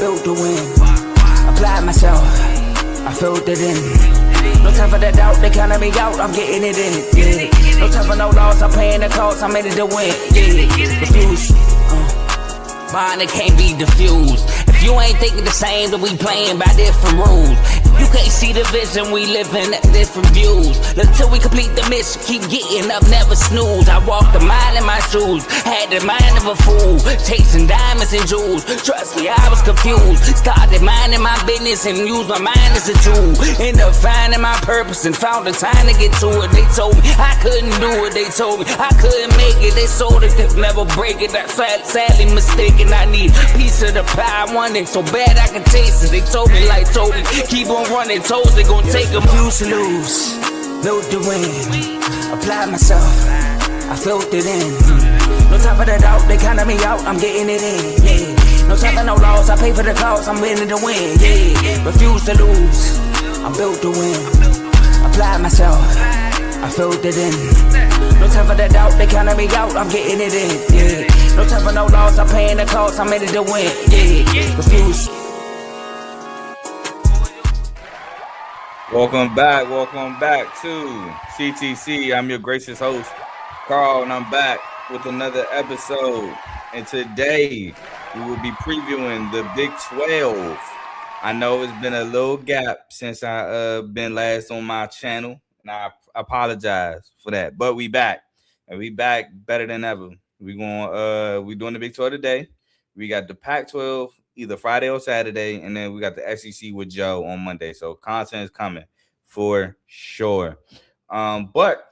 built to win. Applied myself, I filled it in. No time for that doubt, they counted me out, I'm getting it in. Yeah. No time for no loss, I'm paying the cost, I'm in it to win. Yeah. Refuse. Mine, it can't be diffused. If you ain't thinking the same, then we playing by different rules. You can't see the vision, we living at different views. Until we complete the mission, keep getting up, never snooze. I walked a mile in my shoes, had the mind of a fool, chasing diamonds and jewels. Trust me, I was confused. Started minding my business and used my mind as a tool. Ended up finding my purpose and found the time to get to it. They told me I couldn't do it, they told me I couldn't make it. They sold it, they never break it. That's sadly mistaken. I need a piece of the pie, I want it so bad I can taste it. They told me like Toby, keep on running toes, they gon' take a few to lose. Built to win, applied myself, I filled it in. No time for the doubt, they counted me out, I'm getting it in. Yeah. No time for no loss, I pay for the cost, I'm winning to win. Yeah. Refuse to lose, I'm built to win. Applied myself, I filled it in. No time for the doubt, they counted me out, I'm getting it in. Yeah. No time for no loss, I'm paying the cost, I'm in it to win. Yeah. Refuse. Welcome back to CTC. I'm your gracious host, Carl, and I'm back with another episode. And today we will be previewing the Big 12. I know it's been a little gap since I been last on my channel, and I apologize for that. But we back, and we back better than ever. We doing the Big 12 today. We got the Pac-12 either Friday or Saturday, and then we got the SEC with Joe on Monday. So content is coming for sure. But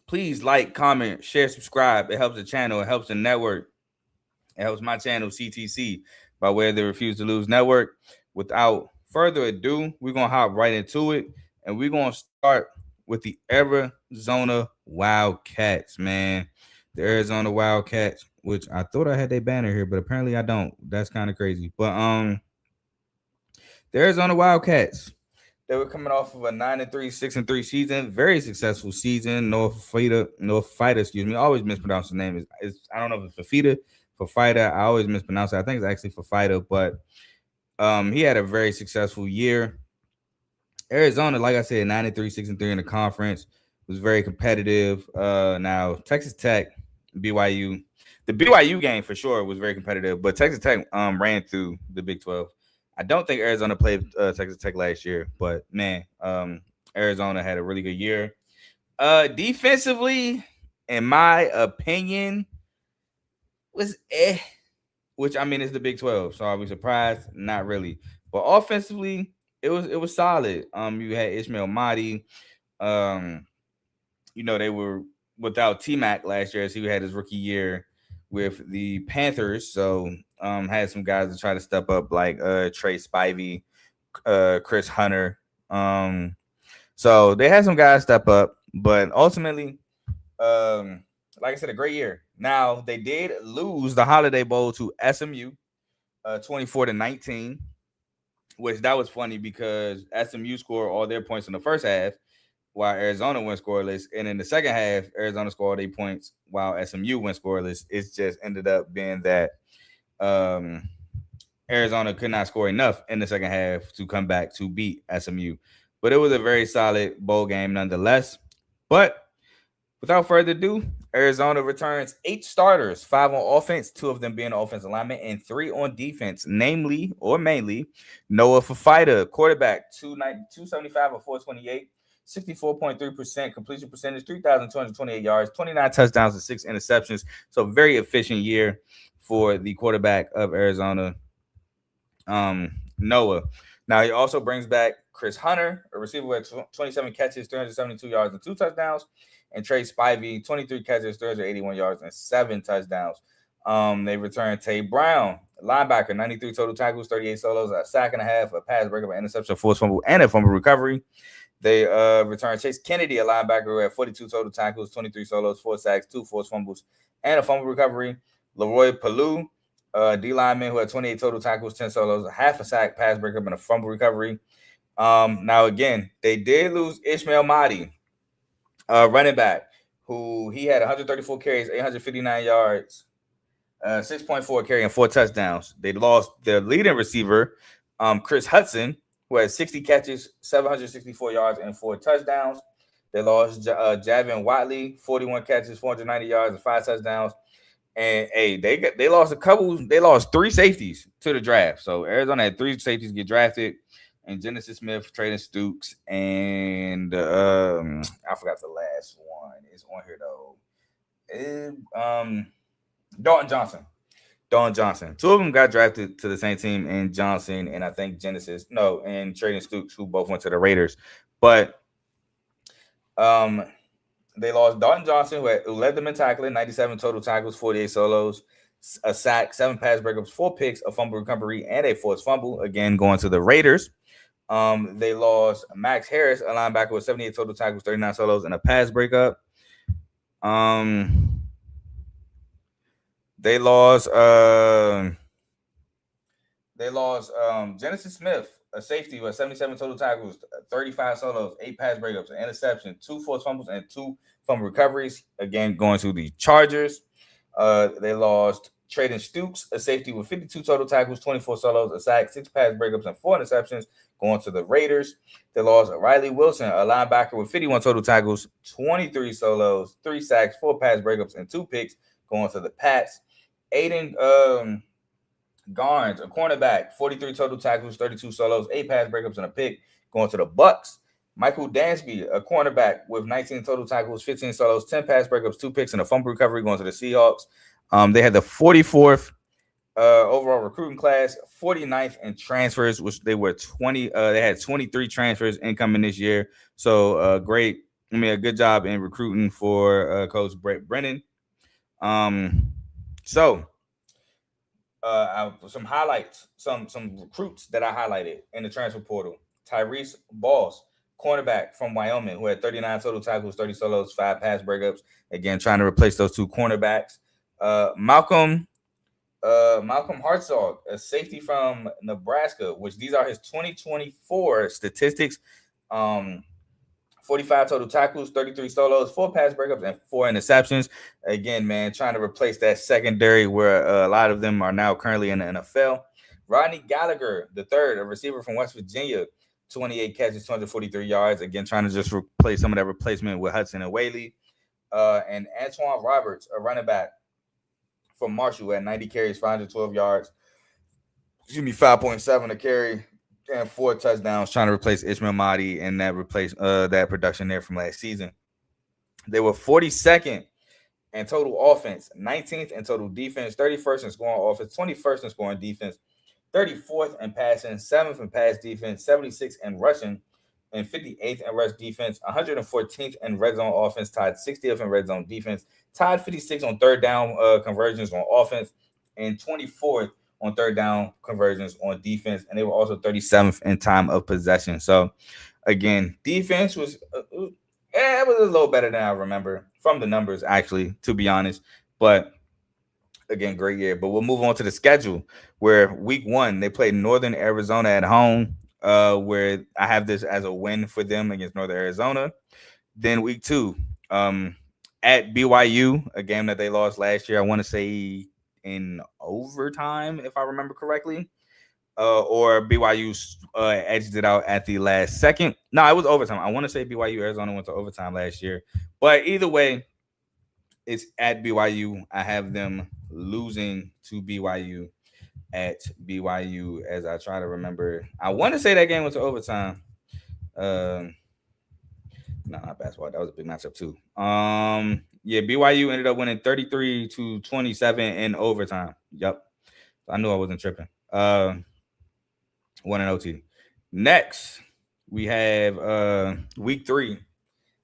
please like, comment, share, subscribe. It helps the channel. It helps the network. It helps my channel, CTC, by way of the Refuse to Lose Network. Without further ado, we're going to hop right into it, and we're going to start with the Arizona Wildcats, man. The Arizona Wildcats, which I thought I had their banner here, but apparently I don't. That's kind of crazy. But the Arizona Wildcats, they were coming off of a 9-3, 6-3 season, very successful season. Noah Fafita, excuse me. I always mispronounce the name. I don't know if it's Fafita. I always mispronounce it. I think it's actually Fafita, but he had a very successful year. Arizona, like I said, 9-3, 6-3 in the conference, was very competitive. Now Texas Tech, BYU. The BYU game for sure was very competitive, but Texas Tech ran through the Big 12. I don't think Arizona played Texas Tech last year, but man, Arizona had a really good year. Defensively, in my opinion, was which I mean is the Big 12, so I'll be surprised. Not really, but offensively, it was solid. You had Ishmael Mahdi. They were without T-Mac last year, as he had his rookie year with the Panthers. So had some guys to try to step up, like Trey Spivey, Chris Hunter. So they had some guys step up, but ultimately, like I said, a great year. Now they did lose the Holiday Bowl to SMU, 24-19, which that was funny because SMU scored all their points in the first half, while Arizona went scoreless. And in the second half, Arizona scored 8 points while SMU went scoreless. It just ended up being that Arizona could not score enough in the second half to come back to beat SMU. But it was a very solid bowl game nonetheless. But without further ado, Arizona returns 8 starters, 5 on offense, 2 of them being offensive linemen, and 3 on defense, mainly Noah Fafita, quarterback, 275 or 428. 64.3% completion percentage, 3,228 yards, 29 touchdowns, and 6 interceptions. So very efficient year for the quarterback of Arizona, Noah. Now he also brings back Chris Hunter, a receiver with 27 catches, 372 yards, and 2 touchdowns, and Trey Spivey, 23 catches, 381 yards, and 7 touchdowns. They returned Tay Brown, linebacker, 93 total tackles, 38 solos, a sack and a half, a pass breakup, an interception, forced fumble, and a fumble recovery. They returned Chase Kennedy, a linebacker, who had 42 total tackles, 23 solos, 4 sacks, 2 forced fumbles, and a fumble recovery. Leroy Palou, D lineman, who had 28 total tackles, 10 solos, a half a sack, pass breakup, and a fumble recovery. Now, again, they did lose Ishmael Mahdi, running back, who he had 134 carries, 859 yards, 6.4 carry and 4 touchdowns. They lost their leading receiver, Chris Hudson, who had 60 catches, 764 yards, and 4 touchdowns. They lost Javin Watley, 41 catches, 490 yards, and 5 touchdowns. And hey, they lost a couple. They lost 3 safeties to the draft. So Arizona had 3 safeties get drafted, and Genesis Smith, Traden Stukes, and I forgot the last one. It's on here though. Dalton Johnson. Dalton Johnson. 2 of them got drafted to the same team, and Johnson and I think Genesis, no, and Traden Stukes, who both went to the Raiders. But they lost Dalton Johnson, who led them in tackling, 97 total tackles, 48 solos, a sack, 7 pass breakups, 4 picks, a fumble recovery, and a forced fumble. Again, going to the Raiders. They lost Max Harris, a linebacker with 78 total tackles, 39 solos, and a pass breakup. They lost Genesis Smith, a safety with 77 total tackles, 35 solos, 8 pass breakups, an interception, 2 forced fumbles, and 2 fumble recoveries. Again, going to the Chargers. They lost Traden Stukes, a safety with 52 total tackles, 24 solos, a sack, 6 pass breakups, and 4 interceptions, going to the Raiders. They lost Riley Wilson, a linebacker with 51 total tackles, 23 solos, 3 sacks, 4 pass breakups, and 2 picks, going to the Pats. Aiden Garnes, a cornerback, 43 total tackles, 32 solos, 8 pass breakups, and a pick, going to the Bucks. Michael Dansby, a cornerback with 19 total tackles, 15 solos, 10 pass breakups, 2 picks, and a fumble recovery, going to the Seahawks. They had the 44th overall recruiting class, 49th in transfers, which they were 20. They had 23 transfers incoming this year. So a good job in recruiting for Coach Brett Brennan. So some highlights, some recruits that I highlighted in the transfer portal. Tyrese Boss, cornerback from Wyoming, who had 39 total tackles, 30 solos, 5 pass breakups. Again, trying to replace those 2 cornerbacks. Malcolm Hartzog, a safety from Nebraska, which these are his 2024 statistics. 45 total tackles, 33 solos, 4 pass breakups, and 4 interceptions. Again, man, trying to replace that secondary where a lot of them are now currently in the NFL. Rodney Gallagher, the third, a receiver from West Virginia, 28 catches, 243 yards. Again, trying to just replace some of that replacement with Hudson and Whaley. And Antoine Roberts, a running back from Marshall, at 90 carries, 512 yards. 5.7 a carry. And 4 touchdowns, trying to replace Ishmael Mahdi and that production there from last season. They were 42nd in total offense, 19th in total defense, 31st in scoring offense, 21st in scoring defense, 34th in passing, 7th in pass defense, 76th in rushing, and 58th in rush defense, 114th in red zone offense, tied 60th in red zone defense, tied 56th on third down conversions on offense, and 24th on third down conversions on defense, and they were also 37th in time of possession. So, again, defense was it was a little better than I remember from the numbers, actually, to be honest. But, again, great year. But we'll move on to the schedule, where week 1, they played Northern Arizona at home, where I have this as a win for them against Northern Arizona. Then week 2, at BYU, a game that they lost last year, I want to say in overtime, if I remember correctly, or BYU edged it out at the last second. No, it was overtime. I want to say BYU Arizona went to overtime last year, but either way, it's at BYU. I have them losing to BYU at BYU as I try to remember. I want to say that game went to overtime. No, not basketball. That was a big matchup too. Yeah, BYU ended up winning 33-27 in overtime. Yep. I knew I wasn't tripping. 1 in OT. Next, we have week 3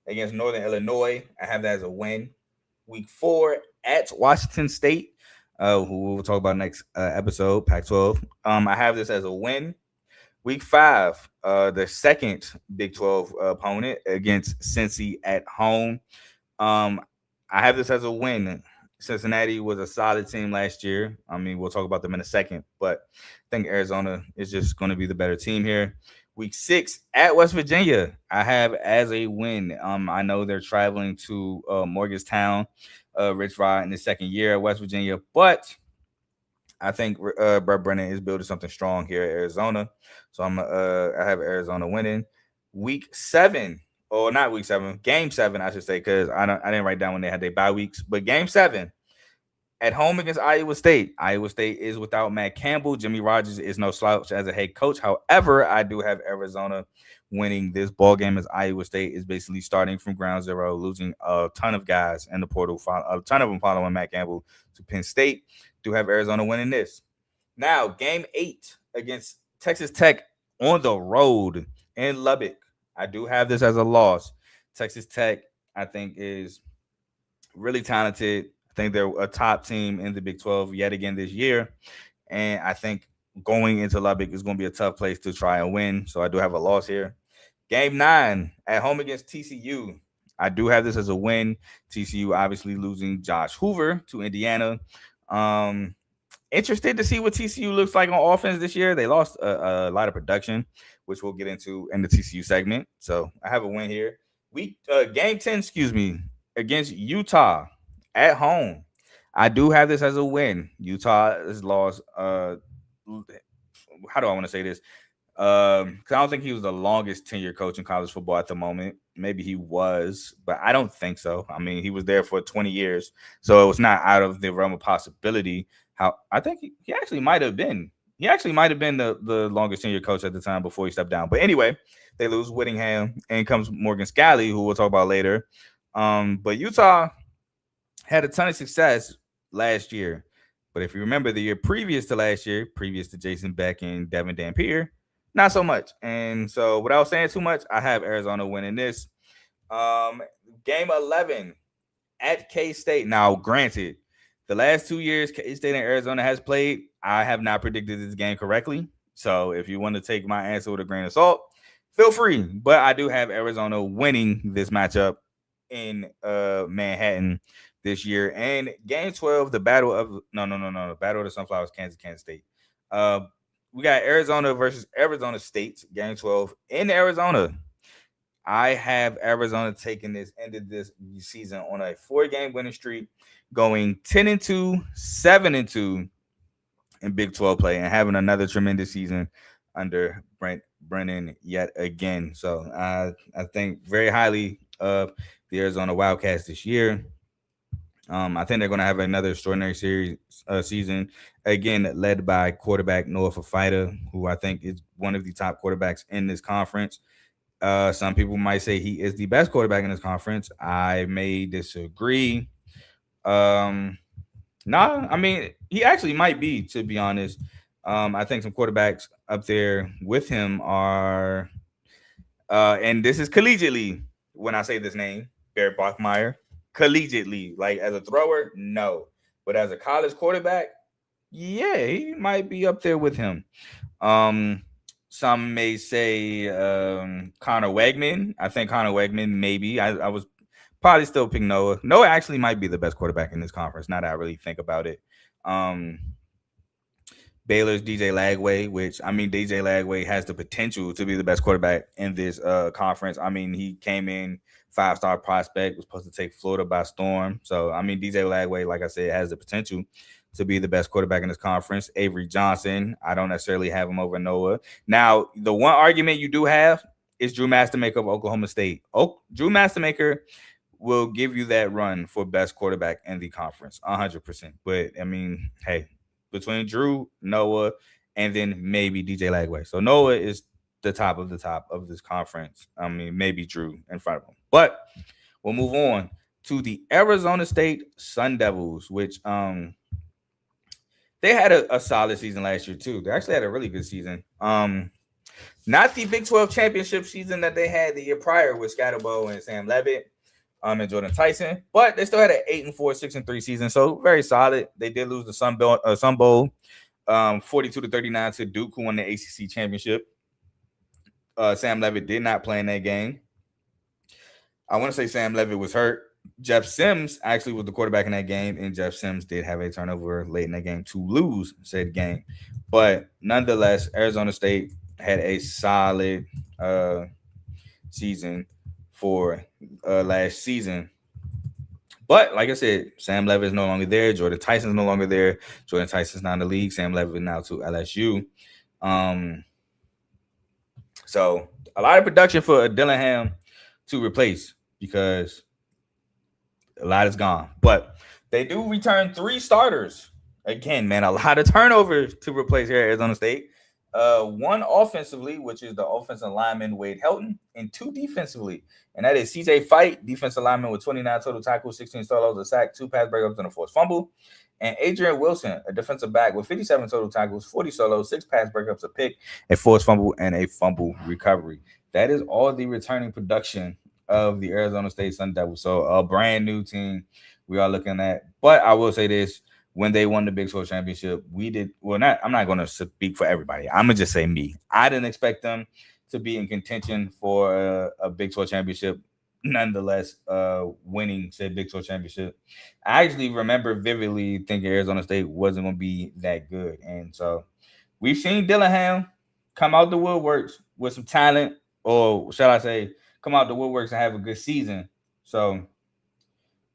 against Northern Illinois. I have that as a win. Week 4 at Washington State, who we'll talk about next episode, Pac-12. I have this as a win. Week 5, the second Big 12 opponent against Cincy at home. I have this as a win. Cincinnati was a solid team last year. I mean, we'll talk about them in a second, but I think Arizona is just going to be the better team here. Week 6 at West Virginia, I have as a win. I know they're traveling to Morgantown, Rich Rod in the second year at West Virginia, but I think Brett Brennan is building something strong here at Arizona. So I have Arizona winning week 7. Or not week 7, game 7, I should say, because I didn't write down when they had their bye weeks, but game 7 at home against Iowa State. Iowa State is without Matt Campbell. Jimmy Rogers is no slouch as a head coach. However, I do have Arizona winning this ball game as Iowa State is basically starting from ground zero, losing a ton of guys in the portal, a ton of them following Matt Campbell to Penn State. Do have Arizona winning this. Now, game 8 against Texas Tech on the road in Lubbock. I do have this as a loss. Texas Tech, I think, is really talented. I think they're a top team in the Big 12 yet again this year. And I think going into Lubbock is going to be a tough place to try and win. So I do have a loss here. Game 9 at home against TCU. I do have this as a win. TCU obviously losing Josh Hoover to Indiana. Interested to see what TCU looks like on offense this year. They lost a lot of production, which we'll get into in the TCU segment. So I have a win here. Game 10, against Utah at home. I do have this as a win. Utah has lost. How do I want to say this? Because I don't think he was the longest tenured coach in college football at the moment. Maybe he was, but I don't think so. I mean, he was there for 20 years, so it was not out of the realm of possibility. How I think he actually might have been. He actually might have been the longest tenured coach at the time before he stepped down. But anyway, they lose Whittingham, and comes Morgan Scalley, who we'll talk about later. But Utah had a ton of success last year. But if you remember the year previous to last year, previous to Jason Beck and Devin Dampier, not so much. And so without saying too much, I have Arizona winning this. Game 11 at K-State. Now, granted, the last 2 years K-State and Arizona has played, I have not predicted this game correctly. So if you want to take my answer with a grain of salt, feel free. But I do have Arizona winning this matchup in Manhattan this year. And game 12, the battle of the battle of the Sunflowers, Kansas State. We got Arizona versus Arizona State, game 12 in Arizona. I have Arizona taking this end of this season on a 4-game winning streak, going 10-2, 7-2 in Big 12 play, and having another tremendous season under Brent Brennan yet again. So I think very highly of the Arizona Wildcats this year. I think they're going to have another extraordinary season, again, led by quarterback Noah Fafita, who I think is one of the top quarterbacks in this conference. Some people might say he is the best quarterback in this conference. I may disagree. I mean, he actually might be, to be honest. I think some quarterbacks up there with him are, and this is collegiately when I say this name, Barrett Bachmeier. Collegiately, like as a thrower, no. But as a college quarterback, yeah, he might be up there with him. Some may say Connor Wegman. I think Connor Wegman, maybe. I was probably still picking Noah. Noah actually might be the best quarterback in this conference, now that I really think about it. Baylor's DJ Lagway, which, I mean, DJ Lagway has the potential to be the best quarterback in this conference. I mean, he came in 5-star prospect, was supposed to take Florida by storm. So, I mean, DJ Lagway, like I said, has the potential to be the best quarterback in this conference. Avery Johnson, I don't necessarily have him over Noah. Now, the one argument you do have is Drew Mastermaker of Oklahoma State. Drew Mastermaker will give you that run for best quarterback in the conference, 100%. But, I mean, hey, between Drew, Noah, and then maybe DJ Lagway. So Noah is the top of this conference. I mean, maybe Drew in front of him. But we'll move on to the Arizona State Sun Devils, which they had a solid season last year too. They actually had a really good season. Not the Big 12 championship season that they had the year prior with Scatterbo and Sam Levitt and Jordan Tyson, but they still had an 8-4, 6-3 season, so very solid. They did lose the Sun Bowl, 42-39 to Duke, who won the ACC championship. Sam Levitt did not play in that game. I want to say Sam Levitt was hurt. Jeff Sims actually was the quarterback in that game, and Jeff Sims did have a turnover late in that game to lose said game. But nonetheless, Arizona State had a solid season for last season. But like I said, Sam Levitt is no longer there. Jordan Tyson's no longer there. Jordan Tyson's not in the league. Sam Levitt now to LSU. So a lot of production for Dillingham to replace because a lot is gone. But they do return 3 starters. Again, man, a lot of turnovers to replace here at Arizona State. 1 offensively, which is the offensive lineman Wade Helton, and 2 defensively, and that is CJ Fight, defensive lineman with 29 total tackles, 16 solos, a sack, 2 pass breakups, and a forced fumble, and Adrian Wilson, a defensive back with 57 total tackles, 40 solos, 6 pass breakups, a pick, a forced fumble, and a fumble recovery. That is all the returning production of the Arizona State Sun Devils. So a brand new team we are looking at. But I will say this. When they won the Big 12 championship, I'm not going to speak for everybody. I'm going to just say me. I didn't expect them to be in contention for a Big 12 championship. Nonetheless, winning said Big 12 championship. I actually remember vividly thinking Arizona State wasn't going to be that good. And so we've seen Dillingham come out the woodworks with some talent, or shall I say, come out the woodworks and have a good season. So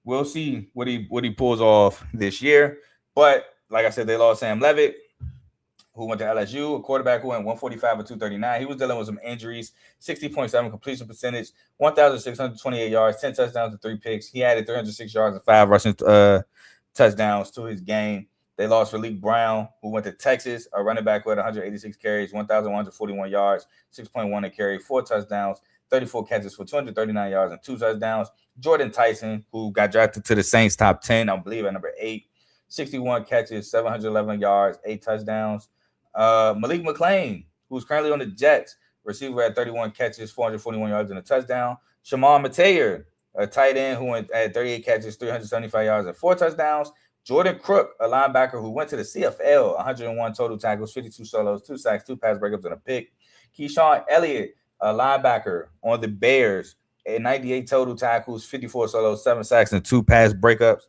we'll see what he pulls off this year. But like I said, they lost Sam Levitt, who went to LSU, a quarterback who went 145 or 239. He was dealing with some injuries, 60.7 completion percentage, 1,628 yards, 10 touchdowns and 3 picks. He added 306 yards and 5 rushing touchdowns to his game. They lost Raleek Brown, who went to Texas, a running back who had 186 carries, 1,141 yards, 6.1 a carry, 4 touchdowns, 34 catches for 239 yards and 2 touchdowns. Jordan Tyson, who got drafted to the Saints top 10, I believe, at number 8, 61 catches, 711 yards, 8 touchdowns. Malik McClain, who's currently on the Jets, receiver at 31 catches, 441 yards and a touchdown. Shamar Mateer, a tight end who had 38 catches, 375 yards and 4 touchdowns. Jordan Crook, a linebacker who went to the CFL, 101 total tackles, 52 solos, 2 sacks, 2 pass breakups, and a pick. Keyshawn Elliott, a linebacker on the Bears, 98 total tackles, 54 solos, 7 sacks, and 2 pass breakups.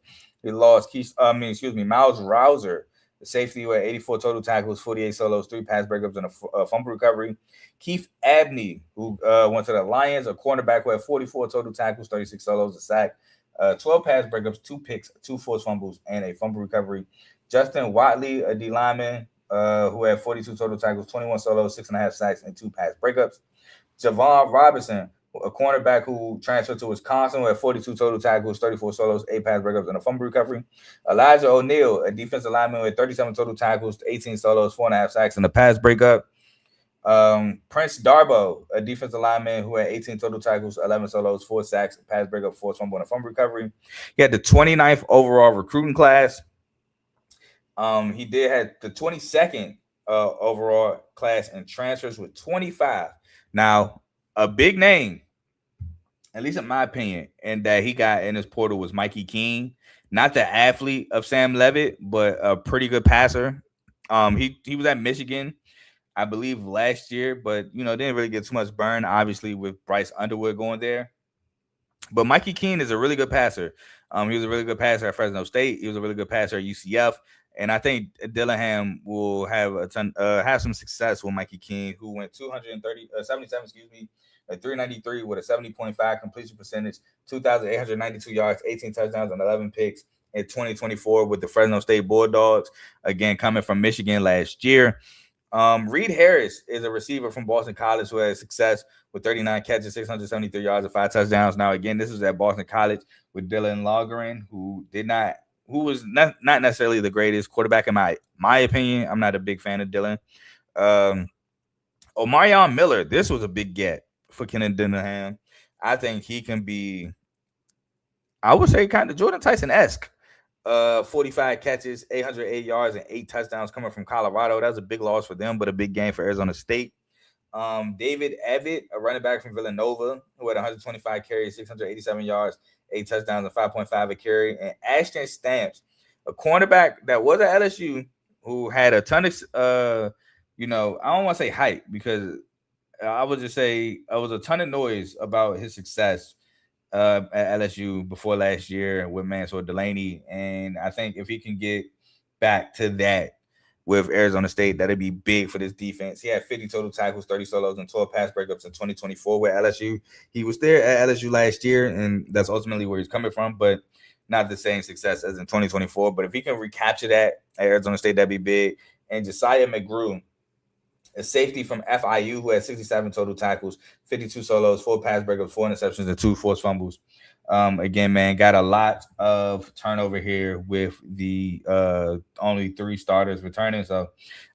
He lost Miles Rouser, the safety, who had 84 total tackles, 48 solos, 3 pass breakups, and a fumble recovery. Keith Abney, who went to the Lions, a cornerback who had 44 total tackles, 36 solos, a sack, 12 pass breakups, 2 picks, 2 forced fumbles, and a fumble recovery. Justin Watley, a D lineman, who had 42 total tackles, 21 solos, 6.5 sacks, and 2 pass breakups. Javon Robinson, a cornerback who transferred to Wisconsin, who had 42 total tackles, 34 solos, 8 pass breakups, and a fumble recovery. Elijah O'Neal, a defensive lineman with 37 total tackles, 18 solos, 4.5 sacks, and a pass breakup. Prince Darbo, a defensive lineman who had 18 total tackles, 11 solos, 4 sacks, pass breakup, 4 fumble, and a fumble recovery. He had the 29th overall recruiting class. He did have the 22nd overall class in transfers with 25. Now, a big name, at least in my opinion, and that he got in his portal was Mikey King. Not the athlete of Sam Levitt, but a pretty good passer. He was at Michigan, I believe, last year, but didn't really get too much burn, obviously, with Bryce Underwood going there. But Mikey King is a really good passer. He was a really good passer at Fresno State. He was a really good passer at UCF. And I think Dillingham will have some success with Mikey King, who went 77, 393 with a 70.5 completion percentage, 2,892 yards, 18 touchdowns, and 11 picks in 2024 with the Fresno State Bulldogs, again, coming from Michigan last year. Reed Harris is a receiver from Boston College who had success with 39 catches, 673 yards, and 5 touchdowns. Now, again, this is at Boston College with Dylan Loughren, who was not necessarily the greatest quarterback in my opinion. I'm not a big fan of Dylan. Omarion Miller, this was a big get for Kenan Dillingham. I think he can be, I would say, kind of Jordan Tyson-esque. 45 catches, 808 yards, and 8 touchdowns coming from Colorado. That was a big loss for them, but a big game for Arizona State. David Abbott, a running back from Villanova, who had 125 carries, 687 yards, 8 touchdowns, and 5.5 a carry. And Ashton Stamps, a cornerback that was at LSU, who had a ton of, I don't want to say hype, because I would just say there was a ton of noise about his success at LSU before last year with Mansour Delaney. And I think if he can get back to that with Arizona State, that'd be big for this defense. He had 50 total tackles, 30 solos, and 12 pass breakups in 2024 with LSU. He was there at LSU last year, and that's ultimately where he's coming from. But not the same success as in 2024. But if he can recapture that at Arizona State, that'd be big. And Josiah McGrew, a safety from FIU who had 67 total tackles, 52 solos, 4 pass breakups, 4 interceptions, and 2 forced fumbles. Again, man, got a lot of turnover here with the only 3 starters returning. So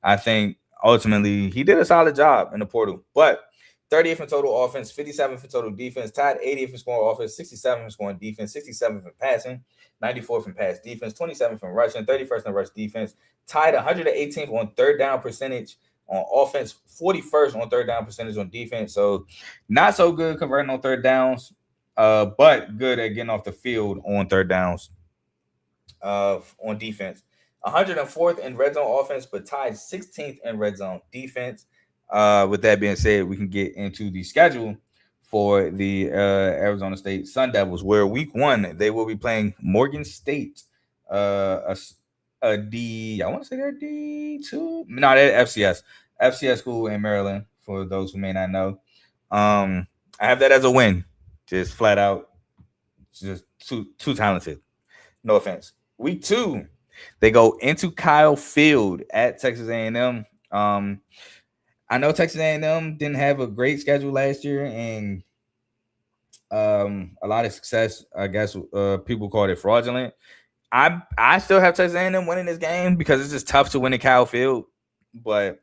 I think ultimately he did a solid job in the portal. But 30th in total offense, 57th in total defense, tied 80th in scoring offense, 67th in scoring defense, 67th in passing, 94th in pass defense, 27th in rushing, 31st in rush defense, tied 118th on third down percentage on offense, 41st on third down percentage on defense. So not so good converting on third downs, but good at getting off the field on third downs on defense. 104th in red zone offense, but tied 16th in red zone defense. With that being said, we can get into the schedule for the Arizona State Sun Devils, where week 1 they will be playing Morgan State, I want to say they're D2. No, they're FCS school in Maryland. For those who may not know, I have that as a win, just flat out, just too talented. No offense. Week 2, they go into Kyle Field at Texas A&M. I know Texas A&M didn't have a great schedule last year, and a lot of success. I guess people called it fraudulent. I still have Texas A&M winning this game because it's just tough to win at Kyle Field, but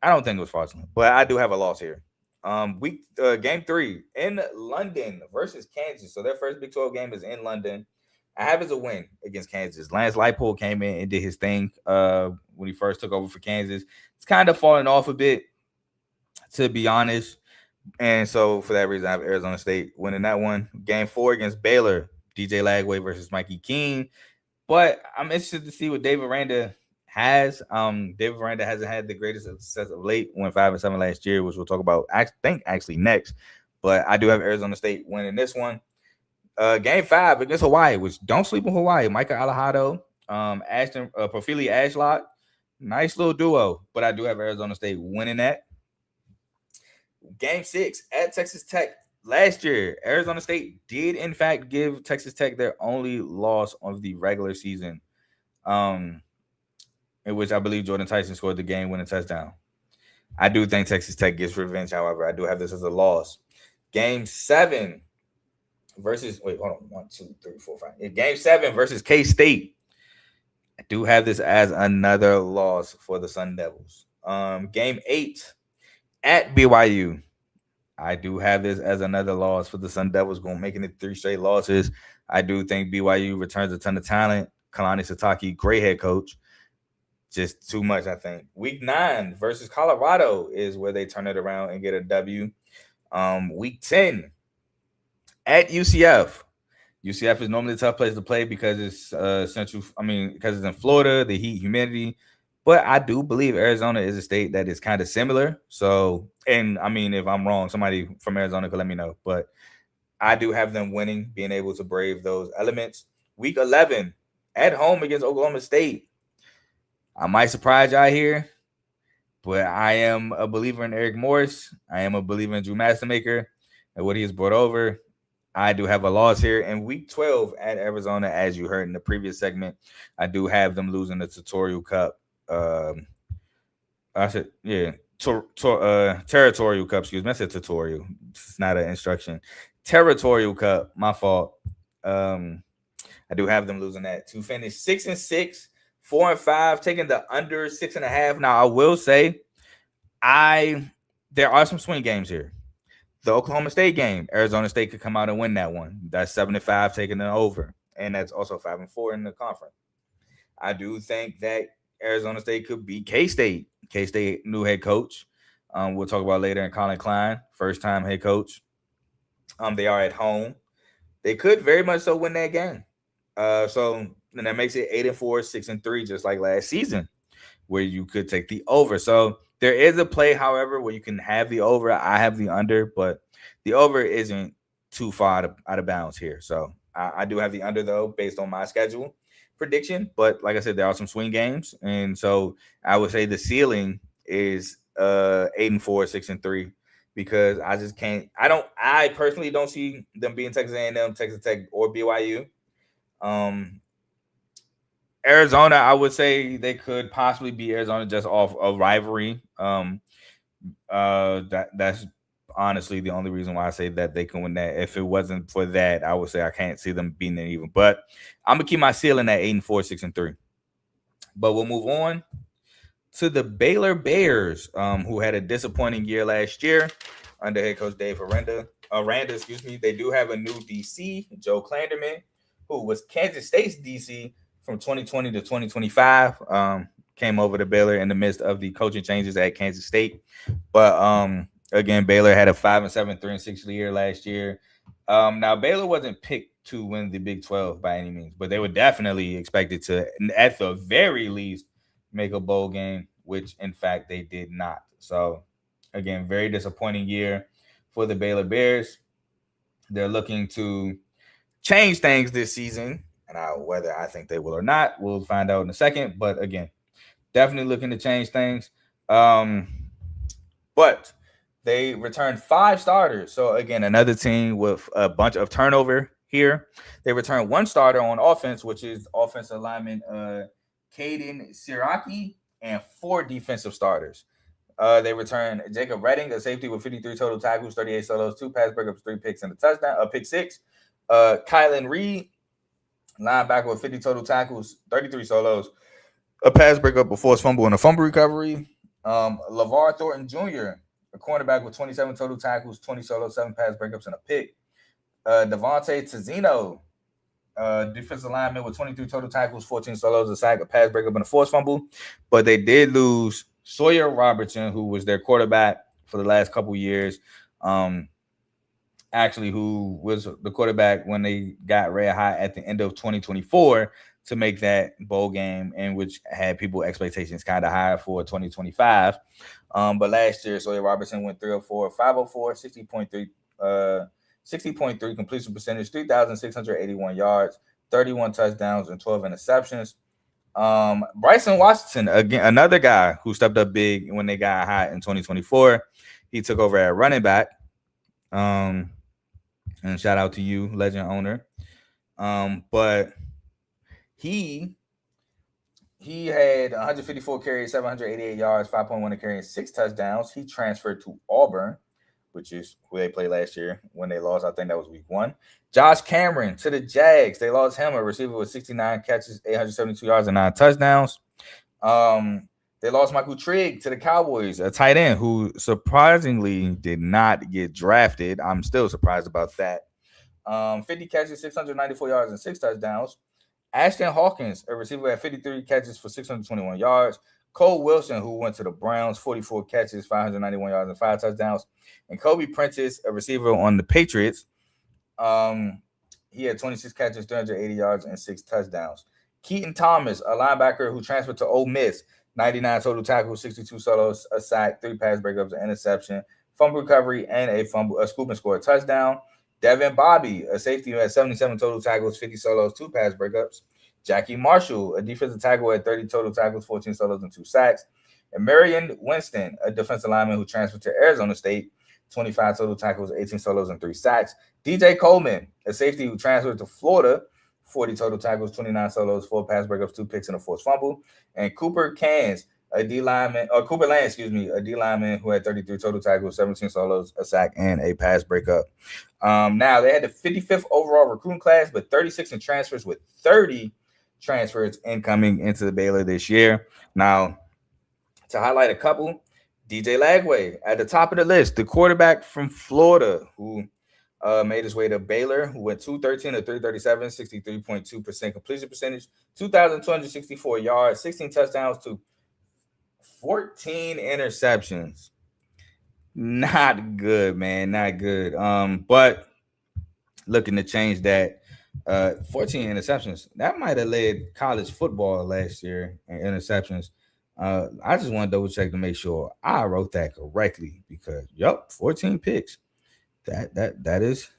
I don't think it was fraudulent. But I do have a loss here. Game 3 in London versus Kansas. So their first Big 12 game is in London. I have as a win against Kansas. Lance Leipold came in and did his thing when he first took over for Kansas. It's kind of falling off a bit, to be honest. And so for that reason, I have Arizona State winning that one. Game 4 against Baylor, DJ Lagway versus Mikey Keene. But I'm interested to see what David Aranda has. David Aranda hasn't had the greatest success of late. Went 5-7 last year, which we'll talk about, I think, actually next. But I do have Arizona State winning this one. Game 5 against Hawaii, which don't sleep on Hawaii. Micah Alejado, Profili Ashlock. Nice little duo. But I do have Arizona State winning that. Game 6 at Texas Tech. Last year, Arizona State did, in fact, give Texas Tech their only loss of the regular season, in which I believe Jordan Tyson scored the game-winning touchdown. I do think Texas Tech gets revenge, however. I do have this as a loss. Game 7 versus – wait, hold on. 1, 2, 3, 4, 5. Game 7 versus K-State. I do have this as another loss for the Sun Devils. Game 8 at BYU. I do have this as another loss for the Sun Devils, making it 3 straight losses. I do think BYU returns a ton of talent. Kalani Sitake, great head coach. Just too much, I think. Week 9 versus Colorado is where they turn it around and get a W. Week 10 at UCF. UCF is normally a tough place to play because it's because it's in Florida, the heat, humidity. But I do believe Arizona is a state that is kind of similar. So, and I mean, if I'm wrong, somebody from Arizona could let me know. But I do have them winning, being able to brave those elements. Week 11 at home against Oklahoma State. I might surprise y'all here, but I am a believer in Eric Morris. I am a believer in Drew Mastermaker and what he has brought over. I do have a loss here. In Week 12 at Arizona, as you heard in the previous segment, I do have them losing the Tutorial Cup. Territorial Cup. Excuse me. I said tutorial. It's not an instruction. Territorial Cup. My fault. I do have them losing that to finish 6-6, 4-5, taking the under 6.5. Now I will say, there are some swing games here. The Oklahoma State game, Arizona State could come out and win that one. That's 7-5, taking it over, and that's also 5-4 in the conference. I do think that Arizona State could beat K-State. K-State new head coach. We'll talk about later in Colin Klein, first-time head coach. They are at home. They could very much so win that game. So that makes it 8-4, 6-3, just like last season, where you could take the over. So there is a play, however, where you can have the over. I have the under, but the over isn't too far out of bounds here. So I do have the under, though, based on my schedule prediction. But like I said, there are some swing games. And so I would say the ceiling is 8-4, 6-3, because I just can't. I personally don't see them being Texas A&M, Texas Tech, or BYU. Arizona, I would say they could possibly be Arizona just off a rivalry. That's honestly the only reason why I say that they can win that. If it wasn't for that, I would say I can't see them beating it even. But I'm gonna keep my ceiling at 8-4, 6-3. But we'll move on to the Baylor Bears, who had a disappointing year last year under head coach Dave Aranda. They do have a new DC, Joe Klanderman, who was Kansas State's DC from 2020 to 2025. Came over to Baylor in the midst of the coaching changes at Kansas State. But again, Baylor had a 5-7, 3-6 year last year. Now Baylor wasn't picked to win the Big 12 by any means, but they were definitely expected to, at the very least, make a bowl game, which in fact they did not. So again, very disappointing year for the Baylor Bears. They're looking to change things this season, and whether I think they will or not, we'll find out in a second. But again, definitely looking to change things. But they returned 5 starters. So again, another team with a bunch of turnover here. They returned 1 starter on offense, which is offensive lineman Caden Siraki, and 4 defensive starters. They returned Jacob Redding, a safety with 53 total tackles, 38 solos, 2 pass breakups, 3 picks, and a pick 6. Kylan Reed, linebacker with 50 total tackles, 33 solos, a pass breakup, a forced fumble, and a fumble recovery. LeVar Thornton Jr., a cornerback with 27 total tackles, 20 solos, 7 pass breakups, and a pick. Devontae Tizino, defensive lineman with 23 total tackles, 14 solos, a sack, a pass breakup, and a forced fumble. But they did lose Sawyer Robertson, who was their quarterback for the last couple years. Actually, who was the quarterback when they got red hot at the end of 2024 to make that bowl game, and which had people expectations kind of high for 2025. But last year, Sawyer Robertson went 304, 504, 60.3 completion percentage, 3,681 yards, 31 touchdowns, and 12 interceptions. Bryson Washington, again, another guy who stepped up big when they got hot in 2024. He took over at running back. And shout out to you, legend owner. But he had 154 carries, 788 yards, 5.1 a carry, and 6 touchdowns. He transferred to Auburn, which is who they played last year when they lost. I think that was week 1. Josh Cameron to the Jags. They lost him, a receiver with 69 catches, 872 yards, and 9 touchdowns. They lost Michael Trigg to the Cowboys, a tight end who surprisingly did not get drafted. I'm still surprised about that. 50 catches, 694 yards, and 6 touchdowns. Ashton Hawkins, a receiver, had 53 catches for 621 yards. Cole Wilson, who went to the Browns, 44 catches, 591 yards, and 5 touchdowns. And Kobe Prentice, a receiver on the Patriots, he had 26 catches, 380 yards, and 6 touchdowns. Keaton Thomas, a linebacker who transferred to Ole Miss, 99 total tackles, 62 solos, a sack, 3 pass breakups, an interception, fumble recovery, and a scoop and score touchdown. Devin Bobby, a safety who had 77 total tackles, 50 solos, 2 pass breakups. Jackie Marshall, a defensive tackle, had 30 total tackles, 14 solos, and 2 sacks. And Marion Winston, a defensive lineman who transferred to Arizona State, 25 total tackles, 18 solos, and 3 sacks. DJ Coleman, a safety who transferred to Florida, 40 total tackles, 29 solos, 4 pass breakups, 2 picks, and a forced fumble. And Cooper Lance, a D lineman who had 33 total tackles, 17 solos, a sack, and a pass breakup. Now, they had the 55th overall recruiting class, but 36 in transfers, with 30 transfers incoming into the Baylor this year. Now, to highlight a couple, DJ Lagway at the top of the list, the quarterback from Florida who made his way to Baylor, who went 213 to 337, 63.2% completion percentage, 2,264 yards, 16 touchdowns to 14 interceptions. Not good, man. Not good. But looking to change that. 14 interceptions. That might have led college football last year in interceptions. I just want to double check to make sure I wrote that correctly, because 14 picks. That is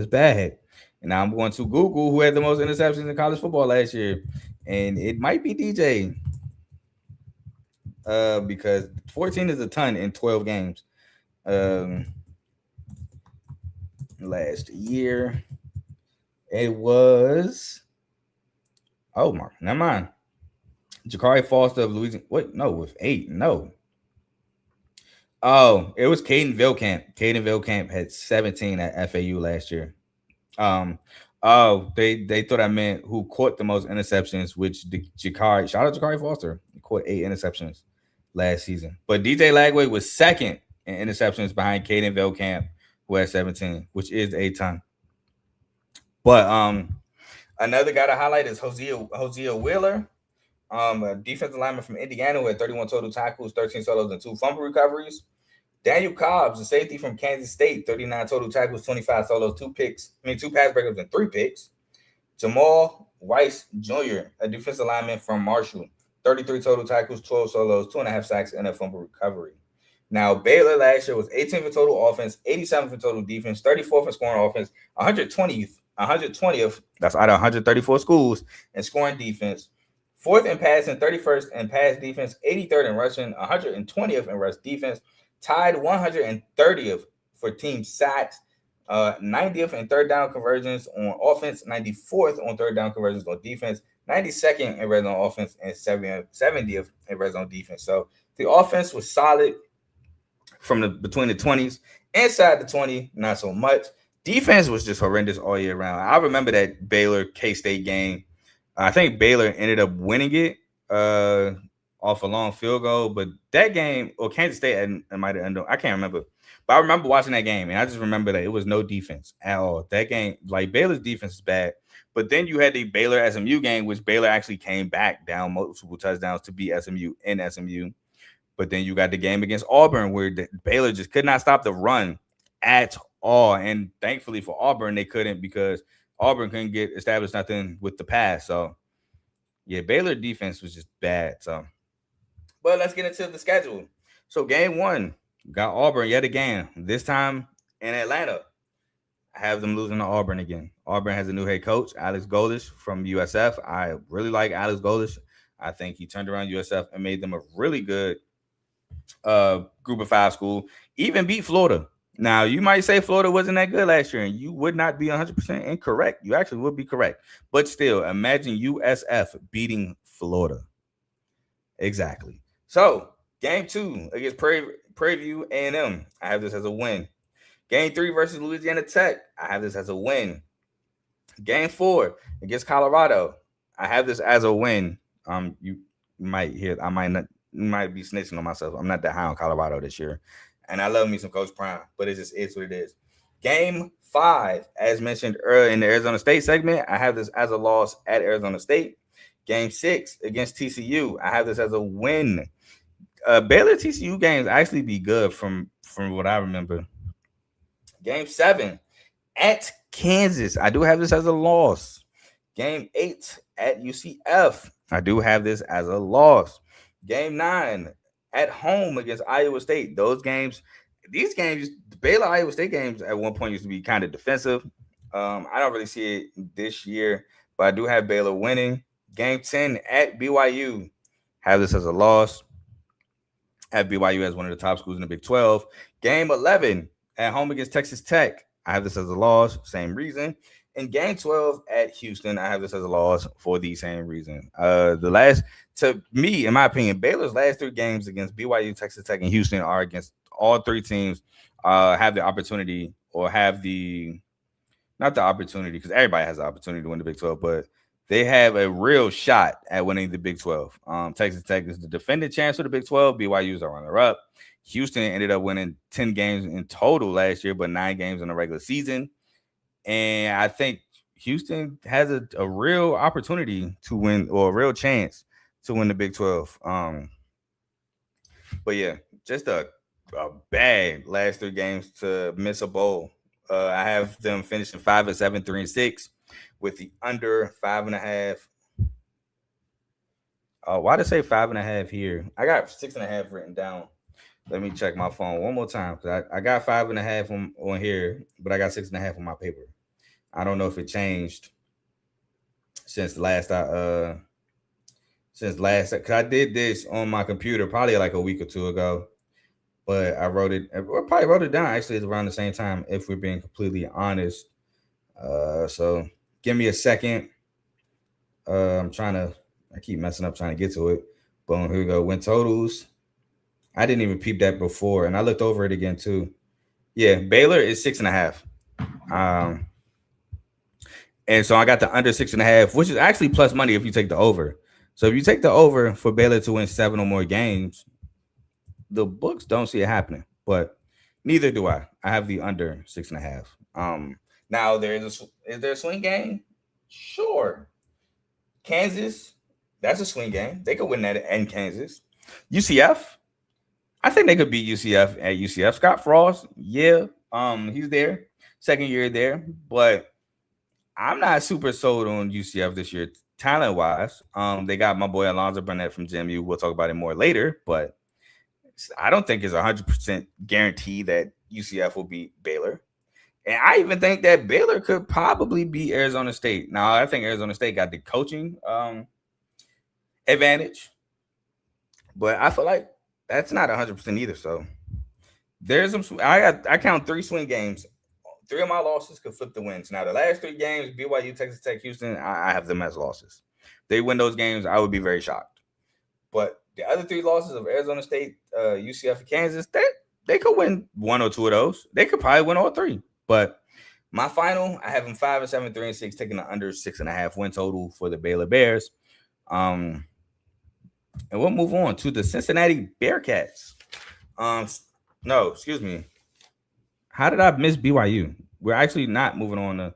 bad. And now I'm going to Google who had the most interceptions in college football last year, and it might be DJ. Because 14 is a ton in 12 games. Last year it was Oh my, never mind. Jakari Foster of Louisiana. Wait, no, with 8. No. Oh, it was Caden Vilcamp. Caden Vilcamp had 17 at FAU last year. Um, oh, they thought I meant who caught the most interceptions, which the Jakari, shout out to Jakari Foster, he caught 8 interceptions last season. But DJ Lagway was second in interceptions behind Caden Vilcamp, who had 17, which is a ton. But another guy to highlight is Hosea Wheeler, a defensive lineman from Indiana who had 31 total tackles, 13 solos, and 2 fumble recoveries. Daniel Cobbs, a safety from Kansas State, 39 total tackles, 25 solos, 2 pass breakups, and 3 picks. Jamal Weiss Jr., a defensive lineman from Marshall, 33 total tackles, 12 solos, 2.5 sacks, and a fumble recovery. Now, Baylor last year was 18th for total offense, 87th for total defense, 34th in scoring offense, 120th, that's out of 134 schools, in scoring defense, 4th in passing, 31st in pass defense, 83rd in rushing, 120th in rush defense, tied 130th for team sacks, 90th in third down conversions on offense, 94th on third down conversions on defense, 92nd in red zone offense, and 70th in red zone defense. So the offense was solid from between the 20s. Inside the 20, not so much. Defense was just horrendous all year round. I remember that Baylor K-State game. I think Baylor ended up winning it off a long field goal, but that game, or Kansas State might have ended up, I can't remember. But I remember watching that game, and I just remember that it was no defense at all. That game, like Baylor's defense is bad. But then you had the Baylor SMU game, which Baylor actually came back down multiple touchdowns to beat SMU in SMU. But then you got the game against Auburn where Baylor just could not stop the run at all. And thankfully for Auburn, they couldn't, because Auburn couldn't get established nothing with the pass. So, yeah, Baylor defense was just bad. So, but let's get into the schedule. So, game 1, got Auburn yet again, this time in Atlanta. I have them losing to Auburn again. Auburn has a new head coach, Alex Golesh from USF. I really like Alex Golesh. I think he turned around USF and made them a really good group of 5 school, even beat Florida. Now, you might say Florida wasn't that good last year, and you would not be 100% incorrect. You actually would be correct. But still, imagine USF beating Florida. Exactly. So, game 2 against Prairie View A&M. I have this as a win. Game 3 versus Louisiana Tech. I have this as a win. Game 4 against Colorado. I have this as a win. You might hear, I might not. Might be snitching on myself. I'm not that high on Colorado this year. And I love me some Coach Prime, but it just is what it is. Game 5, as mentioned earlier in the Arizona State segment, I have this as a loss at Arizona State. Game 6 against TCU, I have this as a win. Baylor TCU games actually be good from what I remember. Game 7 at Kansas, I do have this as a loss. Game 8 at UCF, I do have this as a loss. Game 9 at home against Iowa State. These games, the Baylor Iowa State games at one point used to be kind of defensive. I don't really see it this year, but I do have Baylor winning. Game 10 at BYU, have this as a loss. Have BYU as one of the top schools in the Big 12. Game 11 at home against Texas Tech, I have this as a loss, same reason. In game 12 at Houston, I have this as a loss for the same reason. To me, in my opinion, Baylor's last 3 games against BYU, Texas Tech, and Houston are against all 3 teams have the opportunity, or have not the opportunity, because everybody has the opportunity to win the Big 12, but they have a real shot at winning the Big 12. Texas Tech is the defending champs for the Big 12. BYU is a runner-up. Houston ended up winning 10 games in total last year, but 9 games in the regular season. And I think Houston has a real opportunity to win, or a real chance to win the Big 12. But yeah, just a bad last 3 games to miss a bowl. I have them finishing 5-7, 3-6 with the under 5.5. Why did I say 5.5 here? I got 6.5 written down. Let me check my phone one more time, because I got 5.5 on here, but I got 6.5 on my paper. I don't know if it changed since last, because I did this on my computer probably like a week or 2 ago, but I probably wrote it down actually around the same time, if we're being completely honest. So give me a second. I keep messing up trying to get to it. Boom, here we go. Win totals. I didn't even peep that before, and I looked over it again too. Yeah, Baylor is 6.5. Um, and so I got the under 6.5, which is actually plus money if you take the over. So if you take the over for Baylor to win 7 or more games, the books don't see it happening, but neither do I. I have the under 6.5. Now is there a swing game? Sure. Kansas, that's a swing game. They could win that in Kansas. UCF, I think they could beat UCF at UCF. Scott Frost, yeah, he's there, second year there, but I'm not super sold on UCF this year, talent wise. They got my boy Alonzo Burnett from JMU. We'll talk about it more later, but I don't think it's 100% guarantee that UCF will beat Baylor. And I even think that Baylor could probably beat Arizona State. Now, I think Arizona State got the coaching advantage, but I feel like that's not 100% either. So there's some. I count 3 swing games. 3 of my losses could flip the wins. Now, the last 3 games, BYU, Texas Tech, Houston, I have them as losses. They win those games, I would be very shocked. But the other 3 losses of Arizona State, UCF, and Kansas, they could win 1 or 2 of those. They could probably win all 3. But my final, I have them 5-7, 3-6, taking the under 6.5 win total for the Baylor Bears. And we'll move on to the Cincinnati Bearcats. No, excuse me. How did I miss BYU? We're actually not moving on to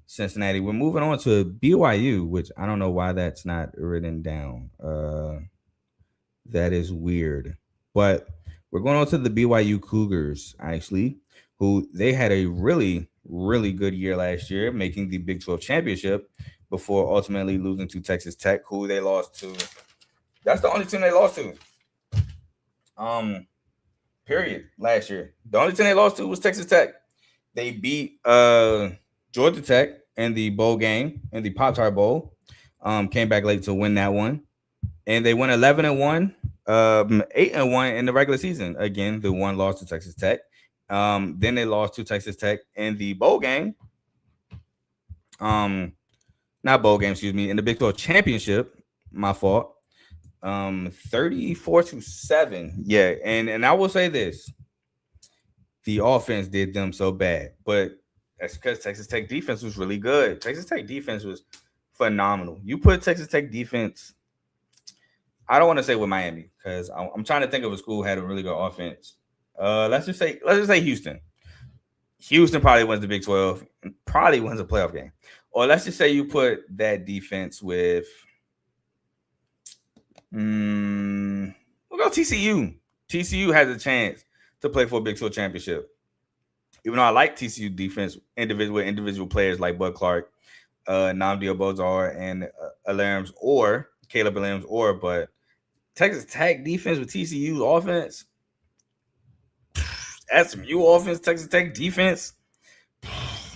Cincinnati. We're moving on to BYU, which I don't know why that's not written down. That is weird. But we're going on to the BYU Cougars, actually, who they had a really, really good year last year, making the Big 12 championship before ultimately losing to Texas Tech, who they lost to. That's the only team they lost to. Period. Last year, the only team they lost to was Texas Tech. They beat Georgia Tech in the bowl game, in the Pop-Tart Bowl. Came back late to win that one, and they went 11-1, 8-1 in the regular season. Again, the one loss to Texas Tech. Then they lost to Texas Tech in the bowl game. Not bowl game, excuse me, in the Big 12 championship. My fault. 34-7. Yeah, and I will say this. The offense did them so bad, but that's because Texas Tech defense was really good. Texas Tech defense was phenomenal. You put Texas Tech defense, I don't want to say with Miami because I'm trying to think of a school who had a really good offense. Let's just say Houston. Houston probably wins the Big 12 and probably wins a playoff game. Or let's just say you put that defense with we'll go TCU. TCU has a chance to play for a Big 12 championship. Even though I like TCU defense, individual players like Bud Clark, Namdi Obozar, and Alarms or Caleb Alarms, but Texas Tech defense with TCU's offense, SMU offense, Texas Tech defense,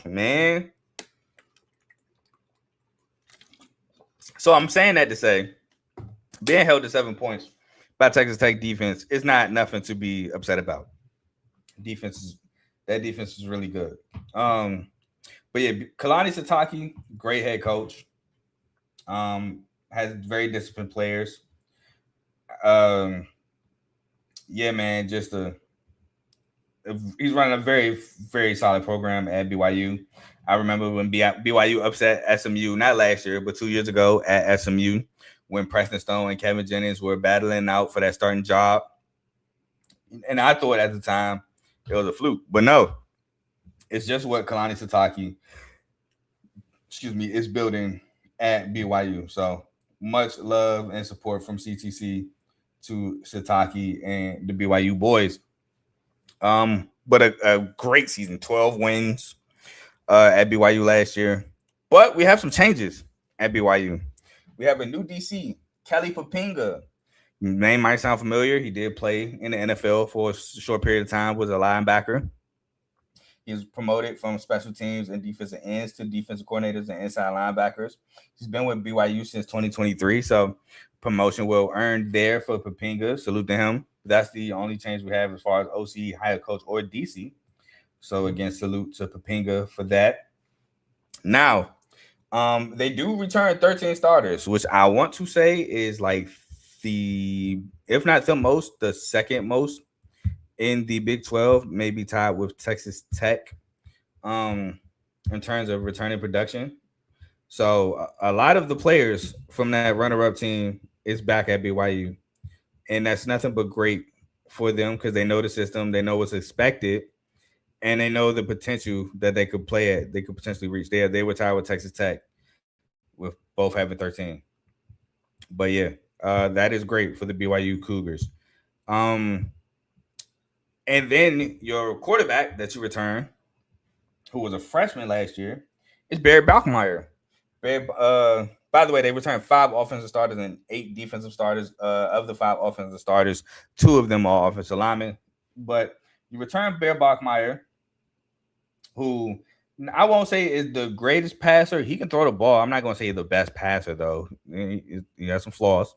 man. So I'm saying that to say, being held to 7 points by Texas Tech defense is not nothing to be upset about. That defense is really good. But yeah, Kalani Sitake, great head coach. Has very disciplined players. Yeah, man, he's running a very, very solid program at BYU. I remember when BYU upset SMU, not last year, but 2 years ago at SMU, when Preston Stone and Kevin Jennings were battling out for that starting job. And I thought at the time it was a fluke, but no, it's just what Kalani Sitake, is building at BYU. So much love and support from CTC to Sitake and the BYU boys. But a great season, 12 wins at BYU last year. But we have some changes at BYU. We have a new DC, Kelly Papinga. Name might sound familiar. He did play in the NFL for a short period of time, was a linebacker. He was promoted from special teams and defensive ends to defensive coordinators and inside linebackers. He's been with BYU since 2023, so promotion well earned there for Papinga. Salute to him. That's the only change we have as far as OC, higher coach, or DC. So again, salute to Papinga for that. Now, They do return 13 starters, which I want to say is like if not the most, the second most in the Big 12, maybe tied with Texas Tech, um, in terms of returning production. So a lot of the players from that runner-up team is back at BYU, and that's nothing but great for them because they know the system, they know what's expected, and they know the potential that they could play at. They could potentially reach there. They were tied with Texas Tech, with both having 13. But yeah, that is great for the BYU Cougars. Um, and then your quarterback that you return, who was a freshman last year, is Barry Balkmeyer. By the way, they returned 5 offensive starters and 8 defensive starters. Of the 5 offensive starters, 2 of them are offensive linemen. But you return Bear Bachmeyer, who I won't say is the greatest passer. He can throw the ball. I'm not going to say he's the best passer, though. He has some flaws.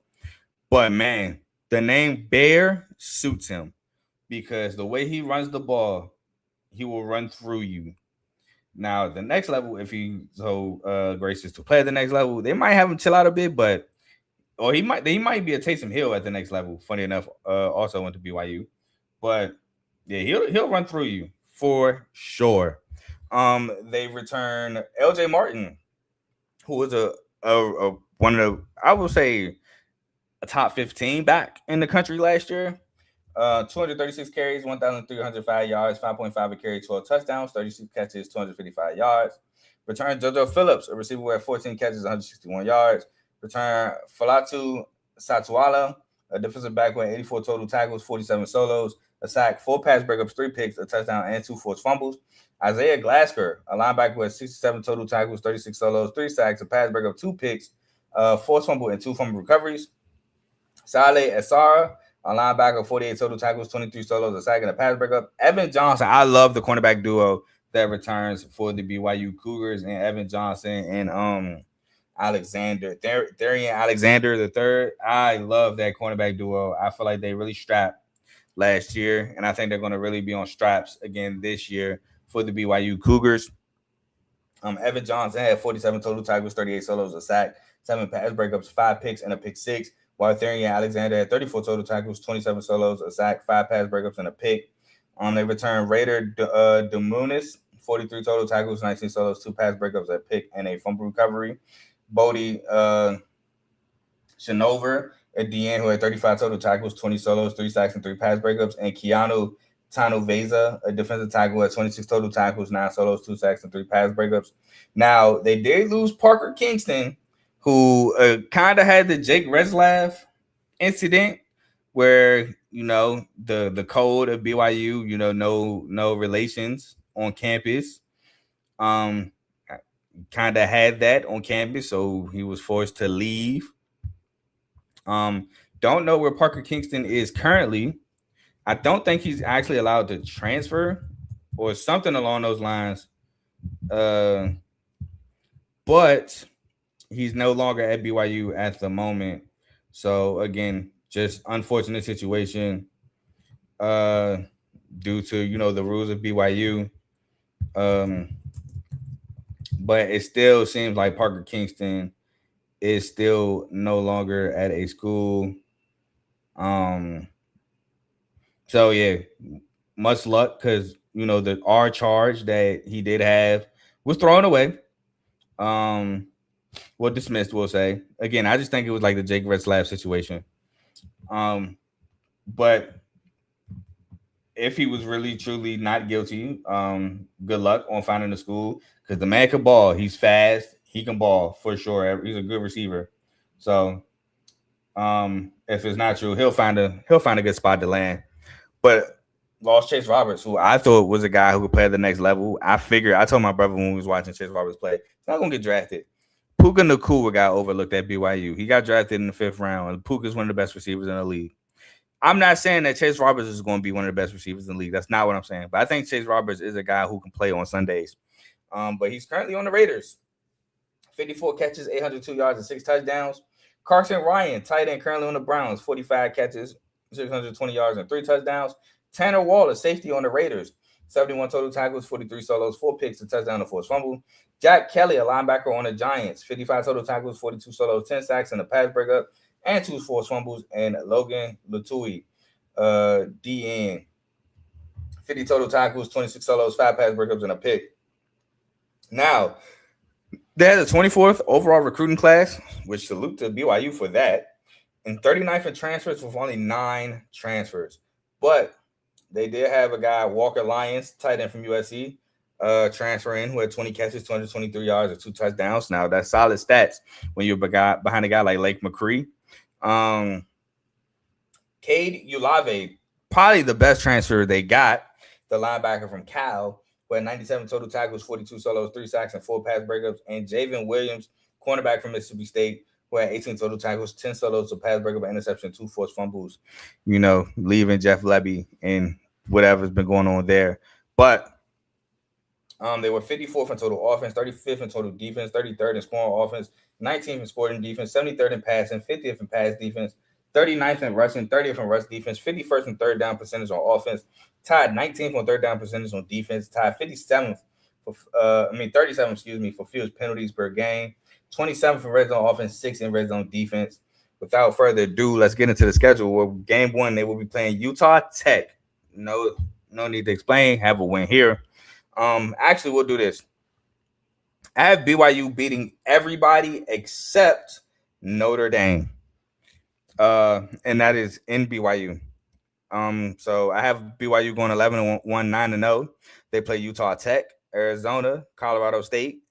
But, man, the name Bear suits him because the way he runs the ball, he will run through you. Now, the next level, if he so gracious to play at the next level, they might have him chill out a bit, but or he might be a Taysom Hill at the next level. Funny enough, also went to BYU, but yeah, he'll run through you for sure. They return LJ Martin, who was a one of the, I would say, a top 15 back in the country last year. 236 carries, 1,305 yards, 5.5 a carry, 12 touchdowns, 36 catches, 255 yards. Return JoJo Phillips, a receiver with 14 catches, 161 yards. Return Falatu Satuala, a defensive back with 84 total tackles, 47 solos, a sack, 4 pass breakups, 3 picks, a touchdown, and 2 forced fumbles. Isaiah Glasker, a linebacker with 67 total tackles, 36 solos, 3 sacks, a pass breakup, 2 picks, forced fumble, and 2 fumble recoveries. Saleh Asara, a linebacker, 48 total tackles, 23 solos, a sack, and a pass breakup. Evan Johnson, I love the cornerback duo that returns for the BYU Cougars, and Evan Johnson and Alexander, Therian Alexander the third. I love that cornerback duo. I feel like they really strapped last year, and I think they're going to really be on straps again this year for the BYU Cougars. Evan Johnson had 47 total tackles, 38 solos, a sack, 7 pass breakups, 5 picks, and a pick 6. While Therian Alexander had 34 total tackles, 27 solos, a sack, 5 pass breakups, and a pick. They returned Raider Demunis, 43 total tackles, 19 solos, 2 pass breakups, a pick, and a fumble recovery. Bodie Shinover at the end, who had 35 total tackles, 20 solos, 3 sacks, and 3 pass breakups. And Keanu Tanoveza, a defensive tackle, had 26 total tackles, 9 solos, 2 sacks, and 3 pass breakups. Now, they did lose Parker Kingston, who kind of had the Jake Retzlaff incident where, the code of BYU, no relations on campus. Kind of had that on campus, so he was forced to leave. Don't know where Parker Kingston is currently. I don't think he's actually allowed to transfer or something along those lines. But he's no longer at BYU at the moment. So again, just unfortunate situation due to, the rules of BYU. But it still seems like Parker Kingston is still no longer at a school. So yeah, much luck because the R charge that he did have was thrown away. Well, dismissed, we'll say. Again, I just think it was like the Jake Retzlaff situation. But if he was really, truly not guilty, good luck on finding a school because the man can ball. He's fast. He can ball for sure. He's a good receiver. So if it's not true, he'll find a good spot to land. But lost Chase Roberts, who I thought was a guy who could play at the next level. I told my brother when we was watching Chase Roberts play, he's not going to get drafted. Puka Nacua got overlooked at BYU. He got drafted in the 5th round, and Puka is one of the best receivers in the league. I'm not saying that Chase Roberts is going to be one of the best receivers in the league. That's not what I'm saying. But I think Chase Roberts is a guy who can play on Sundays. But he's currently on the Raiders. 54 catches, 802 yards, and 6 touchdowns. Carson Ryan, tight end, currently on the Browns. 45 catches, 620 yards, and 3 touchdowns. Tanner Waller, safety on the Raiders. 71 total tackles, 43 solos, 4 picks, a touchdown, and 4 fumbles. Jack Kelly, a linebacker on the Giants, 55 total tackles, 42 solos, 10 sacks, and a pass breakup, and 2 forced fumbles. And Logan Latui, DN, 50 total tackles, 26 solos, 5 pass breakups, and a pick. Now, they had the 24th overall recruiting class, which salute to BYU for that, and 39th in transfers with only 9 transfers. But they did have a guy, Walker Lyons, tight end from USC, transfer in, who had 20 catches, 223 yards, and 2 touchdowns. Now, that's solid stats when you're behind a guy like Lake McCree. Cade Ulave, probably the best transfer they got, the linebacker from Cal, who had 97 total tackles, 42 solos, 3 sacks, and 4 pass breakups. And Javen Williams, cornerback from Mississippi State, who had 18 total tackles, 10 solos, a pass breakup, an interception, 2 forced fumbles. You know, leaving Jeff Lebby and whatever's been going on there. But they were 54th in total offense, 35th in total defense, 33rd in scoring offense, 19th in scoring defense, 73rd in passing, 50th in pass defense, 39th in rushing, 30th in rush defense, 51st in third down percentage on offense, tied 19th on third down percentage on defense, tied 37th for 37, for field penalties per game, 27th in red zone offense, 6th in red zone defense. Without further ado, let's get into the schedule. Where game 1, they will be playing Utah Tech. No need to explain. Have a win here. Actually, we'll do this. I have BYU beating everybody except Notre Dame. And that is in BYU. So I have BYU going 11-1, 9-0. They play Utah Tech, Arizona, Colorado State,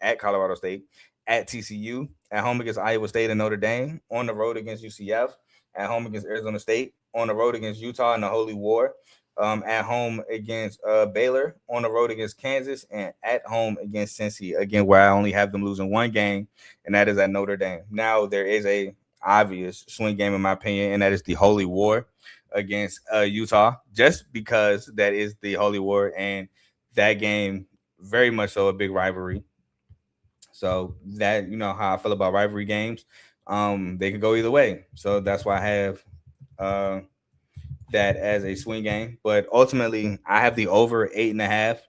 at TCU, at home against Iowa State and Notre Dame, on the road against UCF, at home against Arizona State, on the road against Utah in the Holy War, at home against Baylor, on the road against Kansas, and at home against Cincy, again, where I only have them losing 1 game, and that is at Notre Dame. Now, there is a obvious swing game, in my opinion, and that is the Holy War against Utah, just because that is the Holy War, and that game, very much so a big rivalry. So that, you know how I feel about rivalry games. They could go either way. So that's why I have that as a swing game. But ultimately, I have the over 8.5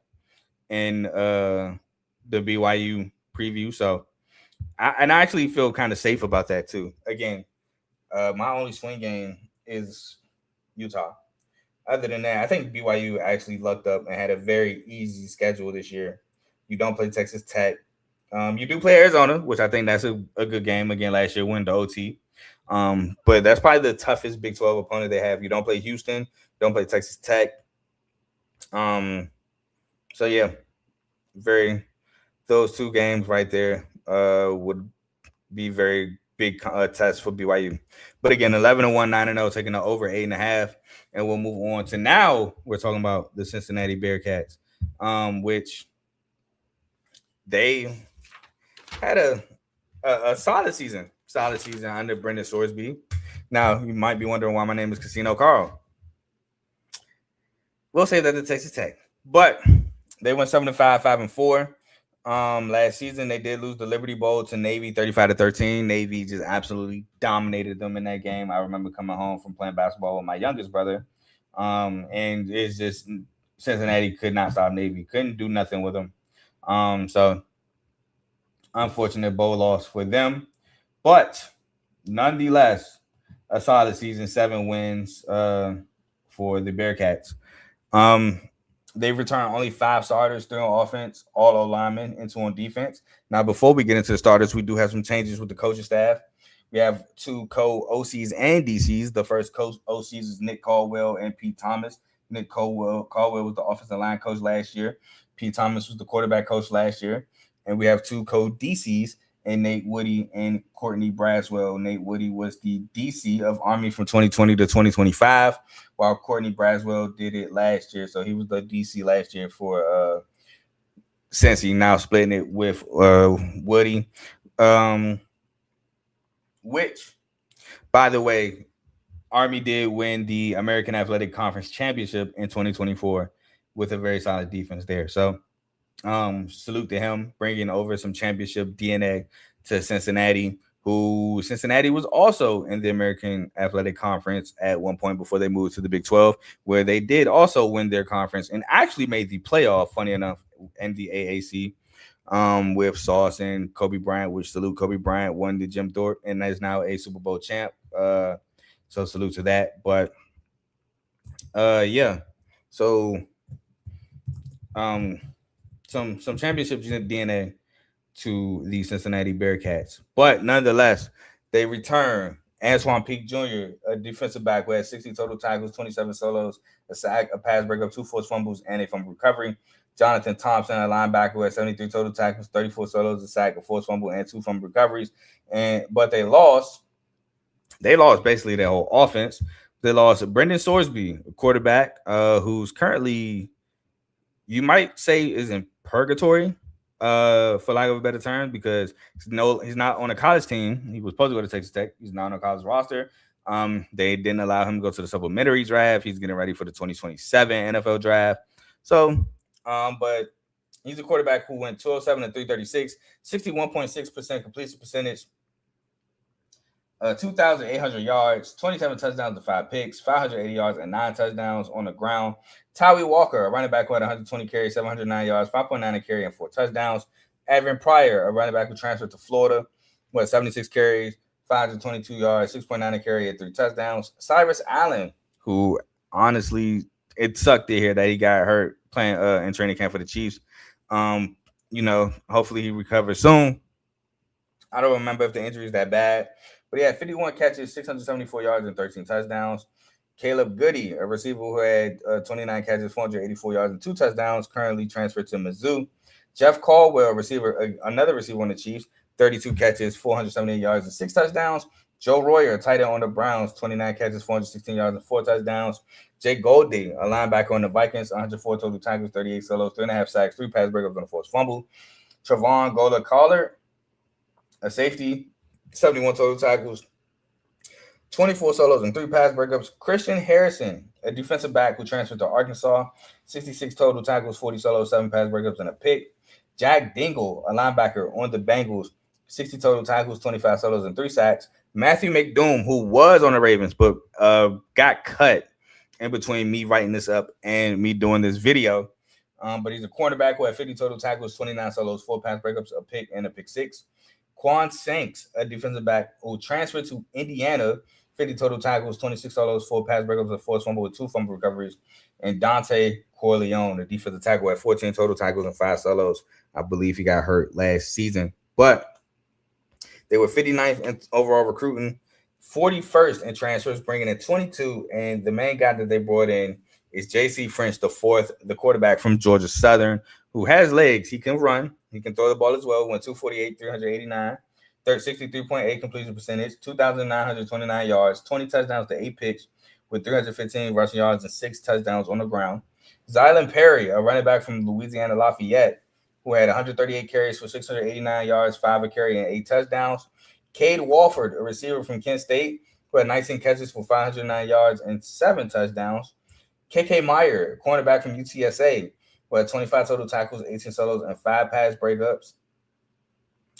in the BYU preview. So I actually feel kind of safe about that too. Again, my only swing game is Utah. Other than that, I think BYU actually lucked up and had a very easy schedule this year. You don't play Texas Tech. You do play Arizona, which I think that's a good game. Again, last year, win the OT. But that's probably the toughest Big 12 opponent they have. You don't play Houston. Don't play Texas Tech. So, yeah, those 2 games right there would be very big tests for BYU. But again, 11-1, 9-0, taking the over 8.5. And we'll move on to now we're talking about the Cincinnati Bearcats, which they had a solid season under Brendan Sorsby. Now, you might be wondering why my name is Casino Carl. We'll say that to Texas Tech. But they went 7-5, 5-4. Last season, they did lose the Liberty Bowl to Navy 35-13. Navy just absolutely dominated them in that game. I remember coming home from playing basketball with my youngest brother. And it's just Cincinnati could not stop Navy. Couldn't do nothing with them. So unfortunate bowl loss for them. But nonetheless, a solid season, 7 wins for the Bearcats. They've returned only 5 starters, 3 on offense, all O-linemen, and 2 on defense. Now, before we get into the starters, we do have some changes with the coaching staff. We have 2 co-OCs and DCs. The first OCs is Nick Caldwell and Pete Thomas. Nick Caldwell was the offensive line coach last year. Pete Thomas was the quarterback coach last year. And we have 2 co-DCs, and Nate Woody and Courtney Braswell. Nate Woody was the DC of Army from 2020 to 2025, while Courtney Braswell did it last year. So he was the DC last year for Cincy, now splitting it with Woody. Which, by the way, Army did win the American Athletic Conference Championship in 2024 with a very solid defense there. So salute to him, bringing over some championship DNA to Cincinnati, who Cincinnati was also in the American Athletic Conference at one point before they moved to the Big 12, where they did also win their conference and actually made the playoff, funny enough, in the AAC with Sauce and Kobe Bryant, which salute Kobe Bryant, won the Jim Thorpe and is now a Super Bowl champ. So salute to that. But yeah. So some championship DNA to the Cincinnati Bearcats. But nonetheless, they return Antoine Peak Jr., a defensive back who had 60 total tackles, 27 solos, a sack, a pass breakup, 2 forced fumbles, and a fumble recovery. Jonathan Thompson, a linebacker who had 73 total tackles, 34 solos, a sack, a forced fumble, and 2 fumble recoveries. But they lost. They lost basically their whole offense. They lost Brendan Sorsby, a quarterback, who's currently, you might say, is in purgatory, for lack of a better term, because he's not on a college team. He was supposed to go to Texas Tech. He's not on a college roster. They didn't allow him to go to the supplementary draft. He's getting ready for the 2027 NFL draft. So, but he's a quarterback who went 12-7 and 336, 61.6% completion percentage, 2,800 yards, 27 touchdowns to 5 picks, 580 yards and 9 touchdowns on the ground. Tyree Walker, a running back who had 120 carries, 709 yards, 5.9 a carry, and 4 touchdowns. Evan Pryor, a running back who transferred to Florida, who had 76 carries, 522 yards, 6.9 a carry, and 3 touchdowns. Cyrus Allen, who honestly, it sucked to hear that he got hurt playing in training camp for the Chiefs. Hopefully he recovers soon. I don't remember if the injury is that bad, but he had 51 catches, 674 yards, and 13 touchdowns. Caleb Goody, a receiver who had 29 catches, 484 yards, and 2 touchdowns, currently transferred to Mizzou. Jeff Caldwell, another receiver on the Chiefs, 32 catches, 478 yards, and 6 touchdowns. Joe Royer, tight end on the Browns, 29 catches, 416 yards, and 4 touchdowns. Jake Goldie, a linebacker on the Vikings, 104 total tackles, 38 solos, 3.5 sacks, 3 pass breakups, and a forced fumble. Trevon Gola-Collar, a safety, 71 total tackles, 24 solos, and 3 pass breakups. Christian Harrison, a defensive back who transferred to Arkansas, 66 total tackles, 40 solos, 7 pass breakups, and a pick. Jack Dingle, a linebacker on the Bengals, 60 total tackles, 25 solos, and 3 sacks. Matthew McDoom, who was on the Ravens, but got cut in between me writing this up and me doing this video. But he's a cornerback who had 50 total tackles, 29 solos, 4 pass breakups, a pick, and a pick 6. Quan Sanks, a defensive back who transferred to Indiana, 50 total tackles, 26 solos, 4 pass breakups, a forced fumble with 2 fumble recoveries. And Dante Corleone, a defensive tackle, had 14 total tackles and 5 solos. I believe he got hurt last season. But they were 59th in overall recruiting, 41st in transfers, bringing in 22. And the main guy that they brought in is J.C. French, the 4th, the quarterback from Georgia Southern, who has legs. He can run. He can throw the ball as well. Went 248, 389, 63.8 completion percentage, 2,929 yards, 20 touchdowns to 8 picks with 315 rushing yards and 6 touchdowns on the ground. Zylan Perry, a running back from Louisiana Lafayette, who had 138 carries for 689 yards, 5 a carry, and 8 touchdowns. Cade Walford, a receiver from Kent State, who had 19 catches for 509 yards and 7 touchdowns. KK Meyer, a cornerback from UTSA, who had 25 total tackles, 18 solos, and 5 pass breakups.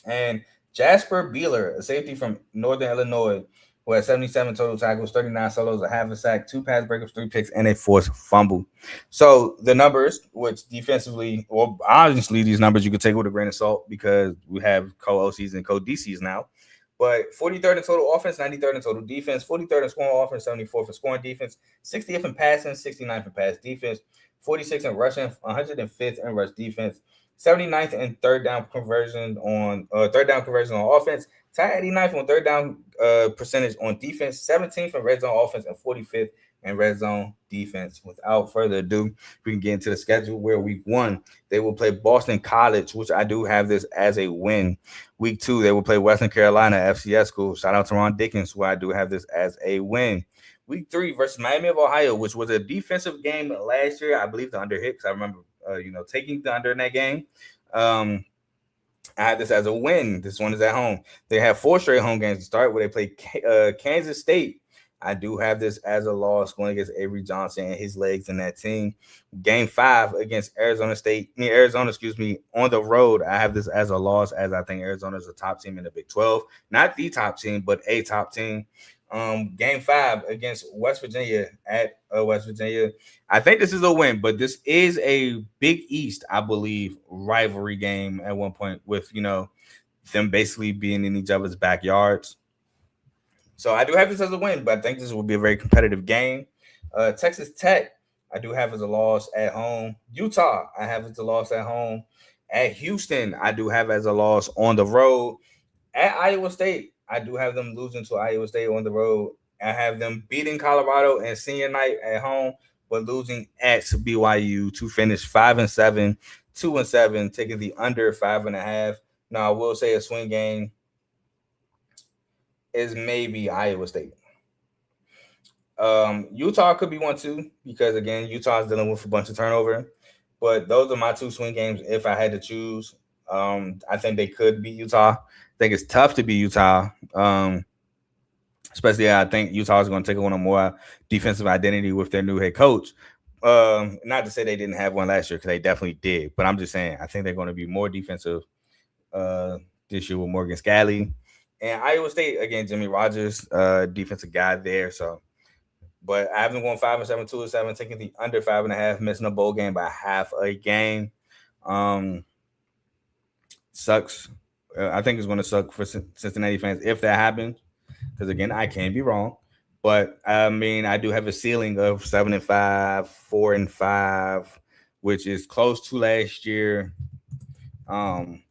And Jasper Beeler, a safety from Northern Illinois, who had 77 total tackles, 39 solos, a half a sack, 2 pass breakups, 3 picks, and a forced fumble. So the numbers, which defensively, well, honestly, these numbers you could take with a grain of salt because we have co-OCs and co-DCs now. But 43rd in total offense, 93rd in total defense, 43rd in scoring offense, 74th in scoring defense, 60th in passing, 69th in pass defense, 46th in rushing, 105th in rush defense, 79th in third down conversion on offense, tied 89th on third down percentage on defense, 17th in red zone offense, and 45th in red zone defense. Without further ado, we can get into the schedule where week 1, they will play Boston College, which I do have this as a win. Week 2, they will play Western Carolina FCS school. Shout out to Ron Dickens, where I do have this as a win. Week 3 versus Miami of Ohio, which was a defensive game last year. I believe the under hit because I remember, taking the under in that game. I had this as a win. This one is at home. They have 4 straight home games to start where they play Kansas State, I do have this as a loss going against Avery Johnson and his legs in that team. Game 5 against Arizona, excuse me, on the road. I have this as a loss, as I think Arizona is a top team in the Big 12. Not the top team, but a top team. Game 5 against West Virginia at West Virginia. I think this is a win, but this is a Big East, I believe, rivalry game at one point with, them basically being in each other's backyards. So I do have this as a win, but I think this will be a very competitive game. Texas Tech, I do have as a loss at home. Utah, I have as a loss at home. At Houston, I do have as a loss on the road. At Iowa State, I do have them losing to Iowa State on the road. I have them beating Colorado and senior night at home, but losing at BYU to finish 5-7, 2-7, taking the under 5.5. Now I will say a swing game is maybe Iowa State. Utah could be one too, because again, Utah is dealing with a bunch of turnover. But those are my two swing games if I had to choose. I think they could beat Utah. I think it's tough to beat Utah. Especially I think Utah is going to take on a more defensive identity with their new head coach. Not to say they didn't have one last year, because they definitely did. But I'm just saying, I think they're going to be more defensive this year with Morgan Scalley. And Iowa State, again, Jimmy Rogers, defensive guy there. So, but I have them going 5-7, 2-7, taking the under 5.5, missing a bowl game by half a game. Sucks. I think it's going to suck for Cincinnati fans if that happens, because again, I can be wrong. But I mean, I do have a ceiling of 7-5, 4-5, which is close to last year. And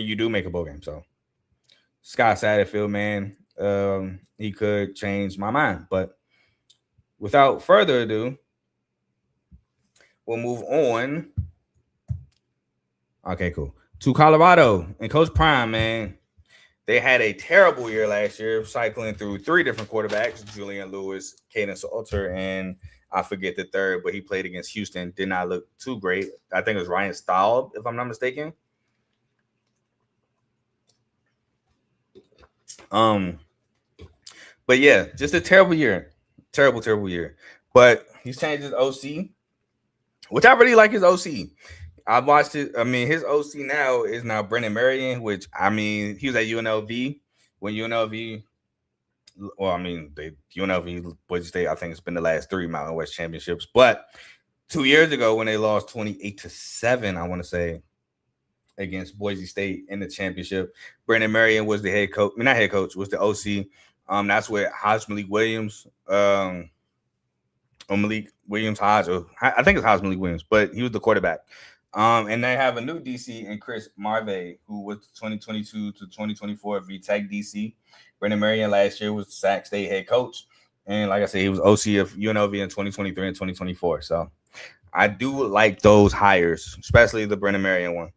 you do make a bowl game, so. Scott Satterfield, man, he could change my mind. But without further ado, we'll move on. Okay, cool. To Colorado and Coach Prime, man. They had a terrible year last year, cycling through 3 different quarterbacks, Julian Lewis, Caden Salter, and I forget the third, but he played against Houston. Did not look too great. I think it was Ryan Staub, if I'm not mistaken. But yeah, just a terrible year. Terrible year. But he's changed his OC, which I really like his OC. I watched it. I mean, his OC now is Brendan Marion, which, I mean, he was at UNLV when UNLV, well, I mean, UNLV, Boise State, I think it's been the last 3 Mountain West championships. But 2 years ago when they lost 28-7, I want to say, against Boise State in the championship, Brendan Marion was the head coach. I mean, not head coach, was the OC. That's where Hodge Malik Williams, Malik Williams Hodge, or I think it's Hodge Malik Williams, but he was the quarterback. And they have a new DC in Chris Marve, who was 2022 to 2024 VTech DC. Brendan Marion last year was Sac State head coach. And like I said, he was OC of UNLV in 2023 and 2024. So I do like those hires, especially the Brendan Marion one.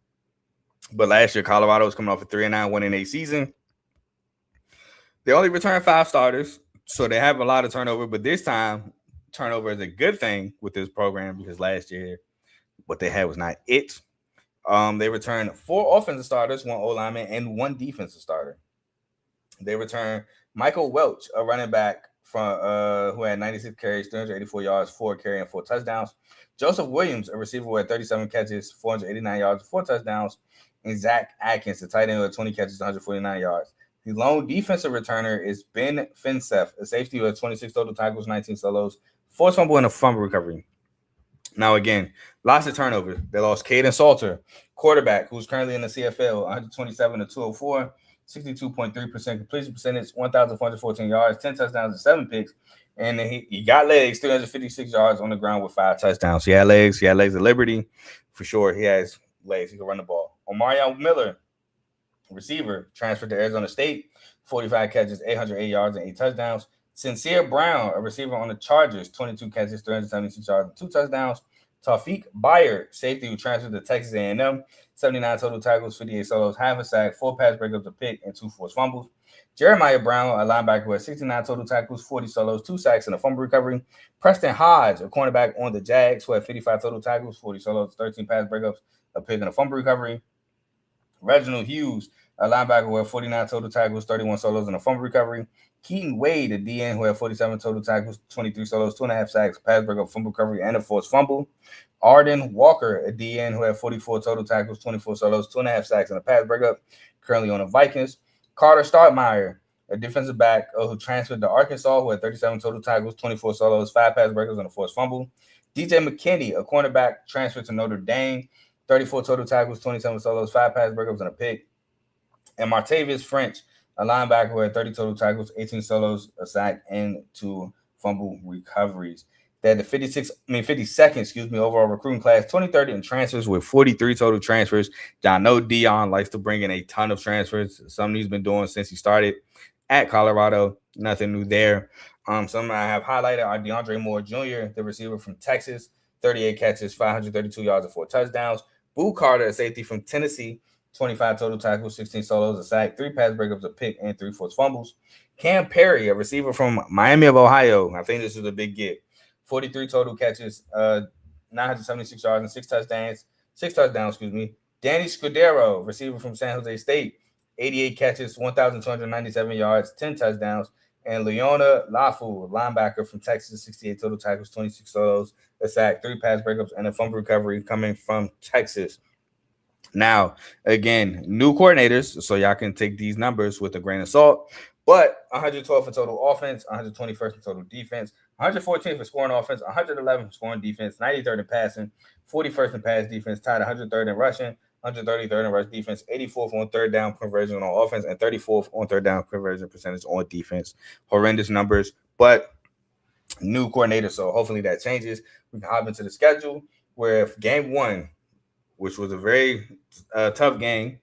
But last year, Colorado was coming off a 3-9 1-8 season. They only returned 5 starters, so they have a lot of turnover. But this time, turnover is a good thing with this program, because last year, what they had was not it. They returned 4 offensive starters, 1 O-lineman, and 1 defensive starter. They returned Michael Welch, a running back from who had 96 carries, 384 yards, 4 carry, and 4 touchdowns. Joseph Williams, a receiver who had 37 catches, 489 yards, 4 touchdowns. And Zach Atkins, the tight end, with 20 catches, 149 yards. The lone defensive returner is Ben Finseth, a safety who had 26 total tackles, 19 solos, 4 fumble, and a fumble recovery. Now, again, lots of turnover. They lost Caden Salter, quarterback, who's currently in the CFL, 127 to 204, 62.3% completion percentage, 1,414 yards, 10 touchdowns, and 7 picks. And he got legs, 356 yards on the ground with 5 touchdowns. He had legs at Liberty. For sure, he has legs. He can run the ball. Omarion Miller, receiver, transferred to Arizona State, 45 catches, 808 yards, and 8 touchdowns. Sincere Brown, a receiver on the Chargers, 22 catches, 376 yards, and 2 touchdowns. Taufik Bayer, safety, who transferred to Texas A&M, 79 total tackles, 58 solos, half a sack, 4 pass breakups, a pick, and 2 forced fumbles. Jeremiah Brown, a linebacker who had 69 total tackles, 40 solos, 2 sacks, and a fumble recovery. Preston Hodge, a cornerback on the Jags, who had 55 total tackles, 40 solos, 13 pass breakups, a pick, and a fumble recovery. Reginald Hughes, a linebacker who had 49 total tackles, 31 solos, and a fumble recovery. Keaton Wade, a DN who had 47 total tackles, 23 solos, 2.5 sacks, pass breakup, fumble recovery, and a forced fumble. Arden Walker, a DN who had 44 total tackles, 24 solos, 2.5 sacks, and a pass breakup, currently on the Vikings. Carter Startmeyer, a defensive back who transferred to Arkansas, who had 37 total tackles, 24 solos, 5 pass breakups, and a forced fumble. DJ McKinney, a cornerback, transferred to Notre Dame, 34 total tackles, 27 solos, 5 pass breakups, and a pick. And Martavius French, a linebacker who had 30 total tackles, 18 solos, a sack, and 2 fumble recoveries. They had the 52nd, overall recruiting class, 2030 in transfers with 43 total transfers. Y'all know Dion likes to bring in a ton of transfers. Something he's been doing since he started at Colorado. Nothing new there. Some I have highlighted are DeAndre Moore Jr., the receiver from Texas, 38 catches, 532 yards, and 4 touchdowns. Boo Carter, a safety from Tennessee, 25 total tackles, 16 solos, a sack, 3 pass breakups, a pick, and 3 forced fumbles. Cam Perry, a receiver from Miami of Ohio. I think this is a big get. 43 total catches, 976 yards, and 6 touchdowns. Danny Scudero, receiver from San Jose State, 88 catches, 1,297 yards, 10 touchdowns. And Leona Lafu, linebacker from Texas, 68 total tackles, 26 solos, a sack, 3 pass breakups, and a fumble recovery coming from Texas. Now, again, new coordinators, so y'all can take these numbers with a grain of salt. But 112 for total offense, 121st for total defense, 114th for scoring offense, 111th for scoring defense, 93rd in passing, 41st in pass defense, tied 103rd in rushing, 133rd in rush defense, 84th on third down conversion on offense, and 34th on third down conversion percentage on defense. Horrendous numbers, but new coordinator, so hopefully that changes. We can hop into the schedule where if game 1, which was a very tough game,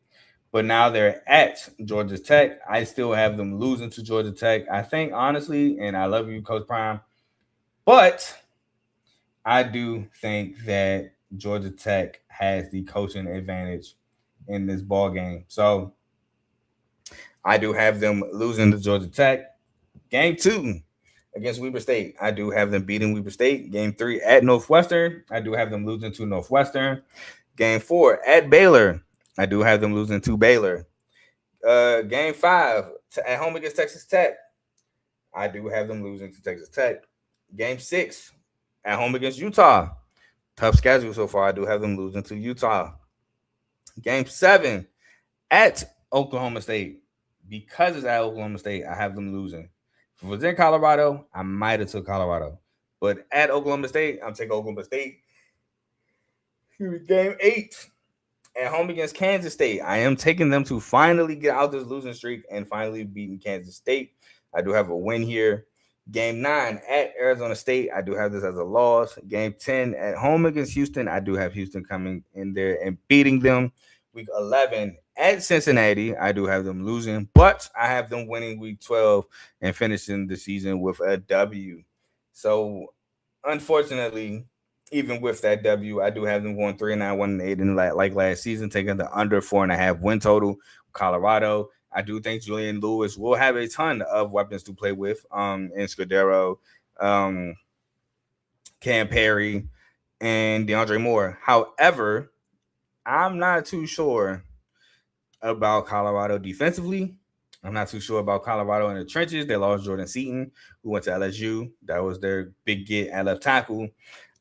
but now they're at Georgia Tech. I still have them losing to Georgia Tech. I think, honestly, and I love you, Coach Prime, but I do think that Georgia Tech has the coaching advantage in this ball game. So I do have them losing to Georgia Tech. Game 2 against Weber State, I do have them beating Weber State. Game 3 at Northwestern, I do have them losing to Northwestern. Game 4 at Baylor, I do have them losing to Baylor. Game 5 at home against Texas Tech, I do have them losing to Texas Tech. Game 6 at home against Utah. Tough schedule so far. I do have them losing to Utah. Game 7 at Oklahoma State. Because it's at Oklahoma State, I have them losing. If it was in Colorado, I might have took Colorado. But at Oklahoma State, I'm taking Oklahoma State. Game 8 at home against Kansas State. I am taking them to finally get out this losing streak and finally beating Kansas State. I do have a win here. Game 9 at Arizona State, I do have this as a loss. Game 10 at home against Houston, I do have Houston coming in there and beating them. Week 11 at Cincinnati, I do have them losing, but I have them winning week 12 and finishing the season with a W. So, unfortunately, even with that W, I do have them going 3-9, 1-8, and like last season, taking the under 4.5 win total. Colorado, I do think Julian Lewis will have a ton of weapons to play with. In Scudero, Cam Perry, and DeAndre Moore. However, I'm not too sure about Colorado defensively. I'm not too sure about Colorado in the trenches. They lost Jordan Seaton, who went to LSU. That was their big get at left tackle.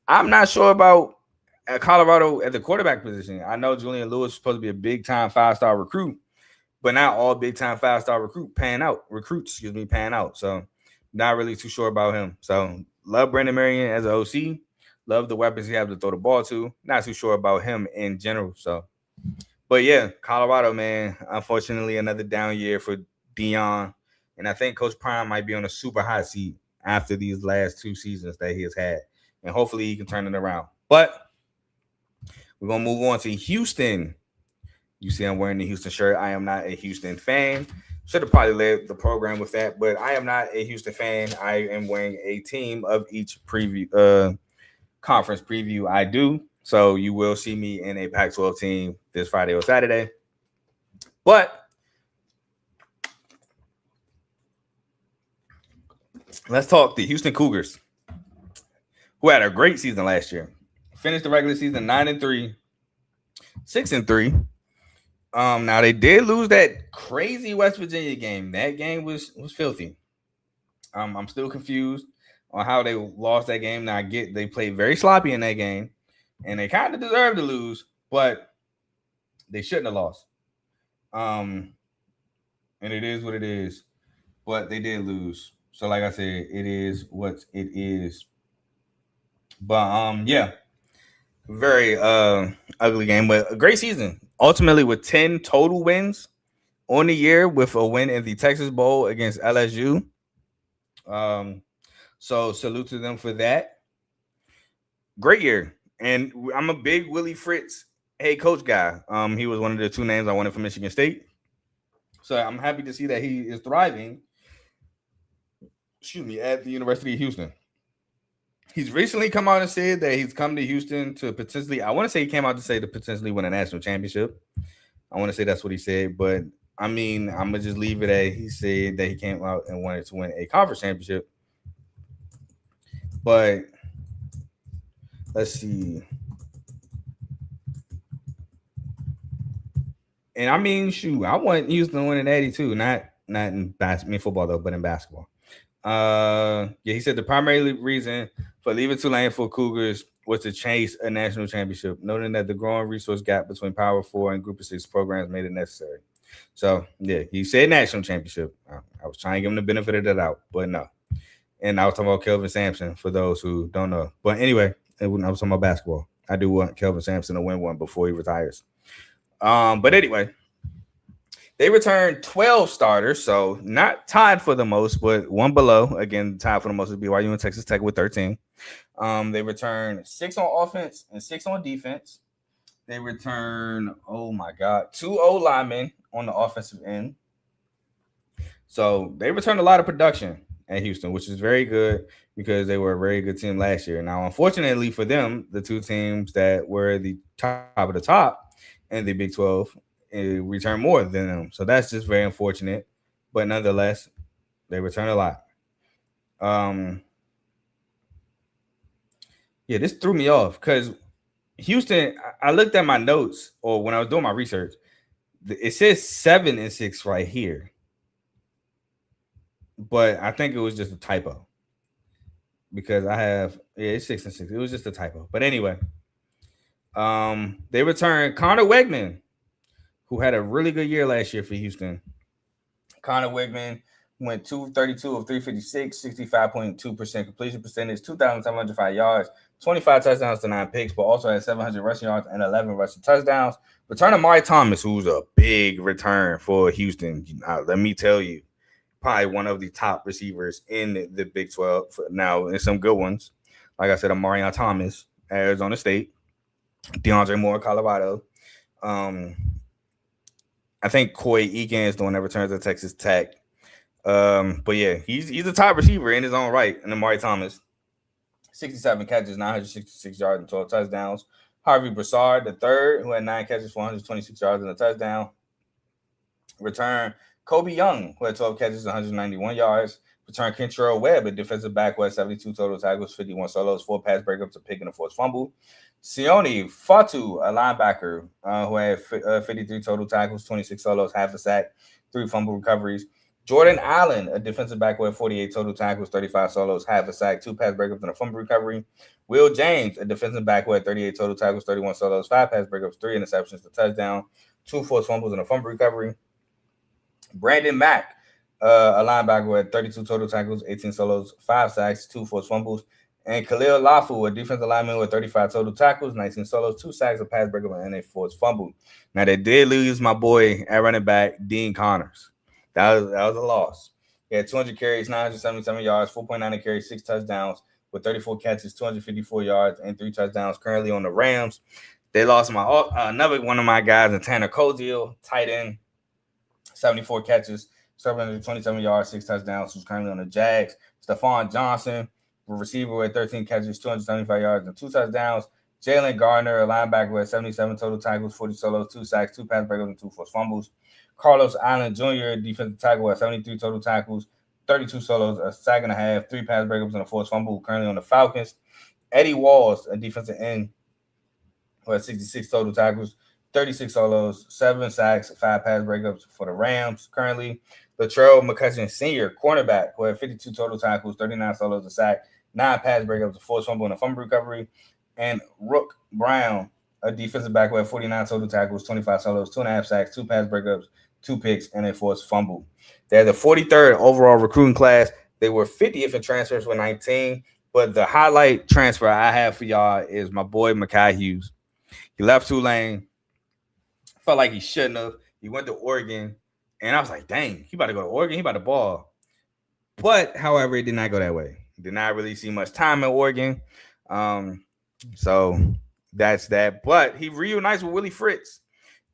I'm not sure about Colorado at the quarterback position. I know Julian Lewis is supposed to be a big-time 5-star recruit, but not all big-time 5-star recruits pan out. So not really too sure about him. So love Brandon Marion as an OC. Love the weapons he has to throw the ball to. Not too sure about him in general. So, but yeah, Colorado, man, unfortunately another down year for Dion. And I think Coach Prime might be on a super hot seat after these last 2 seasons that he has had. And hopefully he can turn it around. But we're going to move on to Houston. You see I'm wearing the Houston shirt. I am not a Houston fan. Should have probably led the program with that, but I am not a Houston fan. I am wearing a team of each conference preview I do. So you will see me in a Pac-12 team this Friday or Saturday. But let's talk the Houston Cougars, who had a great season last year. Finished the regular season 9-3, 6-3. Now they did lose that crazy West Virginia game. That game was filthy. I'm still confused on how they lost that game. Now I get they played very sloppy in that game, and they kind of deserved to lose, but they shouldn't have lost. Um, and it is what it is. But they did lose. So like I said, it is what it is. But yeah, very ugly game, but a great season. Ultimately, with 10 total wins on the year, with a win in the Texas Bowl against LSU. Um, so salute to them for that. Great year, and I'm a big Willie Fritz head coach guy. He was one of the two names I wanted from Michigan State. So I'm happy to see that he is thriving. Excuse me, at the University of Houston. He's recently come out and said that he's come to Houston to potentially. I want to say he came out to say to potentially win a national championship. I want to say that's what he said, but I mean, I'm gonna just leave it at he said that he came out and wanted to win a conference championship. But let's see. And I mean, shoot, I want Houston to win in '82, not in football though, but in basketball. Yeah, he said the primary reason for leaving Tulane for Cougars was to chase a national championship, noting that the growing resource gap between Power 4 and Group of 6 programs made it necessary. So, yeah, he said national championship. I was trying to give him the benefit of the doubt, but no. And I was talking about Kelvin Sampson for those who don't know. But anyway, when I was talking about basketball, I do want Kelvin Sampson to win one before he retires. But anyway, they returned 12 starters, so not tied for the most, but one below. Again, tied for the most would be BYU and Texas Tech with 13. They returned 6 on offense and 6 on defense. They returned, 2 O linemen on the offensive end. So they returned a lot of production at Houston, which is very good because they were a very good team last year. Now, unfortunately for them, the two teams that were the top of the top in the Big 12 return more than them. So that's just very unfortunate. But nonetheless, they return a lot. Yeah, this threw me off because Houston, I looked at my notes or when I was doing my research, it says 7-6 right here. But I think it was just a typo. Because it's 6-6. It was just a typo. But anyway, they returned Connor Wegman, who had a really good year last year for Houston. Connor Wegman went 232 of 356, 65.2% completion percentage, 2,705 yards, 25 touchdowns to 9 picks, but also had 700 rushing yards and 11 rushing touchdowns. Return Amari Thomas, who's a big return for Houston. Let me tell you, probably one of the top receivers in the Big 12 now, and some good ones. Like I said, Amari Thomas, Arizona State, DeAndre Moore, Colorado. I think Coy Egan is the one that returns to Texas Tech. But yeah, he's a top receiver in his own right. And Amari Thomas, 67 catches, 966 yards, and 12 touchdowns. Harvey Broussard, the third, who had 9 catches, 426 yards, and a touchdown. Return Kobe Young, who had 12 catches, 191 yards. Return Kentrell Webb, a defensive back, who had 72 total tackles, 51 solos, 4 pass breakups, a pick, and a forced fumble. Sione Fatu, a linebacker, who had 53 total tackles, 26 solos, half a sack, 3 fumble recoveries. Jordan Allen, a defensive back, who had 48 total tackles, 35 solos, half a sack, 2 pass breakups, and a fumble recovery. Will James, a defensive back, who had 38 total tackles, 31 solos, 5 pass breakups, 3 interceptions, a touchdown, 2 forced fumbles, and a fumble recovery. Brandon Mack, a linebacker, who had 32 total tackles, 18 solos, 5 sacks, 2 forced fumbles. And Khalil Lafu, a defensive lineman with 35 total tackles, 19 solos, 2 sacks, a pass breakup, and a forced fumble. Now, they did lose my boy at running back, Dean Connors. That was a loss. He had 200 carries, 977 yards, 4.9 carries, 6 touchdowns with 34 catches, 254 yards, and 3 touchdowns. Currently on the Rams. They lost another one of my guys, Tanner Koziel, tight end, 74 catches, 727 yards, 6 touchdowns. Who's currently on the Jags. Stephon Johnson, a receiver with 13 catches, 275 yards, and 2 touchdowns. Jalen Gardner, a linebacker with 77 total tackles, 40 solos, 2 sacks, 2 pass breakups, and 2 forced fumbles. Carlos Allen Jr., defensive tackle with 73 total tackles, 32 solos, a sack and a half, 3 pass breakups, and a forced fumble. Currently on the Falcons. Eddie Walls, a defensive end, who had 66 total tackles, 36 solos, 7 sacks, 5 pass breakups for the Rams. Currently, Latrell McCutcheon Sr., cornerback, who had 52 total tackles, 39 solos, a sack, 9 pass breakups, a forced fumble, and a fumble recovery. And Rook Brown, a defensive back, who had 49 total tackles, 25 solos, 2.5 sacks, 2 pass breakups, 2 picks, and a forced fumble. They're the 43rd overall recruiting class. They were 50th in transfers with 19. But the highlight transfer I have for y'all is my boy Mekhi Hughes. He left Tulane. Felt like he shouldn't have. He went to Oregon, and I was like, dang, he about to go to Oregon. He about to ball. But, however, it did not go that way. Did not really see much time in Oregon. So that's that. But he reunites with Willie Fritz.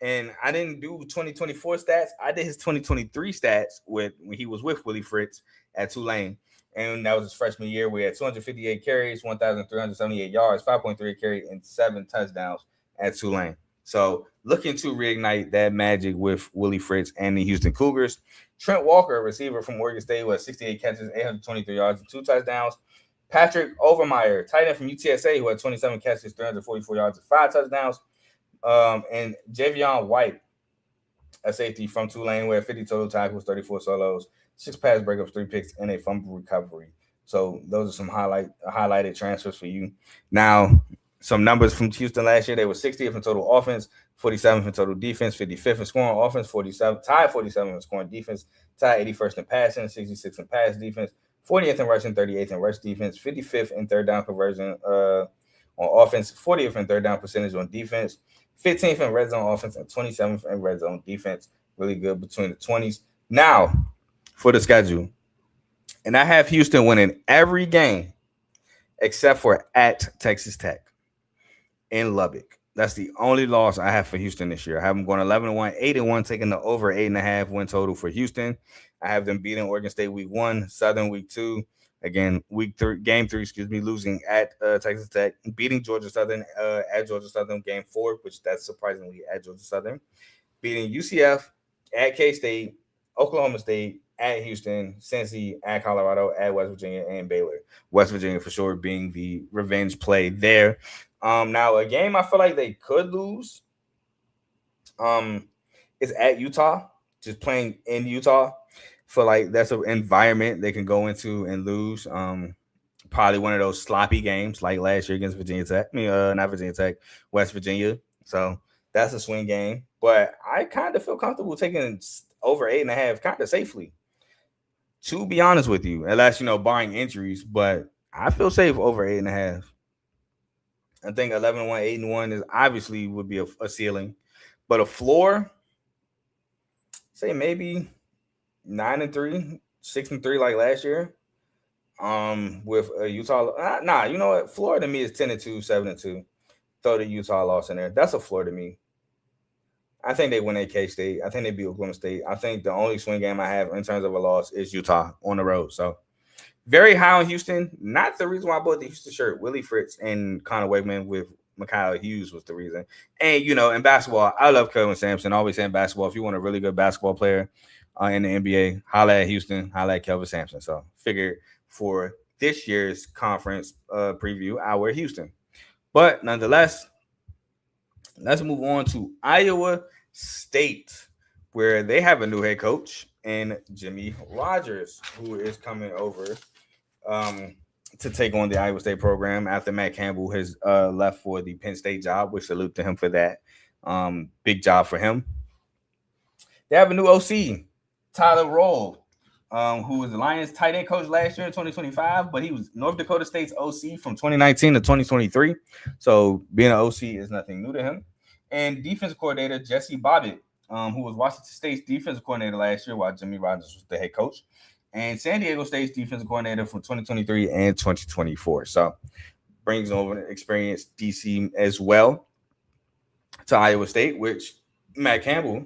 And I didn't do 2024 stats. I did his 2023 stats when he was with Willie Fritz at Tulane. And that was his freshman year. We had 258 carries, 1,378 yards, 5.3 carry, and 7 touchdowns at Tulane. So looking to reignite that magic with Willie Fritz and the Houston Cougars. Trent Walker, a receiver from Oregon State, who had 68 catches, 823 yards, and 2 touchdowns. Patrick Overmeyer, tight end from UTSA, who had 27 catches, 344 yards, and 5 touchdowns. And Javion White, a safety from Tulane, who had 50 total tackles, 34 solos, 6 pass breakups, 3 picks, and a fumble recovery. So those are some highlighted transfers for you. Now, some numbers from Houston last year. They were 60th in total offense, 47th in total defense, 55th in scoring offense, 47th in scoring defense, tied 81st in passing, 66th in pass defense, 40th in rushing, 38th in rush defense, 55th in third down conversion on offense, 40th in third down percentage on defense, 15th in red zone offense, and 27th in red zone defense. Really good between the 20s. Now, for the schedule. And I have Houston winning every game except for at Texas Tech in Lubbock. That's the only loss I have for Houston this year. I have them going 11-1, 8-1, taking the over 8.5 win total for Houston. I have them beating Oregon State week 1, Southern week 2. Again, game 3, losing at Texas Tech, beating Georgia Southern at Georgia Southern game 4, which that's surprisingly at Georgia Southern, beating UCF at K-State, Oklahoma State, at Houston, Cincy, at Colorado, at West Virginia, and Baylor. West Virginia for sure being the revenge play there. Now, a game I feel like they could lose is at Utah, just playing in Utah. Feel like that's an environment they can go into and lose. Probably one of those sloppy games like last year against Virginia Tech. Not Virginia Tech, West Virginia. So that's a swing game. But I kind of feel comfortable taking over 8.5 kind of safely. To be honest with you, unless, barring injuries. But I feel safe over 8.5. I think 11-1, 8-1 is obviously would be a ceiling. But a floor, say maybe 9-3, 6-3 like last year. With Utah. Nah, you know what? Floor to me is 10-2, 7-2. Throw the Utah loss in there. That's a floor to me. I think they win at K-State. I think they beat Oklahoma State. I think the only swing game I have in terms of a loss is Utah on the road. So very high on Houston. Not the reason why I bought the Houston shirt. Willie Fritz and Connor Wakeman with Mekhi Hughes was the reason. And, in basketball, I love Kelvin Sampson. Always saying basketball, if you want a really good basketball player in the NBA, holla at Houston, holla at Kelvin Sampson. So figured for this year's conference preview, I wear Houston. But nonetheless, let's move on to Iowa State, where they have a new head coach and Jimmy Rogers, who is coming over to take on the Iowa State program after Matt Campbell has left for the Penn State job, which salute to him for that. Big job for him. They have a new OC, Tyler Roll, who was the Lions tight end coach last year in 2025, but he was North Dakota State's OC from 2019 to 2023. So being an OC is nothing new to him. And defensive coordinator Jesse Bobbitt, who was Washington State's defensive coordinator last year while Jimmy Rogers was the head coach, and San Diego State's defensive coordinator from 2023 and 2024. So brings over an experienced DC as well to Iowa State, which Matt Campbell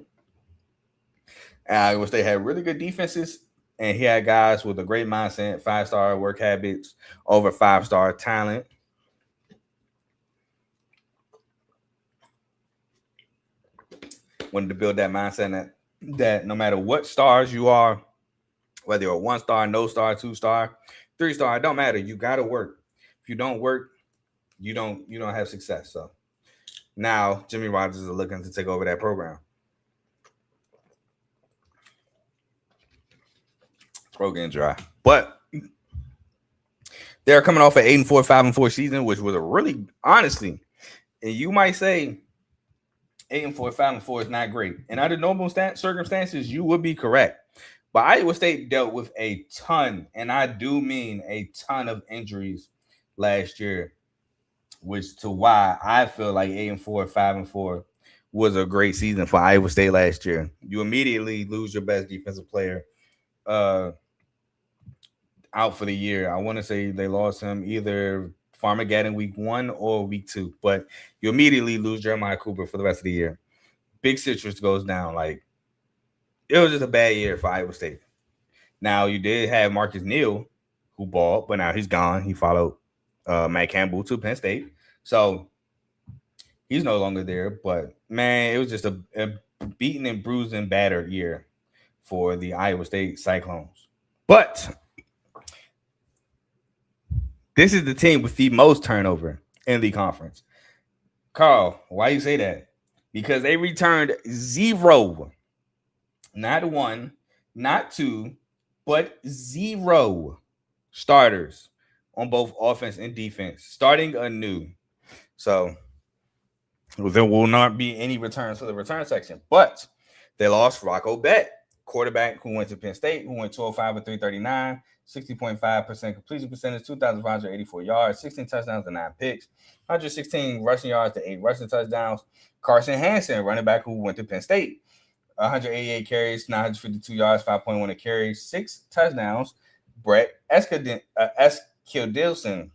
at Iowa State had really good defenses, and he had guys with a great mindset, 5-star work habits, over 5-star talent. Wanted to build that mindset that no matter what stars you are, whether you're a 1-star, no star, 2-star, 3-star, it don't matter. You got to work. If you don't work, you don't have success. So Now Jimmy Rogers is looking to take over that program. Throat getting dry, but they're coming off an 8-4, 5-4 season, which was a really, honestly, and you might say 8-4, 5-4 is not great. And under normal circumstances, you would be correct. But Iowa State dealt with a ton, and I do mean a ton of injuries last year, which to why I feel like 8-4, 5-4 was a great season for Iowa State last year. You immediately lose your best defensive player out for the year. I want to say they lost him either Farmageddon week 1 or week 2, but you immediately lose Jeremiah Cooper for the rest of the year. Big Citrus goes down. Like, it was just a bad year for Iowa State. Now, you did have Marcus Neal, who balled, but now he's gone. He followed Matt Campbell to Penn State. So, he's no longer there. But, man, it was just a beaten and bruised and battered year for the Iowa State Cyclones. But this is the team with the most turnover in the conference. Carl, why you say that? Because they returned 0, not 1, not 2, but 0 starters on both offense and defense, starting anew. So there will not be any returns for the return section. But they lost Rocco Beck, quarterback who went to Penn State, who went 12-5 with 339, 60.5% completion percentage, 2,584 yards, 16 touchdowns and 9 picks, 116 rushing yards to 8 rushing touchdowns. Carson Hansen, running back who went to Penn State, 188 carries, 952 yards, 5.1 a carry, 6 touchdowns. Brett Eskildilson,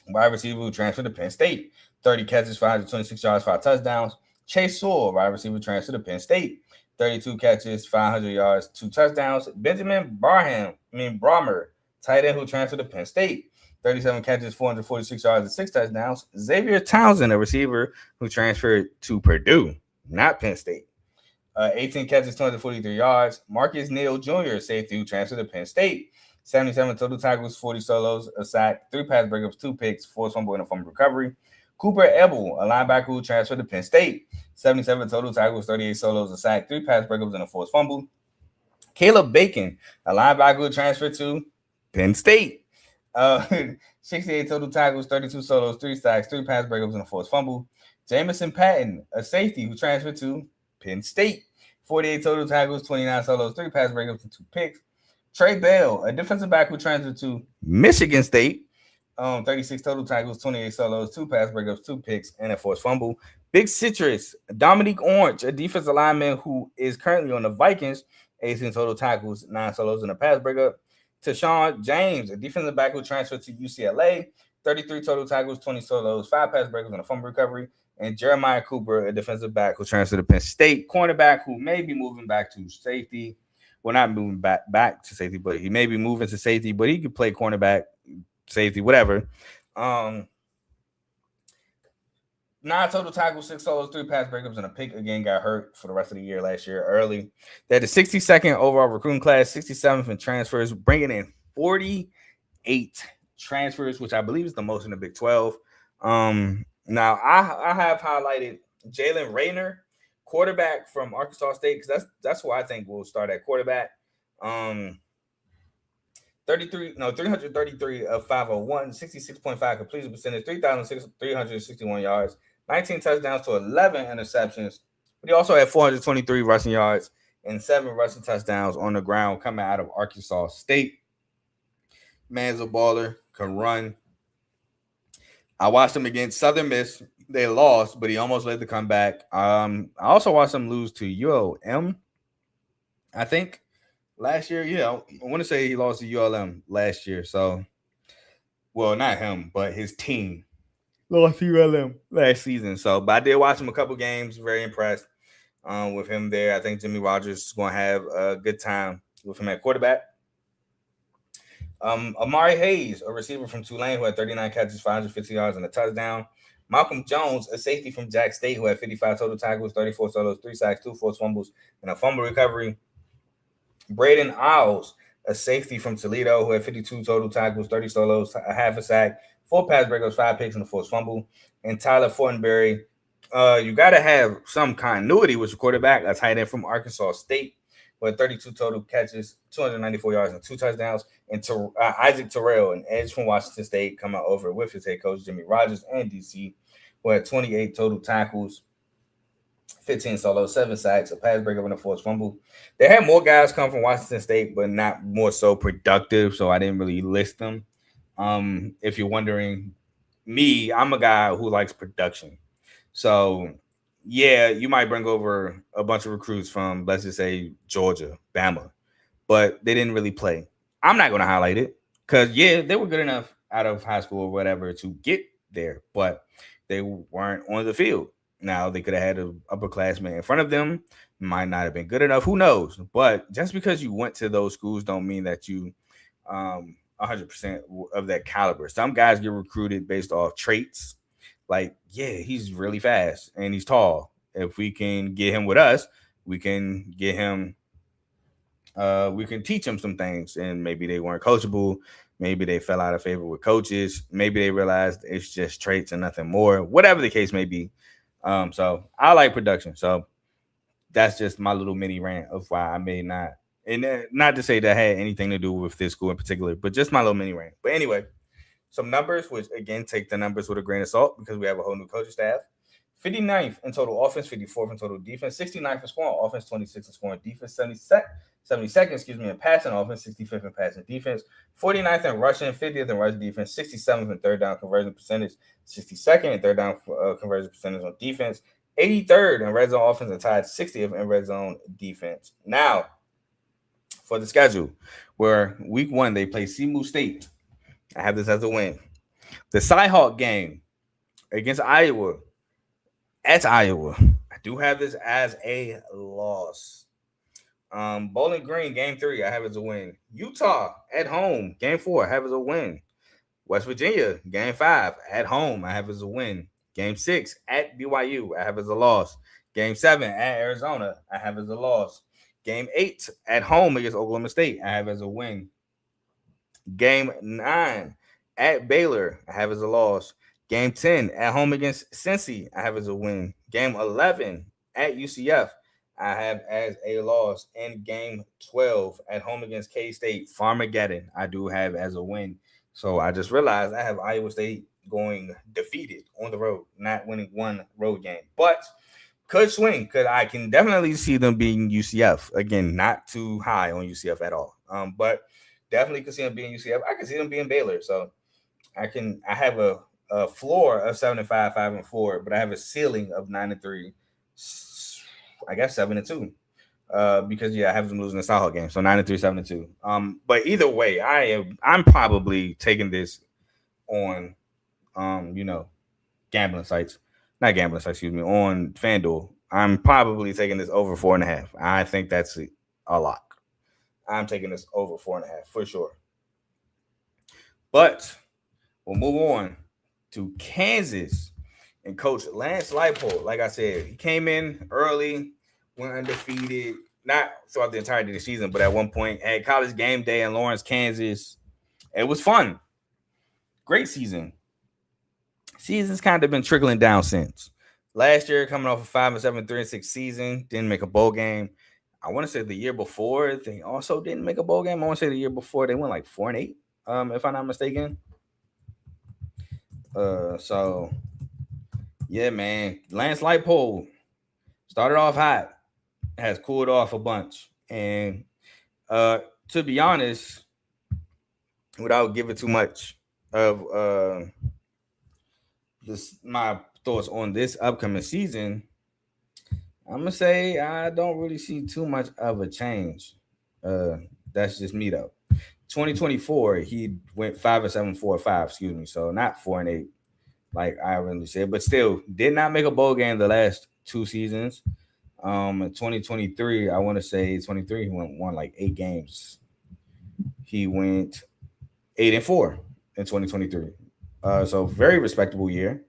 wide receiver who transferred to Penn State, 30 catches, 526 yards, 5 touchdowns. Chase Sewell, wide receiver, transferred to Penn State, 32 catches, 500 yards, 2 touchdowns. Benjamin Brahmer, tight end who transferred to Penn State, 37 catches, 446 yards, and 6 touchdowns. Xavier Townsend, a receiver who transferred to Purdue, not Penn State, 18 catches, 243 yards. Marcus Neal Jr., safety who transferred to Penn State, 77 total tackles, 40 solos, a sack, 3 pass breakups, 2 picks, 4 fumble, and a fumble recovery. Cooper Ebel, a linebacker who transferred to Penn State, 77 total tackles, 38 solos, a sack, 3 pass breakups, and a forced fumble. Caleb Bacon, a linebacker who transferred to Penn State, 68 total tackles, 32 solos, 3 sacks, 3 pass breakups, and a forced fumble. Jamison Patton, a safety who transferred to Penn State, 48 total tackles, 29 solos, 3 pass breakups, and 2 picks. Trey Bell, a defensive back who transferred to Michigan State, 36 total tackles, 28 solos, 2 pass breakups, 2 picks, and a forced fumble. Big Citrus, Dominique Orange, a defensive lineman who is currently on the Vikings, 18 total tackles, 9 solos, and a pass breakup. Tashawn James, a defensive back who transferred to UCLA, 33 total tackles, 20 solos, 5 pass breakups, and a fumble recovery. And Jeremiah Cooper, a defensive back who transferred to Penn State, cornerback who may be moving back to safety. Well, not moving back to safety, but he may be moving to safety, but he could play cornerback, safety, whatever. 9 total tackles, 6 solos, 3 pass breakups, and a pick. Again, got hurt for the rest of the year last year early. They had the 62nd overall recruiting class, 67th in transfers, bringing in 48 transfers, which I believe is the most in the Big 12. Now, I have highlighted Jalen Rayner, quarterback from Arkansas State, because that's who I think will start at quarterback. 333 of 501, 66.5 completion percentage, 3,361 yards, 19 touchdowns to 11 interceptions. But he also had 423 rushing yards and 7 rushing touchdowns on the ground coming out of Arkansas State. Man's a baller, can run. I watched him against Southern Miss. They lost, but he almost led the comeback. I also watched him lose to ULM, I think, last year. Yeah, I want to say he lost to ULM last year. So, well, not him, but his team lost to ULM last season. So, but I did watch him a couple games. Very impressed with him there. I think Jimmy Rogers is going to have a good time with him at quarterback. Amari Hayes, a receiver from Tulane who had 39 catches, 550 yards, and a touchdown. Malcolm Jones, a safety from Jack State who had 55 total tackles, 34 solos, 3 sacks, 2 forced fumbles, and a fumble recovery. Braden Isles, a safety from Toledo who had 52 total tackles, 30 solos, a half a sack, 4 pass breakups, 5 picks, and a forced fumble. And Tyler Fortenberry, You got to have some continuity with your quarterback. A tight end from Arkansas State with 32 total catches, 294 yards, and 2 touchdowns. And Isaac Terrell, an edge from Washington State, coming over with his head coach Jimmy Rogers and DC, who had 28 total tackles, 15 solos, 7 sacks, a pass breakup, and a forced fumble. They had more guys come from Washington State, but not more so productive, so I didn't really list them. If you're wondering, me, I'm a guy who likes production. So, yeah, you might bring over a bunch of recruits from, let's just say, Georgia, Bama, but they didn't really play. I'm not going to highlight it because, yeah, they were good enough out of high school or whatever to get there, but they weren't on the field. Now, they could have had an upperclassman in front of them, might not have been good enough. Who knows? But just because you went to those schools don't mean that you 100% of that caliber. Some guys get recruited based off traits. Like, yeah, he's really fast and he's tall. If we can get him with us, we can get him. We can teach him some things, and maybe they weren't coachable. Maybe they fell out of favor with coaches. Maybe they realized it's just traits and nothing more. Whatever the case may be. So I like production. So that's just my little mini rant of why I may not, and not to say that had anything to do with this school in particular, but just my little mini rant. But anyway, some numbers, which again, take the numbers with a grain of salt because we have a whole new coaching staff. 59th in total offense, 54th in total defense, 69th in scoring offense, 26th in scoring defense, 72nd, in passing offense, 65th in passing defense, 49th in rushing, 50th in rush defense, 67th in third down conversion percentage, 62nd in third down conversion percentage on defense, 83rd in red zone offense, and tied 60th in red zone defense. Now, for the schedule, where week 1 they play Seymour State. I have this as a win. The Cyhawk game against Iowa. At Iowa, I do have this as a loss. Bowling Green, game 3, I have as a win. Utah, at home, game 4, I have as a win. West Virginia, game 5, at home, I have as a win. Game 6, at BYU, I have as a loss. Game 7, at Arizona, I have as a loss. Game 8, at home against Oklahoma State, I have as a win. Game 9, at Baylor, I have as a loss. Game 10 at home against Cincy, I have as a win. Game 11 at UCF, I have as a loss. And game 12 at home against K-State, Farmageddon, I do have as a win. So I just realized I have Iowa State going defeated on the road, not winning one road game. But could swing, because I can definitely see them being UCF. Again, not too high on UCF at all. But definitely could see them being UCF. I can see them being Baylor. So I have a floor of 7-5, 5-4, but I have a ceiling of 9-3. I guess 7-2. Because I have them losing the Cyhawk game, so 9-3, 7-2. But either way, I'm probably taking this on, gambling sites, on FanDuel. I'm probably taking this over 4.5. I think that's a lock. I'm taking this over 4.5 for sure. But we'll move on to Kansas and Coach Lance Leipold. Like I said, he came in early, went undefeated, not throughout the entirety of the season, but at one point had college game day in Lawrence, Kansas. It was fun. Great season. Season's kind of been trickling down since. Last year, coming off a 5-7, 3-6 season, didn't make a bowl game. I want to say the year before, they also didn't make a bowl game. I want to say the year before, they went like 4-8, if I'm not mistaken. So yeah, man, Lance Leipold started off hot, has cooled off a bunch, and to be honest, without giving too much of my thoughts on this upcoming season, I'm gonna say I don't really see too much of a change. That's just me though. 2024, he went 5-7, 4-5. So not 4-8, like I really said, but still did not make a bowl game the last 2 seasons. In 2023, I want to say 23, he won like 8 games. He went 8-4 in 2023. So very respectable year,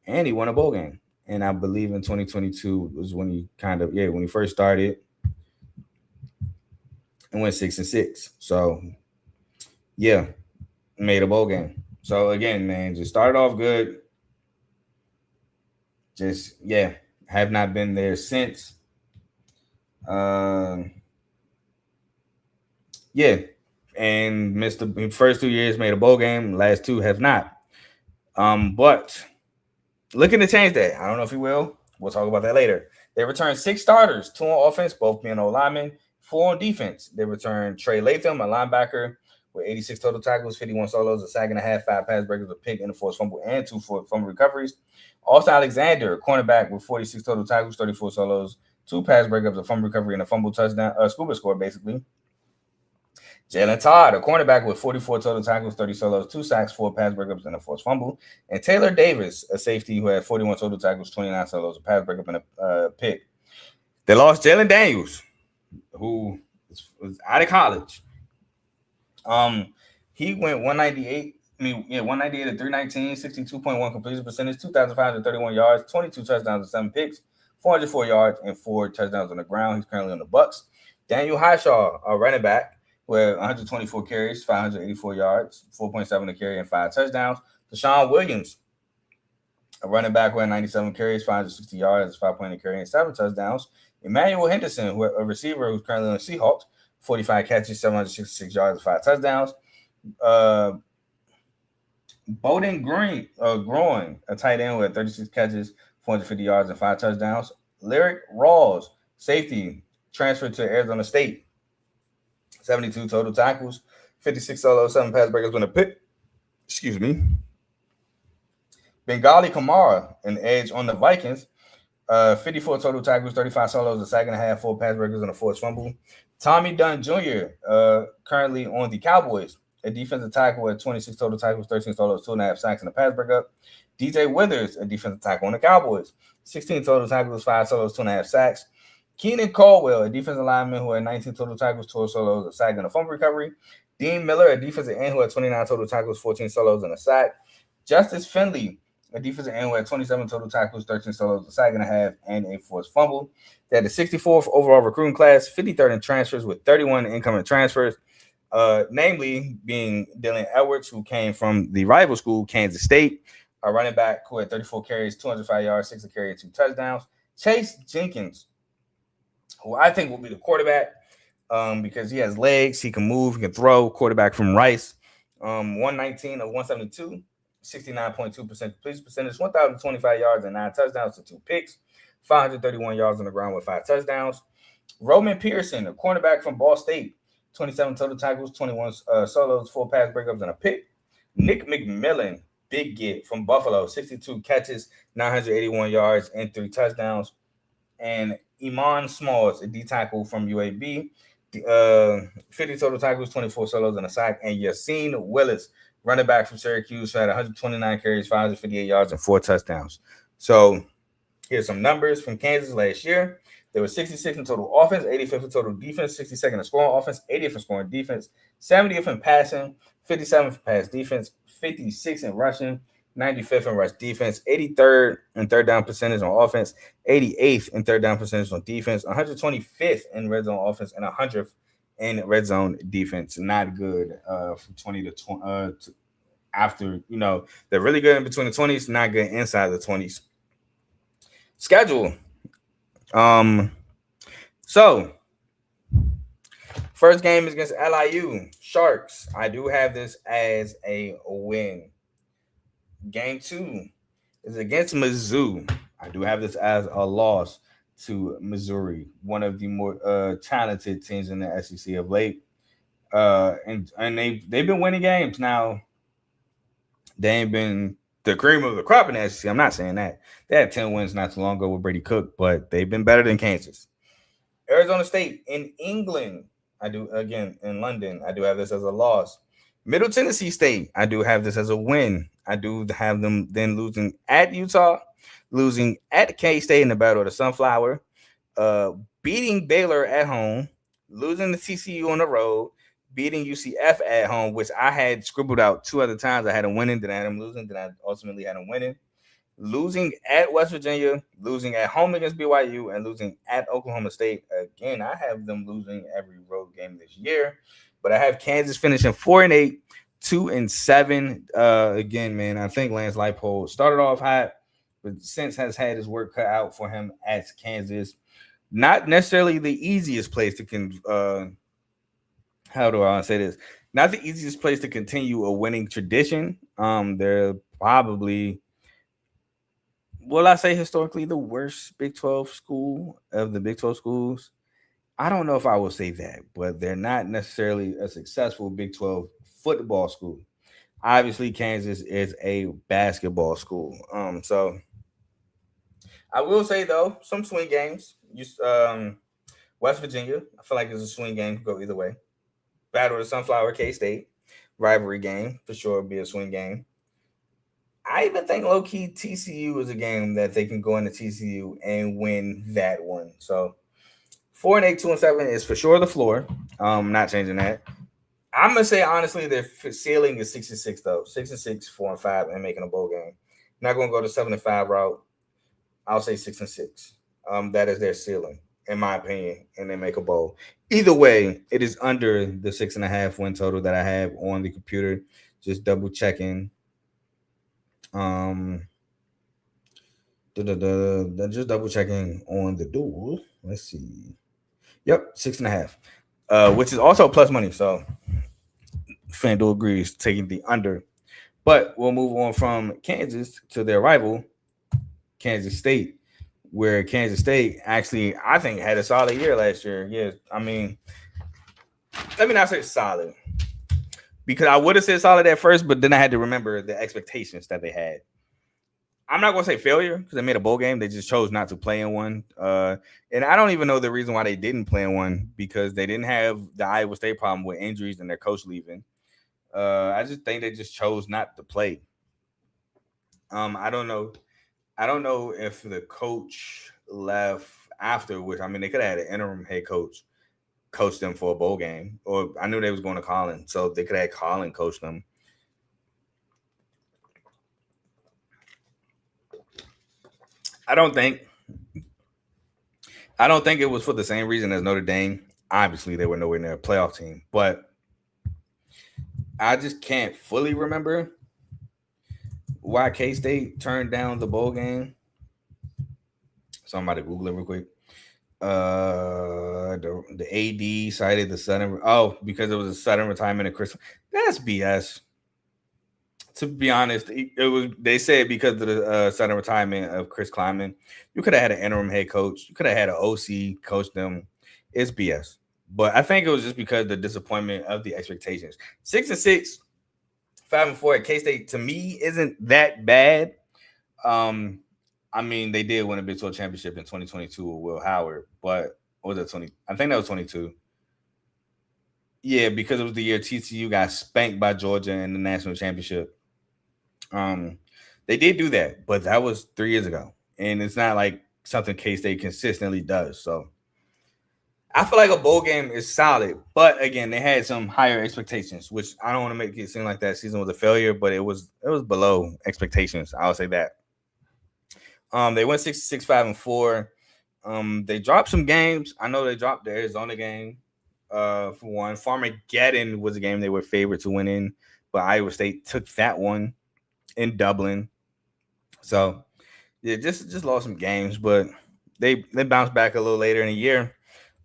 and he won a bowl game. And I believe in 2022 was when he when he first started and went 6-6. So yeah, made a bowl game. So again, man, just started off good. Just have not been there since. Uh, and missed the first 2 years, made a bowl game. Last two have not. But looking to change that. I don't know if he will. We'll talk about that later. They returned 6 starters, 2 on offense, both being O linemen, 4 on defense. They returned Trey Latham, a linebacker, with 86 total tackles, 51 solos, a sack and a half, 5 pass breakers, a pick, and a forced fumble, and 2 fumble recoveries. Austin Alexander, cornerback, with 46 total tackles, 34 solos, 2 pass breakups, a fumble recovery, and a fumble touchdown. Scuba score, basically. Jalen Todd, a cornerback with 44 total tackles, 30 solos, 2 sacks, 4 pass breakups, and a forced fumble. And Taylor Davis, a safety who had 41 total tackles, 29 solos, a pass breakup, and a pick. They lost Jalen Daniels, who was out of college. He went 198 at 319, 62.1 completion percentage, 2,531 yards, 22 touchdowns and 7 picks, 404 yards, and 4 touchdowns on the ground. He's currently on the Bucks. Daniel Highshaw, a running back, with 124 carries, 584 yards, 4.7 a carry, and 5 touchdowns. Deshaun Williams, a running back with 97 carries, 560 yards, 5.8 a carry, and 7 touchdowns. Emmanuel Henderson, a receiver who's currently on the Seahawks, 45 catches, 766 yards, 5 touchdowns. Bowden Groin, a tight end with 36 catches, 450 yards, and 5 touchdowns. Lyric Rawls, safety, transferred to Arizona State, 72 total tackles, 56 solos, 7 pass breakers when a pick. Excuse me. Bengali Kamara, an edge on the Vikings, 54 total tackles, 35 solos, a sack and a half, 4 pass breakers, and a forced fumble. Tommy Dunn Jr., currently on the Cowboys, a defensive tackle with 26 total tackles, 13 solos, 2.5 sacks, and a pass breakup. DJ Withers, a defensive tackle on the Cowboys, 16 total tackles, 5 solos, 2.5 sacks. Keenan Caldwell, a defensive lineman who had 19 total tackles, 12 solos, a sack, and a fumble recovery. Dean Miller, a defensive end who had 29 total tackles, 14 solos, and a sack. Justice Finley, a defensive end who had 27 total tackles, 13 solos, a sack and a half, and a forced fumble. They had the 64th overall recruiting class, 53rd in transfers with 31 incoming transfers, namely being Dylan Edwards, who came from the rival school, Kansas State, a running back who had 34 carries, 205 yards, 6 a carry, and 2 touchdowns. Chase Jenkins, who I think will be the quarterback because he has legs, he can move, he can throw. Quarterback from Rice, 119 of 172, 69.2% completion percentage, 1,025 yards and 9 touchdowns to 2 picks, 531 yards on the ground with 5 touchdowns. Roman Pearson, a cornerback from Ball State, 27 total tackles, 21 solos, 4 pass breakups, and a pick. Nick McMillan, big get from Buffalo, 62 catches, 981 yards, and 3 touchdowns. And Iman Smalls, a D tackle from UAB, 50 total tackles, 24 solos, and a sack. And Yassine Willis, running back from Syracuse, who had 129 carries, 558 yards, and 4 touchdowns. So here's some numbers from Kansas last year. There were 66 in total offense, 85th in total defense, 62nd in scoring offense, 80th in scoring defense, 70th in passing, 57th in pass defense, 56th in rushing, 95th in rush defense, 83rd in third down percentage on offense, 88th in third down percentage on defense, 125th in red zone offense, and 100th in red zone defense. Not good from 20 to 20. After, they're really good in between the 20s, not good inside the 20s. Schedule. So first game is against LIU Sharks. I do have this as a win. Game 2 is against Mizzou. I do have this as a loss to Missouri, one of the more talented teams in the SEC of late. And they've been winning games. Now, they ain't been the cream of the crop in the SEC. I'm not saying that. They had 10 wins not too long ago with Brady Cook, but they've been better than Kansas. Arizona State in England. In London, I do have this as a loss. Middle Tennessee State, I do have this as a win. I do have them then losing at Utah, losing at K-State in the Battle of the Sunflower, beating Baylor at home, losing to TCU on the road, beating UCF at home, which I had scribbled out 2 other times. I had them winning, then I had them losing, then I ultimately had them winning. Losing at West Virginia, losing at home against BYU, and losing at Oklahoma State. Again, I have them losing every road game this year. But I have Kansas finishing 4-8, 2-7. Again, man, I think Lance Leipold started off hot, but since has had his work cut out for him at Kansas. Not necessarily the easiest place to how do I say this? Not the easiest place to continue a winning tradition. They're probably, will I say historically the worst Big 12 school of the Big 12 schools? I don't know if I will say that, but they're not necessarily a successful Big 12 football school. Obviously, Kansas is a basketball school. So I will say though, some swing games. West Virginia, I feel like it's a swing game, could go either way. Battle of the Sunflower, K-State, rivalry game for sure, be a swing game. I even think low key TCU is a game that they can go into TCU and win that one. So 4-8, 2-7 is for sure the floor. Not changing that. I'm gonna say honestly, their ceiling is 6-6 though. 6-6, 4-5, and making a bowl game. Not gonna go to 7-5 route. I'll say 6-6. That is their ceiling, in my opinion, and they make a bowl. Either way, it is under the 6.5 win total that I have on the computer. Just double checking. Just double checking on the duel. Let's see. Yep, 6.5. Which is also plus money. So FanDuel agrees taking the under. But we'll move on from Kansas to their rival, Kansas State, where Kansas State actually, I think, had a solid year last year. Yeah, I mean, let me not say solid, because I would have said solid at first, but then I had to remember the expectations that they had. I'm not going to say failure because they made a bowl game. They just chose not to play in one. And I don't even know the reason why they didn't play in one, because they didn't have the Iowa State problem with injuries and their coach leaving. I just think they just chose not to play. I don't know. I don't know if the coach left after, which, I mean, they could have had an interim head coach them for a bowl game, or I knew they was going to Colin, so they could have had Colin coach them. I don't think it was for the same reason as Notre Dame. Obviously, they were nowhere near a playoff team, but I just can't fully remember why K-State turned down the bowl game. Somebody Google it real quick. The AD cited the sudden because it was a sudden retirement of Chris. That's BS. To be honest, it was. They said because of the sudden retirement of Chris Kleiman, you could have had an interim head coach. You could have had an OC coach them. It's BS. But I think it was just because of the disappointment of the expectations. 6-6, 5-4 at K-State to me isn't that bad. I mean, they did win a Big 12 championship in 2022 with Will Howard, but what was it 20? I think that was 22. Yeah, because it was the year TCU got spanked by Georgia in the national championship. They did do that, but that was 3 years ago, and it's not like something K-State consistently does. So I feel like a bowl game is solid, but again, they had some higher expectations, which I don't want to make it seem like that season was a failure, but it was below expectations. I'll say that. They went 6-6, 5-4. They dropped some games. I know they dropped the Arizona game. For one, Farmageddon was a game they were favored to win in, but Iowa State took that one in Dublin. So yeah, just lost some games, but they bounced back a little later in the year.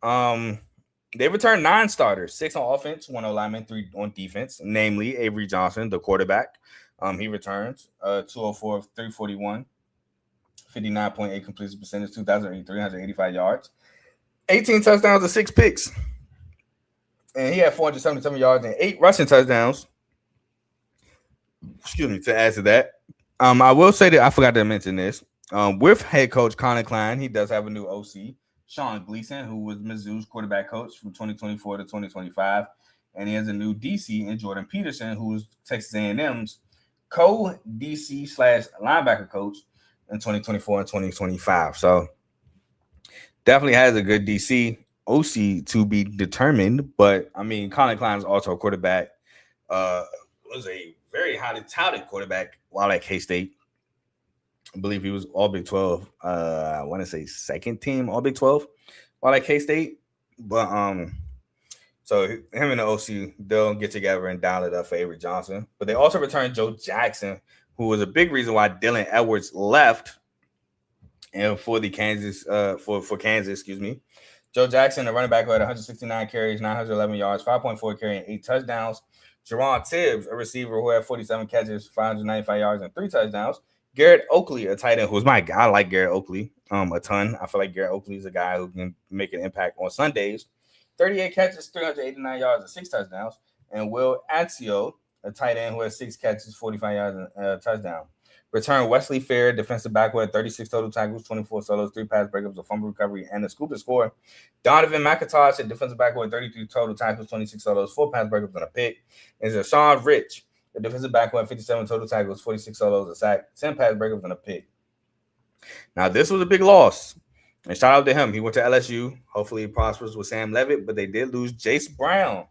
They returned 9 starters, 6 on offense, 1 on lineman, 3 on defense, namely Avery Johnson, the quarterback. He returns 204 of 341, 59.8 completion percentage, 2,385 yards, 18 touchdowns and 6 picks. And he had 477 yards and 8 rushing touchdowns. Excuse me, to add to that. I will say that I forgot to mention this. With head coach Colin Klein, he does have a new OC, Sean Gleason, who was Mizzou's quarterback coach from 2024 to 2025. And he has a new DC in Jordan Peterson, who was Texas A&M's co-DC / linebacker coach in 2024 and 2025. So definitely has a good DC. OC to be determined, but I mean, Colin Klein is also a quarterback. Was a very highly touted quarterback while at K-State. I believe he was All Big 12. I want to say second team All Big 12 while at K-State. But so him and the OC, they'll get together and dial it up for Avery Johnson. But they also returned Joe Jackson, who was a big reason why Dylan Edwards left And for the Kansas, for Kansas, excuse me, Joe Jackson, the running back, who had 169 carries, 911 yards, 5.4 carry, and 8 touchdowns. Jerron Tibbs, a receiver who had 47 catches, 595 yards, and 3 touchdowns. Garrett Oakley, a tight end, who's my guy. I like Garrett Oakley a ton. I feel like Garrett Oakley is a guy who can make an impact on Sundays. 38 catches, 389 yards, and 6 touchdowns. And Will Ancio, a tight end who has 6 catches, 45 yards, and a touchdown. Return Wesley Fair, defensive back, who had 36 total tackles, 24 solos, 3 pass breakups, a fumble recovery, and a scoop and score. Donovan McIntosh, a defensive back, who had 33 total tackles, 26 solos, 4 pass breakups, and a pick. And Zashawn Rich, the defensive back, who had 57 total tackles, 46 solos, a sack, 10 pass breakups, and a pick. Now, this was a big loss. And shout out to him. He went to LSU. Hopefully he prospers with Sam Levitt, but they did lose Jace Brown,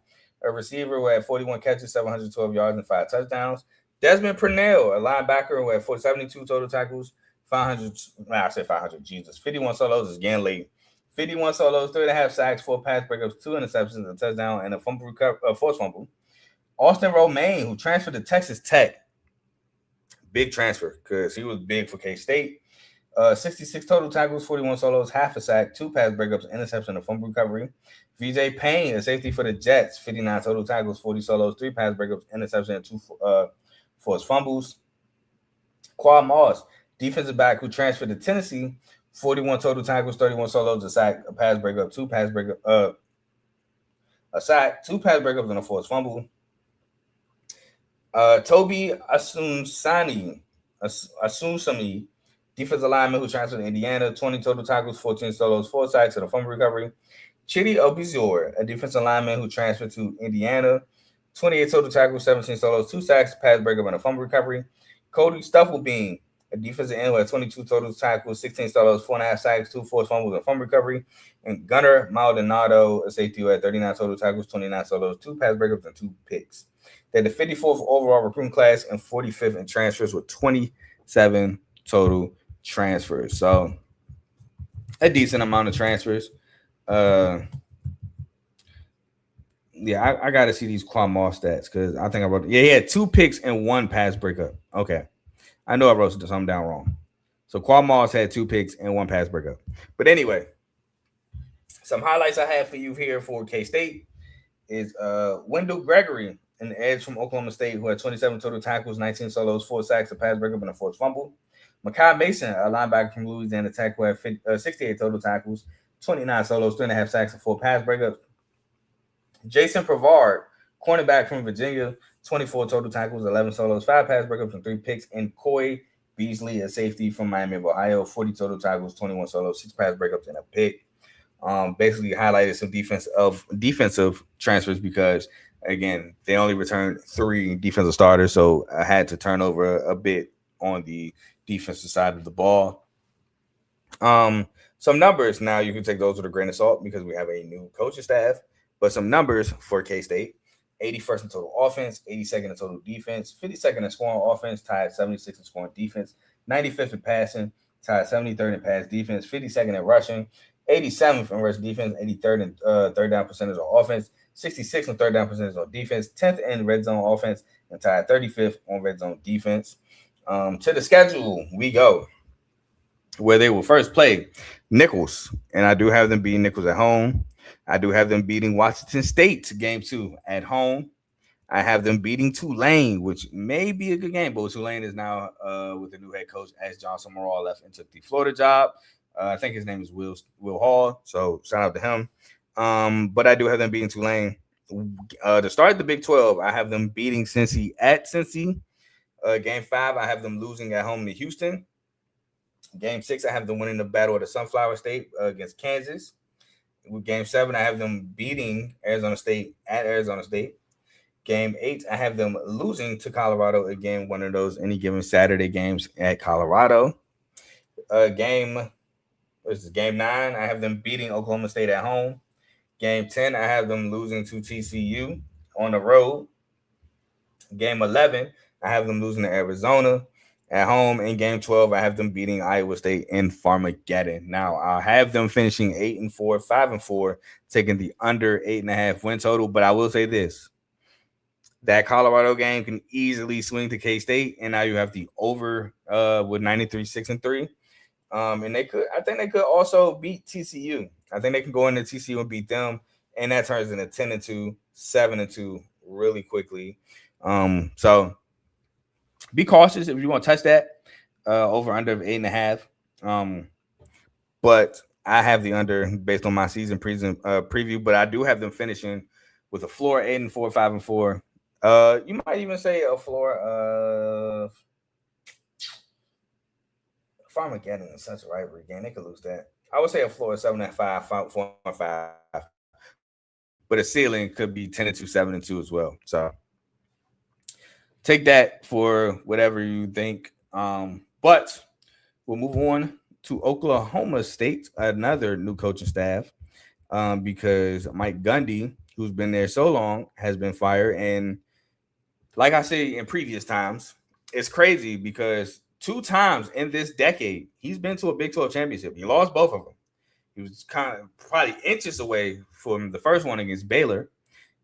a receiver who had 41 catches, 712 yards, and 5 touchdowns. Desmond Purnell, a linebacker who had 72 total tackles, 51 solos is getting late. 51 solos, 3.5 sacks, 4 pass breakups, 2 interceptions, a touchdown, and a forced fumble. Austin Romaine, who transferred to Texas Tech. Big transfer because he was big for K-State. 66 total tackles, 41 solos, half a sack, 2 pass breakups, interception, and fumble recovery. VJ Payne, a safety for the Jets, 59 total tackles, 40 solos, 3 pass breakups, interception, and 2 forced fumbles. Quad Moss, defensive back who transferred to Tennessee, 41 total tackles, 31 solos, a sack, a pass breakup, 2 pass breakup, a sack, 2 pass breakups, and a forced fumble. Toby Asunsami, defensive lineman who transferred to Indiana, 20 total tackles, 14 solos, 4 sacks, and a fumble recovery. Chidi Obizior, a defensive lineman who transferred to Indiana, 28 total tackles, 17 solos, 2 sacks, pass breakup, and a fumble recovery. Cody Stufflebean, a defensive end who had 22 total tackles, 16 solos, 4.5 sacks, 2 forced fumbles, and a fumble recovery. And Gunnar Maldonado, a safety who had 39 total tackles, 29 solos, 2 pass breakups, and 2 picks. They're the 54th overall recruiting class and 45th in transfers with 27 total transfers. So a decent amount of transfers. I got to see these Quad Moss stats because I think I wrote. Yeah, he had 2 picks and 1 pass breakup. Okay, I know I wrote something down wrong. So Quad Moss had 2 picks and 1 pass breakup. But anyway, some highlights I have for you here for K-State is Wendell Gregory, an edge from Oklahoma State who had 27 total tackles, 19 solos, 4 sacks, a pass breakup, and a forced fumble. Makai Mason, a linebacker from Louisiana Tech who had 68 total tackles, 29 solos, 3.5 sacks, and 4 pass breakups. Jason Pavard, cornerback from Virginia, 24 total tackles, 11 solos, 5 pass breakups, and 3 picks. And Coy Beasley, a safety from Miami of Ohio, 40 total tackles, 21 solos, 6 pass breakups, and a pick. Basically highlighted some defensive transfers because, again, they only returned 3 defensive starters, so I had to turn over a bit on the defensive side of the ball. Some numbers now, you can take those with a grain of salt because we have a new coaching staff, but some numbers for K-State: 81st in total offense, 82nd in total defense, 52nd in scoring offense, tied 76th in scoring defense, 95th in passing, tied 73rd in pass defense, 52nd in rushing, 87th in rush defense, 83rd in third down percentage on offense, 66th in third down percentage on defense, 10th in red zone offense, and tied 35th on red zone defense. To the schedule we go, where they will first play Nichols, and I do have them beating Nichols at home. I do have them beating Washington State game 2 at home. I have them beating Tulane, which may be a good game, but Tulane is now with the new head coach as Johnson Morrall left and took the Florida job. I think his name is Will Hall, so shout out to him. But I do have them beating Tulane. To start the Big 12, I have them beating Cincy at Cincy. Game 5, I have them losing at home to Houston. Game 6, I have them winning the Battle of the Sunflower State against Kansas. With Game 7, I have them beating Arizona State at Arizona State. Game 8, I have them losing to Colorado again, one of those any given Saturday games at Colorado. Game 9, I have them beating Oklahoma State at home. Game 10, I have them losing to TCU on the road. Game 11, I have them losing to Arizona at home. In Game 12, I have them beating Iowa State in Farmageddon. Now, I'll have them finishing 8-4, 5-4, taking the under 8.5 win total. But I will say this: that Colorado game can easily swing to K-State, and now you have the over with 93, 6-3. And I think they could also beat TCU. I think they can go into TCU and beat them, and that turns into 10-2, 7-2 really quickly. So be cautious if you want to touch that over under 8.5. But I have the under based on my season preview, but I do have them finishing with a floor 8-4, 5-4. You might even say a floor of, if I'm getting in such a rivalry game, they could lose that. I would say a floor of 7-5, 4-5, but a ceiling could be 10-2, 7-2 as well. So take that for whatever you think. But we'll move on to Oklahoma State, another new coaching staff, because Mike Gundy, who's been there so long, has been fired. And like I said in previous times, it's crazy because 2 times in this decade, he's been to a Big 12 championship. He lost both of them. He was kind of probably inches away from the first one against Baylor,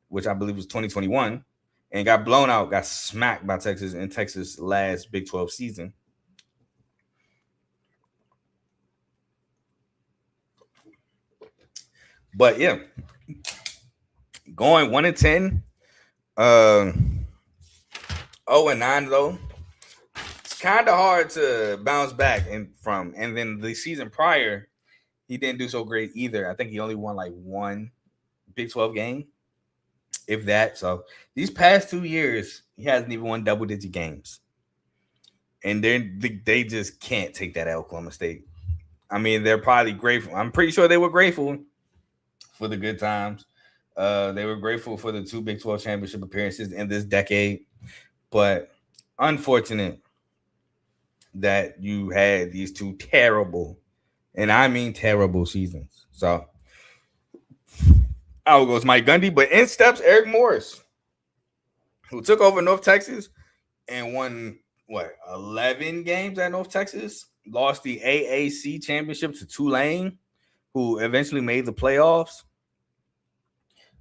which I believe was 2021, and got blown out, got smacked by Texas in Texas' last Big 12 season. But yeah, going 1-10, 0-9 though. It's kind of hard to bounce back from. And then the season prior, he didn't do so great either. I think he only won like 1 Big 12 game, if that. So these past 2 years, he hasn't even won double-digit games. And they just can't take that at Oklahoma State. I mean, they're probably grateful. I'm pretty sure they were grateful for the good times. They were grateful for the 2 Big 12 championship appearances in this decade. But unfortunate that you had these 2 terrible, and I mean terrible, seasons. So out goes Mike Gundy, but in steps Eric Morris, who took over North Texas and won 11 games at North Texas, lost the AAC championship to Tulane, who eventually made the playoffs.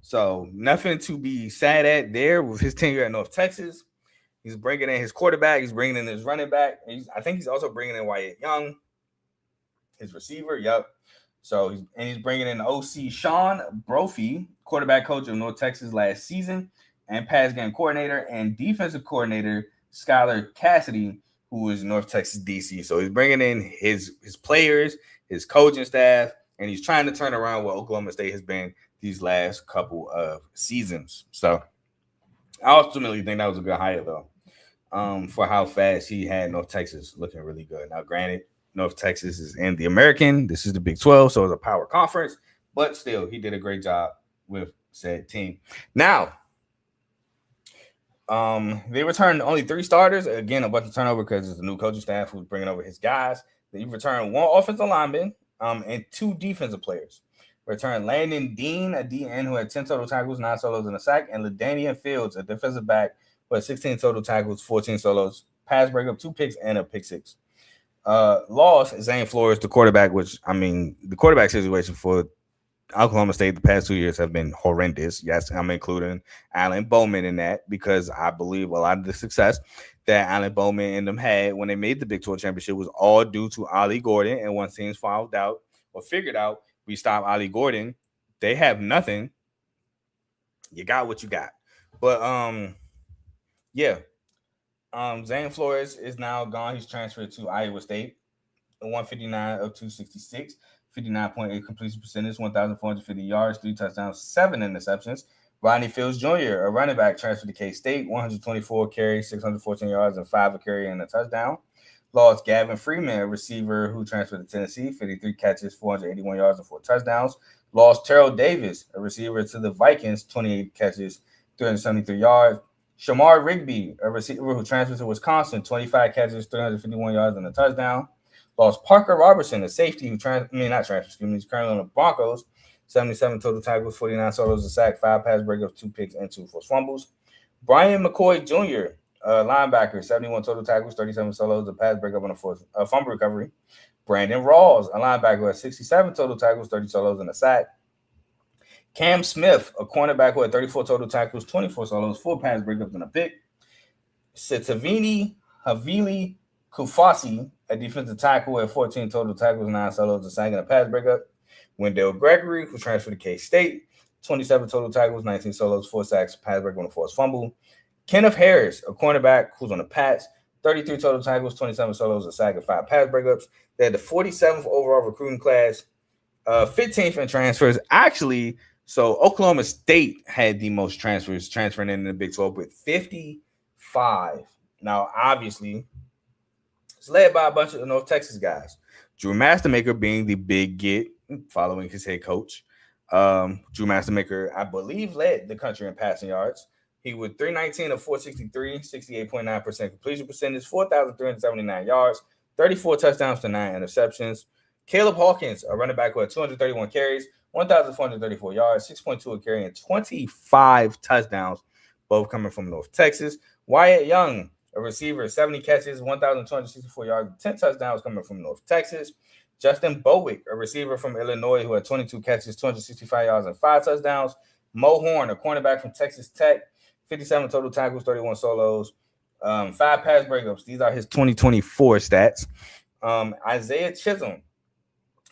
So nothing to be sad at there with his tenure at North Texas. He's bringing in his quarterback. He's bringing in his running back. I think he's also bringing in Wyatt Young, his receiver. Yep. So he's bringing in OC Sean Brophy, quarterback coach of North Texas last season, and pass game coordinator and defensive coordinator Skylar Cassidy, who is North Texas DC. So he's bringing in his players, his coaching staff, and he's trying to turn around what Oklahoma State has been these last couple of seasons. So I ultimately think that was a good hire, though, for how fast he had North Texas looking really good. Now, granted, North Texas is in the American. This is the Big 12, so it's a power conference. But still, he did a great job with said team. Now, they returned only 3 starters. Again, a bunch of turnover because it's a new coaching staff who's bringing over his guys. They returned 1 offensive lineman and 2 defensive players. Returned Landon Dean, a DN who had 10 total tackles, 9 solos, and a sack, and LaDainian Fields, a defensive back who had 16 total tackles, 14 solos, pass breakup, 2 picks, and a pick 6. Lost Zane Flores, the quarterback, which, I mean, the quarterback situation for Oklahoma State the past 2 years have been horrendous. Yes, I'm including Alan Bowman in that because I believe a lot of the success that Alan Bowman and them had when they made the Big 12 championship was all due to Ollie Gordon. And once teams found out or figured out we stop Ollie Gordon, they have nothing. You got what you got. But yeah. Zane Flores is now gone. He's transferred to Iowa State. 159 of 266, 59.8 completion percentage, 1,450 yards, 3 touchdowns, 7 interceptions. Rodney Fields Jr., a running back, transferred to K-State, 124 carries, 614 yards, and 5 a carry and a touchdown. Lost Gavin Freeman, a receiver who transferred to Tennessee, 53 catches, 481 yards, and 4 touchdowns. Lost Terrell Davis, a receiver to the Vikings, 28 catches, 373 yards. Shamar Rigby, a receiver who transferred to Wisconsin, 25 catches, 351 yards, and a touchdown. Lost Parker Robertson, a safety who he's currently on the Broncos, 77 total tackles, 49 solos, a sack, 5 pass breakups, 2 picks, and 2 forced fumbles. Brian McCoy Jr., linebacker, 71 total tackles, 37 solos, a pass breakup, and a fumble recovery. Brandon Rawls, a linebacker, has 67 total tackles, 30 solos, and a sack. Cam Smith, a cornerback who had 34 total tackles, 24 solos, 4 pass breakups, and a pick. Sitiveni Havili Kufasi, a defensive tackle, had 14 total tackles, 9 solos, a sack, and a pass breakup. Wendell Gregory, who transferred to K-State, 27 total tackles, 19 solos, 4 sacks, pass breakup, and a forced fumble. Kenneth Harris, a cornerback who's on the Pats, 33 total tackles, 27 solos, a sack, and 5 pass breakups. They had the 47th overall recruiting class, 15th in transfers. Actually, so Oklahoma State had the most transfers transferring in the Big 12 with 55. Now, obviously, it's led by a bunch of North Texas guys. Drew Mastermaker being the big get following his head coach. Drew Mastermaker, I believe, led the country in passing yards. He with 319 of 463, 68.9% completion percentage, 4,379 yards, 34 touchdowns to 9 interceptions. Caleb Hawkins, a running back who had 231 carries, 1,434 yards, 6.2 a carry, and 25 touchdowns, both coming from North Texas. Wyatt Young, a receiver, 70 catches, 1,264 yards, 10 touchdowns coming from North Texas. Justin Bowick, a receiver from Illinois who had 22 catches, 265 yards, and 5 touchdowns. Mo Horn, a cornerback from Texas Tech, 57 total tackles, 31 solos, 5 pass breakups. These are his 2024 stats. Isaiah Chisholm,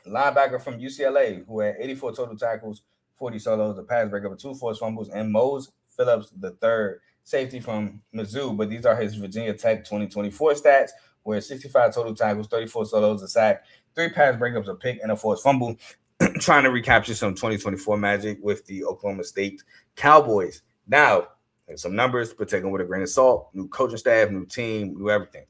linebacker from UCLA, who had 84 total tackles, 40 solos, a pass breakup, 2 forced fumbles, and Mose Phillips III, safety from Mizzou. But these are his Virginia Tech 2024 stats, where 65 total tackles, 34 solos, a sack, 3 pass breakups, a pick, and a forced fumble. Trying to recapture some 2024 magic with the Oklahoma State Cowboys. Now, there's some numbers, but take them with a grain of salt. New coaching staff, new team, new everything.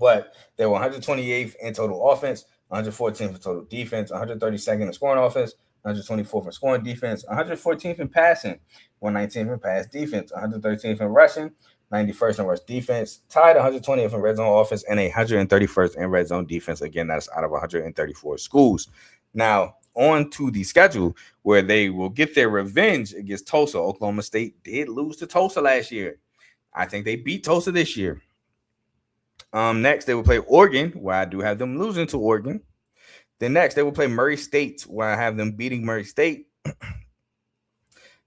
But they were 128th in total offense, 114th in total defense, 132nd in scoring offense, 124th in scoring defense, 114th in passing, 119th in pass defense, 113th in rushing, 91st in rush defense, tied 120th in red zone offense, and 131st in red zone defense. Again, that's out of 134 schools. Now, on to the schedule where they will get their revenge against Tulsa. Oklahoma State did lose to Tulsa last year. I think they beat Tulsa this year. Next, they will play Oregon, where I do have them losing to Oregon. Then next, they will play Murray State, where I have them beating Murray State.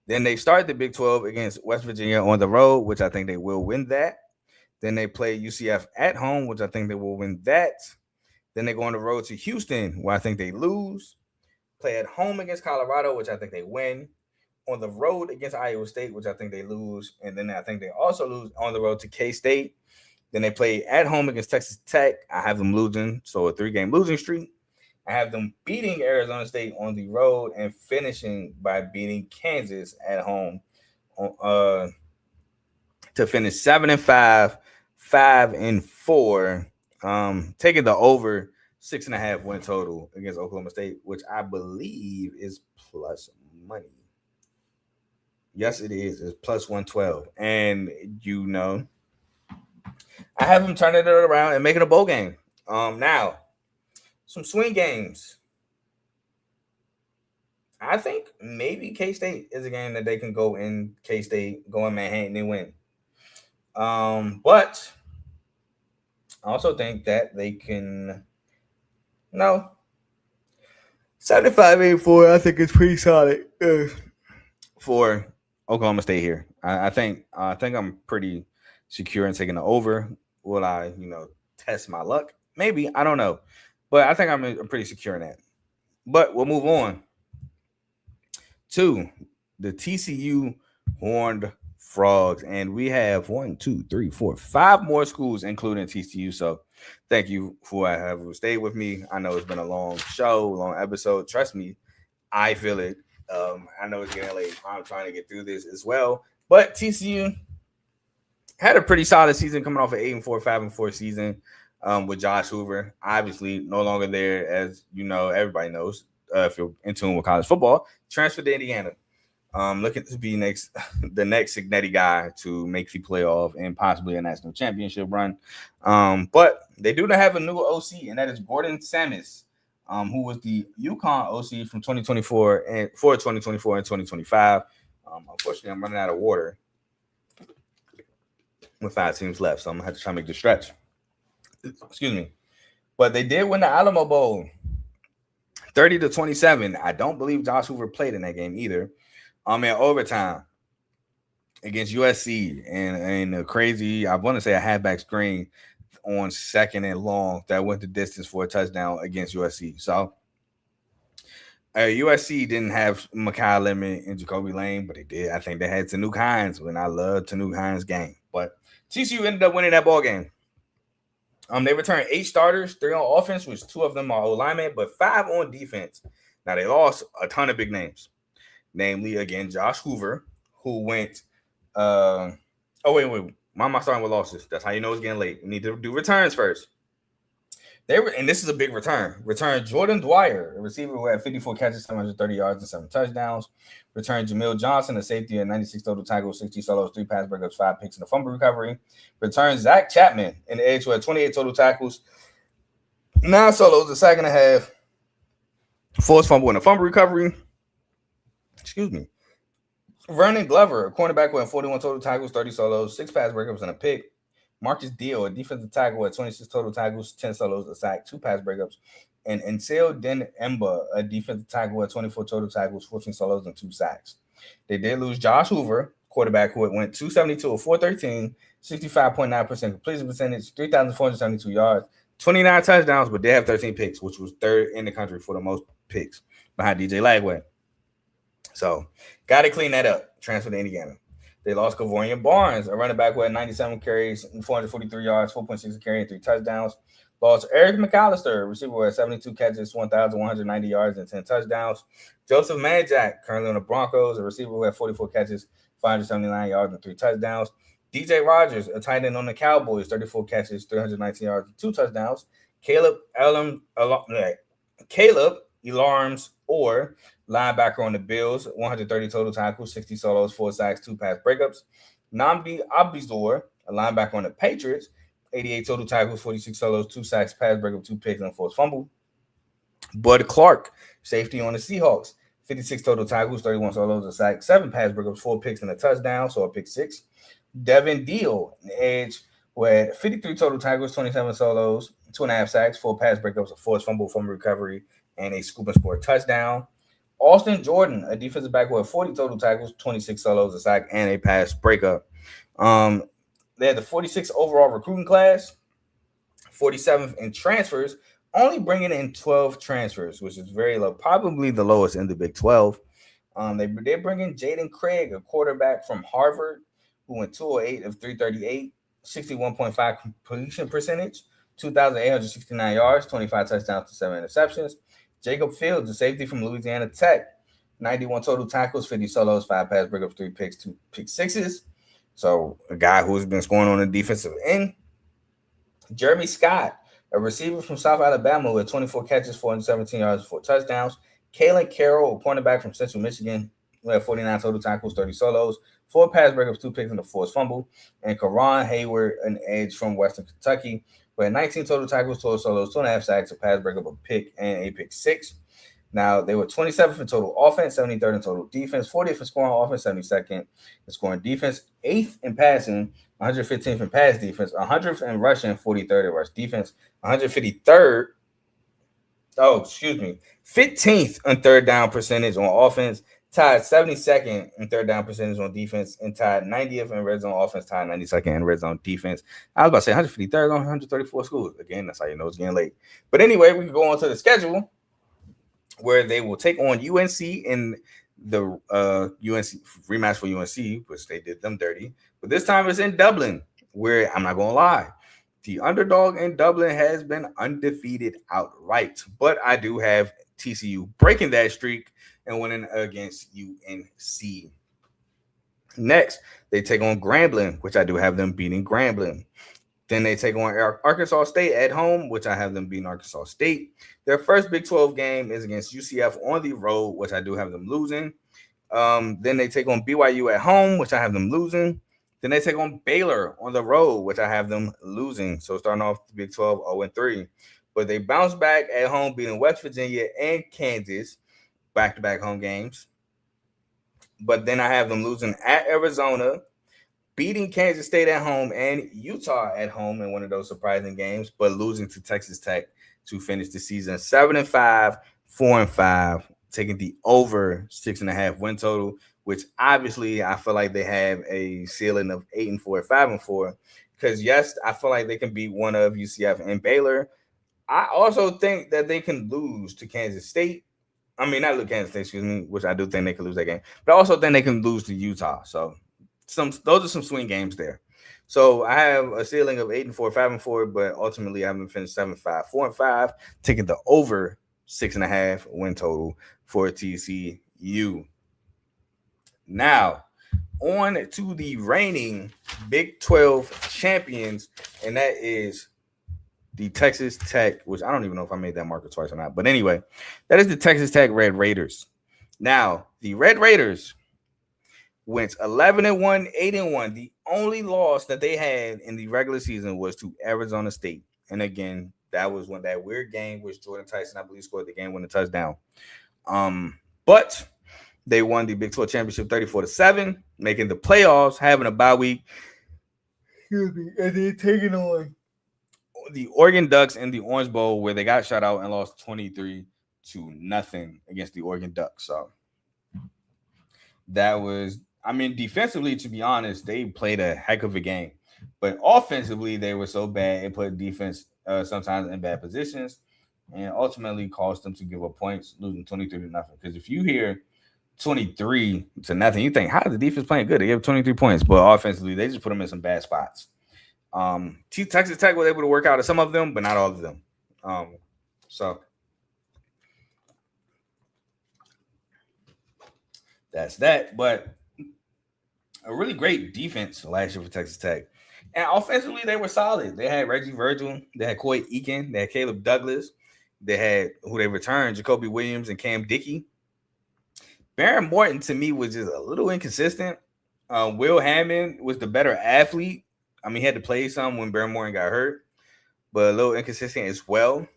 Then they start the Big 12 against West Virginia on the road, which I think they will win that. Then they play UCF at home, which I think they will win that. Then they go on the road to Houston, where I think they lose. Play at home against Colorado, which I think they win. On the road against Iowa State, which I think they lose. And then I think they also lose on the road to K-State. Then they play at home against Texas Tech. I have them losing, so a 3-game losing streak. I have them beating Arizona State on the road and finishing by beating Kansas at home to finish 7-5, 5-4, taking the over 6.5 win total against Oklahoma State, which I believe is plus money. Yes, it is. It's plus 112. And, you know, I have them turning it around and making a bowl game. Now, some swing games. I think maybe K-State is a game that they can go in K-State, go in Manhattan and win. But I also think that they can, 75-84, I think it's pretty solid for Oklahoma State here. I think I'm pretty secure in taking the over. Will I, test my luck? Maybe. I don't know. But I think I'm pretty secure in that. But we'll move on to the TCU Horned Frogs. And we have 5 more schools, including TCU. So thank you for having stayed with me. I know it's been a long show, long episode. Trust me, I feel it. I know it's getting late. I'm trying to get through this as well. But TCU had a pretty solid season coming off an 8-4, 5-4 season. With Josh Hoover, obviously no longer there, as you know, everybody knows. If you're in tune with college football, transferred to Indiana. Looking to be the next Signetti guy to make the playoff and possibly a national championship run. But they do have a new OC, and that is Gordon Samus, who was the UConn OC from 2024 and 2025. Unfortunately, I'm running out of water with 5 teams left, so I'm gonna have to try to make the stretch. Excuse me. But they did win the Alamo Bowl 30-27. I don't believe Josh Hoover played in that game either. In overtime against USC and a crazy, I want to say a halfback screen on 2nd and long that went the distance for a touchdown against USC. So USC didn't have Mekhi Lemon and Jacoby Lane, but they did. I think they had Tanuk Hines, and I love Tanuk Hines' game. But TCU ended up winning that ball game. They returned 8 starters, 3 on offense, which 2 of them are O-linemen, but 5 on defense. Now, they lost a ton of big names. Namely, again, Josh Hoover, who went wait. Why am I starting with losses? That's how you know it's getting late. We need to do returns first. And this is a big return. Return Jordan Dwyer, a receiver who had 54 catches, 730 yards, and 7 touchdowns. Return Jamil Johnson, a safety, at 96 total tackles, 60 solos, 3 pass breakups, 5 picks, and a fumble recovery. Return Zach Chapman, an edge who had 28 total tackles, 9 solos, a sack and a half, forced fumble, and a fumble recovery. Excuse me. Vernon Glover, a cornerback who had 41 total tackles, 30 solos, 6 pass breakups, and a pick. Marcus Deal, a defensive tackle at 26 total tackles, 10 solos, a sack, 2 pass breakups. And Ensel Den Emba, a defensive tackle at 24 total tackles, 14 solos, and 2 sacks. They did lose Josh Hoover, quarterback who went 272 of 413, 65.9% completion percentage, 3,472 yards, 29 touchdowns, but they have 13 picks, which was 3rd in the country for the most picks behind DJ Lagway. So, got to clean that up. Transfer to Indiana. They lost Kavorian Barnes, a running back who had 97 carries, 443 yards, 4.6 a carry, and 3 touchdowns. Lost Eric McAllister, a receiver who had 72 catches, 1,190 yards, and 10 touchdowns. Joseph Manjack, currently on the Broncos, a receiver who had 44 catches, 579 yards, and 3 touchdowns. DJ Rogers, a tight end on the Cowboys, 34 catches, 319 yards, and 2 touchdowns. Caleb Elarms, or linebacker on the Bills, 130 total tackles, 60 solos, 4 sacks, 2 pass breakups. Namdi Abizor, a linebacker on the Patriots, 88 total tackles, 46 solos, 2 sacks, pass breakup, 2 picks, and a forced fumble. Bud Clark, safety on the Seahawks, 56 total tackles, 31 solos, a sack, 7 pass breakups, 4 picks, and a touchdown, so a pick 6. Devin Deal, an edge, who had 53 total tackles, 27 solos, 2.5 sacks, 4 pass breakups, a forced fumble, fumble recovery, and a scoop and score touchdown. Austin Jordan, a defensive back who had 40 total tackles, 26 solos, a sack, and a pass breakup. They had the 46th overall recruiting class, 47th in transfers, only bringing in 12 transfers, which is very low, probably the lowest in the Big 12. They bring in Jaden Craig, a quarterback from Harvard, who went 208 of 338, 61.5 completion percentage, 2,869 yards, 25 touchdowns to 7 interceptions. Jacob Fields, a safety from Louisiana Tech, 91 total tackles, 50 solos, 5 pass breakups, 3 picks, 2 pick sixes. So a guy who's been scoring on the defensive end. Jeremy Scott, a receiver from South Alabama with 24 catches, 417 yards, 4 touchdowns. Kalen Carroll, a cornerback from Central Michigan, who had 49 total tackles, 30 solos, 4 pass breakups, 2 picks, and a forced fumble. And Karan Hayward, an edge from Western Kentucky, who had 19 total tackles, 12 solos, 2.5 sacks, a pass breakup, a pick, and a pick 6. Now, they were 27th in total offense, 73rd in total defense, 40th in scoring offense, 72nd in scoring defense, 8th in passing, 115th in pass defense, 100th in rushing, 43rd in rush defense, 153rd, 15th in third down percentage on offense, tied 72nd in third down percentage on defense, and tied 90th in red zone offense, tied 92nd in red zone defense. I was about to say 153rd on 134 schools. Again, that's how you know it's getting late. But anyway, we can go on to the schedule, where they will take on UNC in the UNC rematch for UNC, which they did them dirty. But this time it's in Dublin, where I'm not going to lie, the underdog in Dublin has been undefeated outright. But I do have TCU breaking that streak and winning against UNC. Next, they take on Grambling, which I do have them beating Grambling. Then they take on Arkansas State at home, which I have them beating Arkansas State. Their first Big 12 game is against UCF on the road, which I do have them losing. Then they take on BYU at home, which I have them losing. Then they take on Baylor on the road, which I have them losing. So starting off the Big 12 0-3. But they bounce back at home, beating West Virginia and Kansas, back-to-back home games. But then I have them losing at Arizona, beating Kansas State at home and Utah at home in one of those surprising games, but losing to Texas Tech to finish the season 7-5, 4-5, taking the over 6.5 win total, which obviously I feel like they have a ceiling of 8-4, 5-4. because yes, I feel like they can beat one of UCF and Baylor. I also think that they can lose to Kansas State. I mean, not Kansas State, excuse me, which I do think they could lose that game. But I also think they can lose to Utah. So those are some swing games there. So I have a ceiling of 8-4, 5-4, but ultimately I haven't finished 7-5, 4-5, taking the over 6.5 win total for TCU. Now, on to the reigning Big 12 champions, and that is the Texas Tech, which I don't even know if I made that marker twice or not. But anyway, that is the Texas Tech Red Raiders. Now, the Red Raiders went 11-1, 8-1. The only loss that they had in the regular season was to Arizona State. And again, that was when that weird game which Jordan Tyson, I believe, scored the game-winning touchdown. But they won the Big 12 championship 34-7, making the playoffs, having a bye week. Excuse me, and then taking on the Oregon Ducks in the Orange Bowl, where they got shut out and lost 23-0 against the Oregon Ducks. So that was, I mean, defensively, to be honest, they played a heck of a game. But offensively, they were so bad, it put defense sometimes in bad positions and ultimately caused them to give up points, losing 23-0. Because if you hear 23-0, you think, how is the defense playing good? They gave 23 points, but offensively, they just put them in some bad spots. Texas Tech was able to work out of some of them, but not all of them. So that's that. But a really great defense last year for Texas Tech. And offensively, they were solid. They had Reggie Virgil. They had Coy Eakin. They had Caleb Douglas. They had, who they returned, Jacoby Williams and Cam Dickey. Baron Morton, to me, was just a little inconsistent. Will Hammond was the better athlete. I mean, he had to play some when Baron Morton got hurt, but a little inconsistent as well.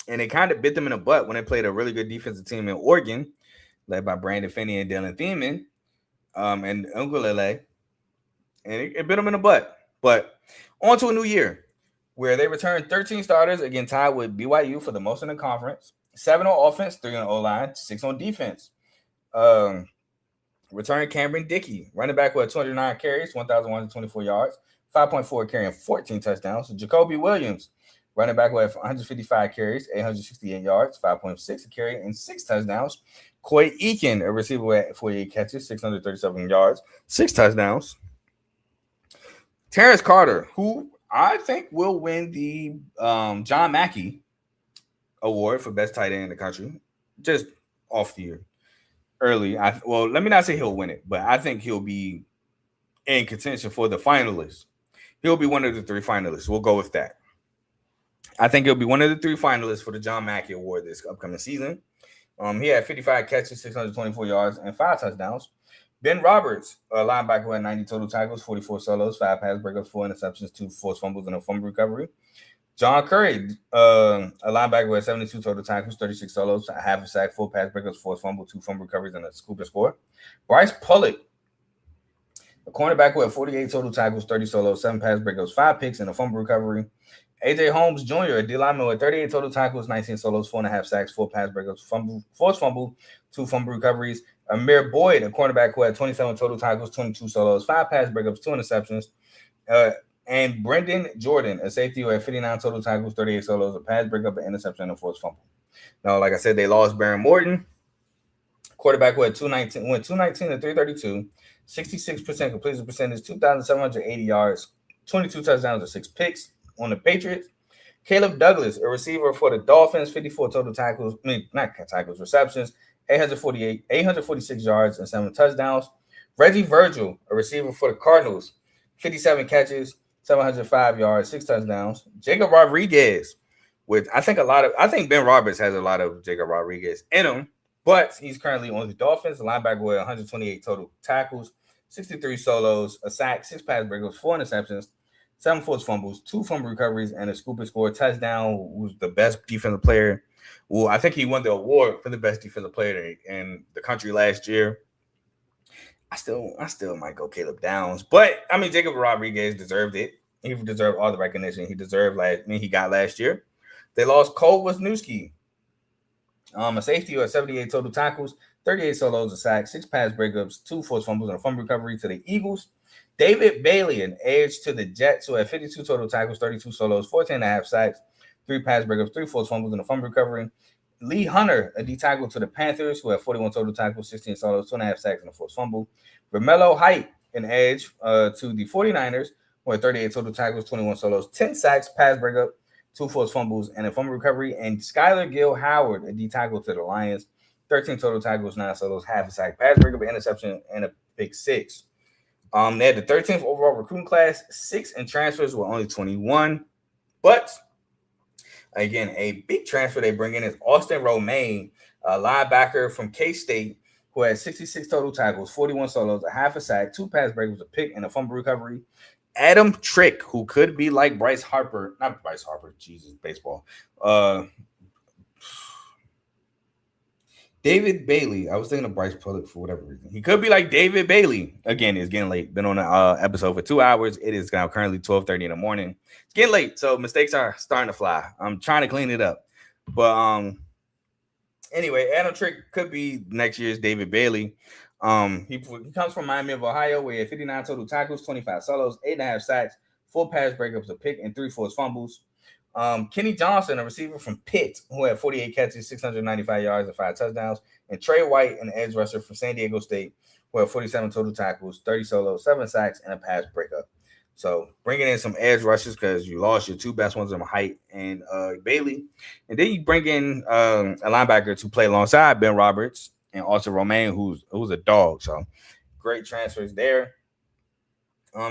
And it kind of bit them in the butt when they played a really good defensive team in Oregon, led by Brandon Finney and Dylan Thiemann and Ungulele. And it bit them in the butt. But on to a new year, where they returned 13 starters, again tied with BYU for the most in the conference. 7 on offense, 3 on O-line, 6 on defense. Returning Cameron Dickey, running back with 209 carries, 1,124 yards, 5.4 carry and 14 touchdowns. Jacoby Williams, running back with 155 carries, 868 yards, 5.6 carry and 6 touchdowns. Coy Eakin, a receiver with 48 catches, 637 yards, 6 touchdowns. Terrence Carter, who I think will win the John Mackey Award for best tight end in the country, just off the year. Early. Let me not say he'll win it, but I think he'll be in contention for the finalists. He'll be one of the 3 finalists. We'll go with that. I think he'll be one of the 3 finalists for the John Mackey Award this upcoming season. He had 55 catches, 624 yards, and 5 touchdowns. Ben Roberts, a linebacker who had 90 total tackles, 44 solos, 5 pass breakups, 4 interceptions, 2 forced fumbles, and a fumble recovery. John Curry, a linebacker with 72 total tackles, 36 solos, a half a sack, 4 pass breakups, 4 fumble, 2 fumble recoveries, and a scoop and score. Bryce Pullick, a cornerback with 48 total tackles, 30 solos, 7 pass breakups, 5 picks, and a fumble recovery. AJ Holmes Jr., a D lineman with 38 total tackles, 19 solos, 4.5 sacks, 4 pass breakups, forced fumble, 2 fumble recoveries. Amir Boyd, a cornerback who had 27 total tackles, 22 solos, 5 pass breakups, 2 interceptions. And Brendan Jordan, a safety who had 59 total tackles, 38 solos, a pass breakup, an interception, and a forced fumble. Now, like I said, they lost Baron Morton, quarterback who had 219 to 332, 66% completion percentage, 2,780 yards, 22 touchdowns, and 6 picks on the Patriots. Caleb Douglas, a receiver for the Dolphins, 54 total tackles, receptions, 846 yards, and 7 touchdowns. Reggie Virgil, a receiver for the Cardinals, 57 catches, 705 yards, 6 touchdowns. Jacob Rodriguez, which I think Ben Roberts has a lot of Jacob Rodriguez in him, but he's currently on the Dolphins, a linebacker with 128 total tackles, 63 solos, a sack, 6 pass breakups, 4 interceptions, 7 forced fumbles, 2 fumble recoveries, and a scoop and score touchdown. Was the best defensive player. Well, I think he won the award for the best defensive player in the country last year. I still might go Caleb Downs, but I mean Jacob Rodriguez deserved it. He deserved all the recognition he got last year. They lost Cole Wisniewski, A safety who had 78 total tackles, 38 solos, a sack, 6 pass breakups, 2 forced fumbles, and a fumble recovery to the Eagles. David Bailey, an edge to the Jets, who had 52 total tackles, 32 solos, 14 and a half sacks, 3 pass breakups, 3 forced fumbles, and a fumble recovery. Lee Hunter, a D tackle to the Panthers, who had 41 total tackles, 16 solos, 2.5 sacks, and a forced fumble. Romello Height, an edge to the 49ers, who had 38 total tackles, 21 solos, 10 sacks, pass breakup, 2 forced fumbles, and a fumble recovery. And Skylar Gill Howard, a D tackle to the Lions, 13 total tackles, 9 solos, half a sack, pass breakup, interception, and a pick 6. They had the 13th overall recruiting class, 6 in transfers were only 21. But again, a big transfer they bring in is Austin Romaine, a linebacker from K-State, who had 66 total tackles, 41 solos, a half a sack, 2 pass breakups, a pick, and a fumble recovery. Adam Trick, who could be like Bryce Harper, not Bryce Harper, Jesus, baseball. David Bailey. I was thinking of Bryce Pullick for whatever reason. He could be like David Bailey. Again, it's getting late. Been on the episode for 2 hours. It is now currently 12:30 in the morning. It's getting late, so mistakes are starting to fly. I'm trying to clean it up. But anyway, Adam Trick could be next year's David Bailey. He comes from Miami of Ohio, where he had 59 total tackles, 25 solos, 8.5 sacks, 4 pass breakups, a pick, and 3 forced fumbles. Kenny Johnson, a receiver from Pitt, who had 48 catches, 695 yards, and 5 touchdowns. And Trey White, an edge rusher from San Diego State, who had 47 total tackles, 30 solos, 7 sacks, and a pass breakup. So bringing in some edge rushers because you lost your 2 best ones, Height and Bailey. And then you bring in a linebacker to play alongside Ben Roberts and also Romaine, who's a dog. So great transfers there.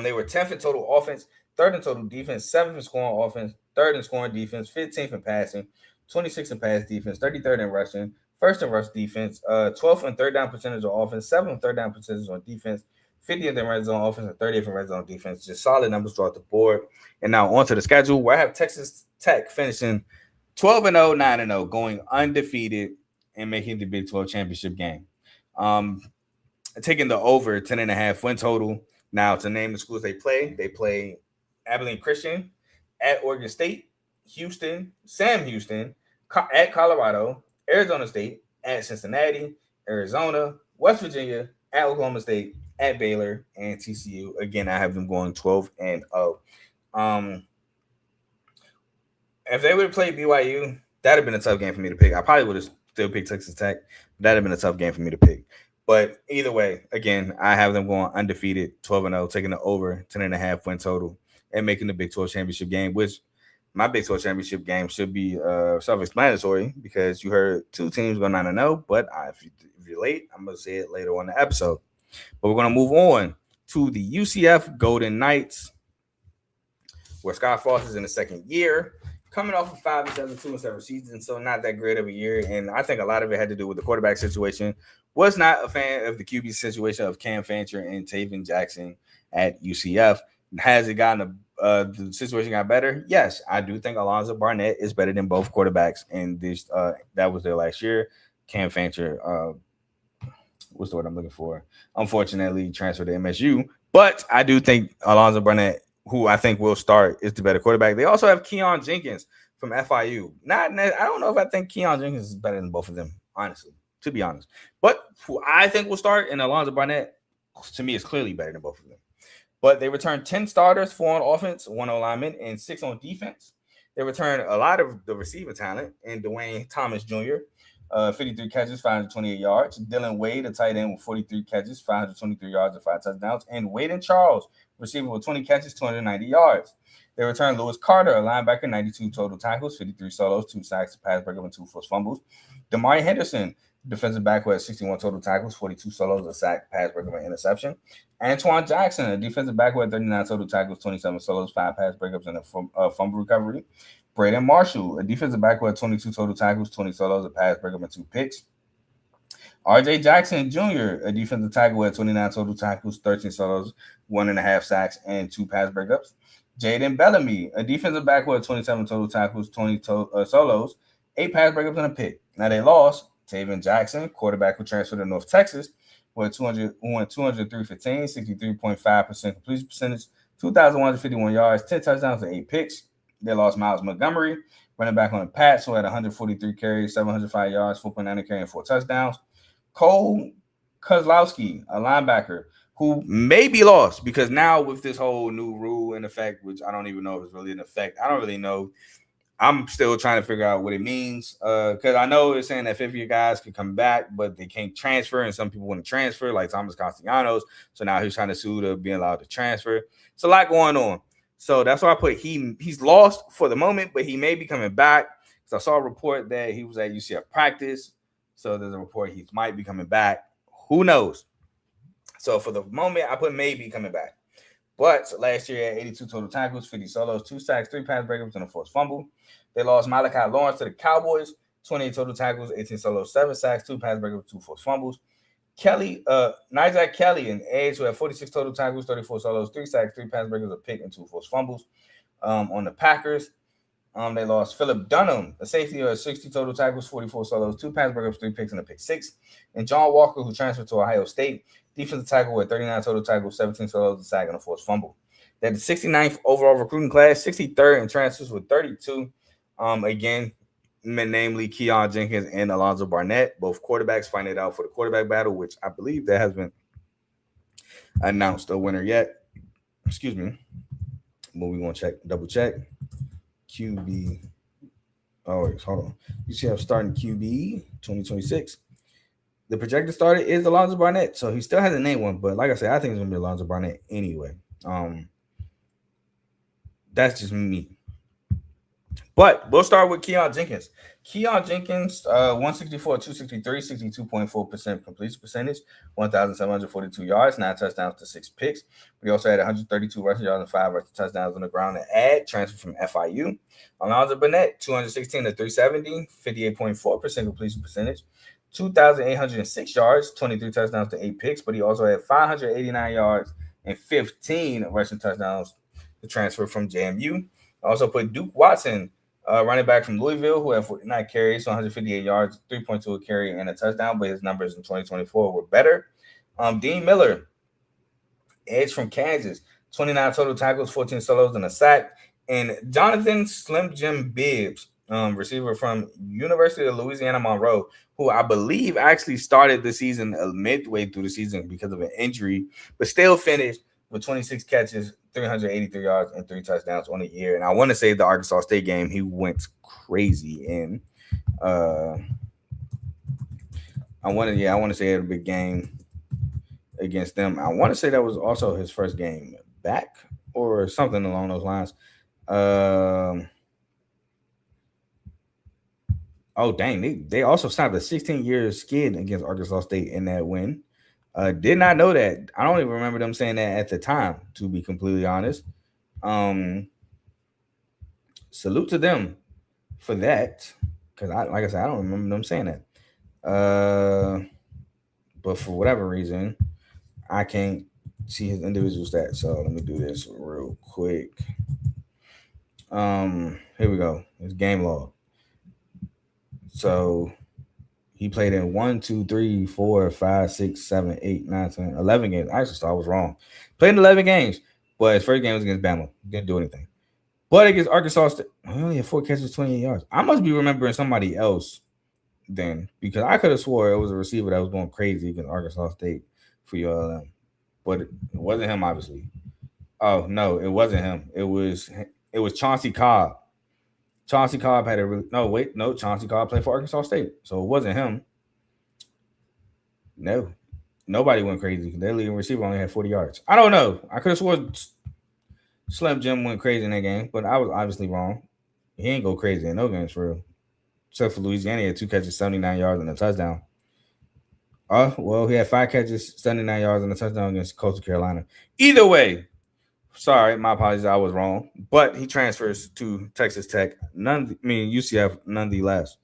They were 10th in total offense, 3rd in total defense, 7th in scoring offense, 3rd in scoring defense, 15th in passing, 26th in pass defense, 33rd in rushing, 1st in rush defense, 12th in third down percentage on offense, 7th in third down percentage on defense, 50th in red zone offense, and 30th in red zone defense. Just solid numbers throughout the board. And now on to the schedule, where I have Texas Tech finishing 12-0, 9-0, going undefeated and making the Big 12 championship game. Taking the over 10.5 win total. Now, to name the schools they play Abilene Christian at Oregon State, Houston, Sam Houston, at Colorado, Arizona State, at Cincinnati, Arizona, West Virginia, at Oklahoma State, at Baylor, and TCU. Again, I have them going 12-0. If they would have played BYU, that would have been a tough game for me to pick. I probably would have still picked Texas Tech. That would have been a tough game for me to pick. But either way, again, I have them going undefeated, 12-0, taking the over 10.5 win total, and making the Big 12 championship game, which my Big 12 championship game should be self-explanatory because you heard 2 teams go 9-0. But if you're late, I'm going to say it later on the episode. But we're going to move on to the UCF Golden Knights, where Scott Frost is in the second year, coming off of 5-7, 2-7 seasons, so not that great of a year. And I think a lot of it had to do with the quarterback situation. Was not a fan of the QB situation of Cam Fancher and Taven Jackson at UCF. Has it gotten the situation got better? Yes, I do think Alonzo Barnett is better than both quarterbacks, and this that was their last year. Cam Fancher, what's the word I'm looking for? Unfortunately, transferred to MSU, but I do think Alonzo Barnett, who I think will start, is the better quarterback. They also have Keon Jenkins from FIU. I don't know if I think Keon Jenkins is better than both of them, honestly, to be honest. But who I think will start, and Alonzo Barnett, to me, is clearly better than both of them. But they returned 10 starters, 4 on offense, 1 on lineman, and 6 on defense. They returned a lot of the receiver talent in Dwayne Thomas Jr., 53 catches, 528 yards. Dylan Wade, a tight end with 43 catches, 523 yards, and 5 touchdowns. And Waden Charles, receiver with 20 catches, 290 yards. They returned Lewis Carter, a linebacker, 92 total tackles, 53 solos, 2 sacks, a pass breakup, and 2 forced fumbles. Damari Henderson, defensive back who had 61 total tackles, 42 solos, a sack, pass breakup, and interception. Antoine Jackson, a defensive back who had 39 total tackles, 27 solos, 5 pass breakups, and a fumble recovery. Braden Marshall, a defensive back who had 22 total tackles, 20 solos, a pass breakup, and 2 picks. R.J. Jackson Jr., a defensive tackle who had 29 total tackles, 13 solos, 1.5 sacks, and 2 pass breakups. Jaden Bellamy, a defensive back who had 27 total tackles, 20 solos, 8 pass breakups, and a pick. Now they lost Taven Jackson, quarterback who transferred to North Texas, who went 203-15, 63.5% completion percentage, 2,151 yards, 10 touchdowns, and 8 picks. They lost Miles Montgomery, Running back on the Pats, who had 143 carries, 705 yards, 4.9 carry, and 4 touchdowns. Cole Kozlowski, a linebacker, who may be lost because now with this whole new rule in effect, which I don't even know if it's really in effect, I don't really know. I'm still trying to figure out what it means because I know it's saying that 50 guys can come back, but they can't transfer, and some people want to transfer, like Thomas Castellanos. So now he's trying to sue to be allowed to transfer. It's a lot going on. So that's why I put he's lost for the moment, but he may be coming back. Because I saw a report that he was at UCF practice. So there's a report he might be coming back. Who knows? So for the moment, I put maybe coming back. But last year, he had 82 total tackles, 50 solos, 2 sacks, 3 pass breakups, and a forced fumble. They lost Malachi Lawrence to the Cowboys, 28 total tackles, 18 solos, 7 sacks, 2 pass breakups, 2 forced fumbles. Nijak Kelly, an edge who had 46 total tackles, 34 solos, 3 sacks, 3 pass breakups, a pick, and 2 forced fumbles. On the Packers, they lost Philip Dunham, a safety who had 60 total tackles, 44 solos, 2 pass breakups, 3 picks, and a pick 6. And John Walker, who transferred to Ohio State, defensive tackle with 39 total tackles, 17 solos, a sack, and a forced fumble. They had the 69th overall recruiting class, 63rd in transfers with 32. Again, namely Keon Jenkins and Alonzo Barnett, both quarterbacks fighting it out for the quarterback battle, which I believe there has been announced a winner yet. Excuse me. But we want to double check. QB. Oh, wait, hold on. UCF starting QB 2026. The projected starter is Alonzo Barnett, so he still hasn't named one. But like I said, I think it's gonna be Alonzo Barnett anyway. That's just me. But we'll start with Keon Jenkins. Keon Jenkins, 164, 263, 62.4% completion percentage, 1,742 yards, 9 touchdowns to 6 picks. We also had 132 rushing yards and 5 rushing touchdowns on the ground to add, transfer from FIU. Alonzo Barnett, 216 to 370, 58.4% completion percentage, 2,806 yards, 23 touchdowns to 8 picks, but he also had 589 yards and 15 rushing touchdowns to transfer from JMU. Also put Duke Watson, running back from Louisville, who had 49 carries, 158 yards, 3.2 a carry, and a touchdown, but his numbers in 2024 were better. Dean Miller, edge from Kansas, 29 total tackles, 14 solos, and a sack. And Jonathan Slim Jim Bibbs, receiver from University of Louisiana Monroe, who I believe actually started the season midway through the season because of an injury, but still finished with 26 catches, 383 yards, and 3 touchdowns on the year. And I want to say the Arkansas State game, he went crazy in. I want to say he had a big game against them. I want to say that was also his first game back or something along those lines. Oh, dang. They also signed a 16-year skid against Arkansas State in that win. Did not know that. I don't even remember them saying that at the time, to be completely honest. Salute to them for that. Because, like I said, I don't remember them saying that. But for whatever reason, I can't see his individual stats. So let me do this real quick. Here we go. It's game log. So he played in 1, 2, 3, 4, 5, 6, 7, 8, 9, 10, 11 games. Actually, so I was wrong. Played in 11 games, but his first game was against Bama. Didn't do anything. But against Arkansas State, he only had 4 catches, 28 yards. I must be remembering somebody else then, because I could have swore it was a receiver that was going crazy against Arkansas State for ULM. But it wasn't him, obviously. Oh, no, it wasn't him. It was Chauncey Cobb. Chauncey Cobb had Chauncey Cobb played for Arkansas State, so it wasn't him. No, nobody went crazy. Their leading receiver only had 40 yards. I don't know. I could have sworn Slim Jim went crazy in that game, but I was obviously wrong. He ain't go crazy in no games for real. Except for Louisiana, he had 2 catches, 79 yards, and a touchdown. Well, he had 5 catches, 79 yards, and a touchdown against Coastal Carolina. Either way, sorry, my apologies, I was wrong. But he transfers to Texas Tech. UCF nonetheless.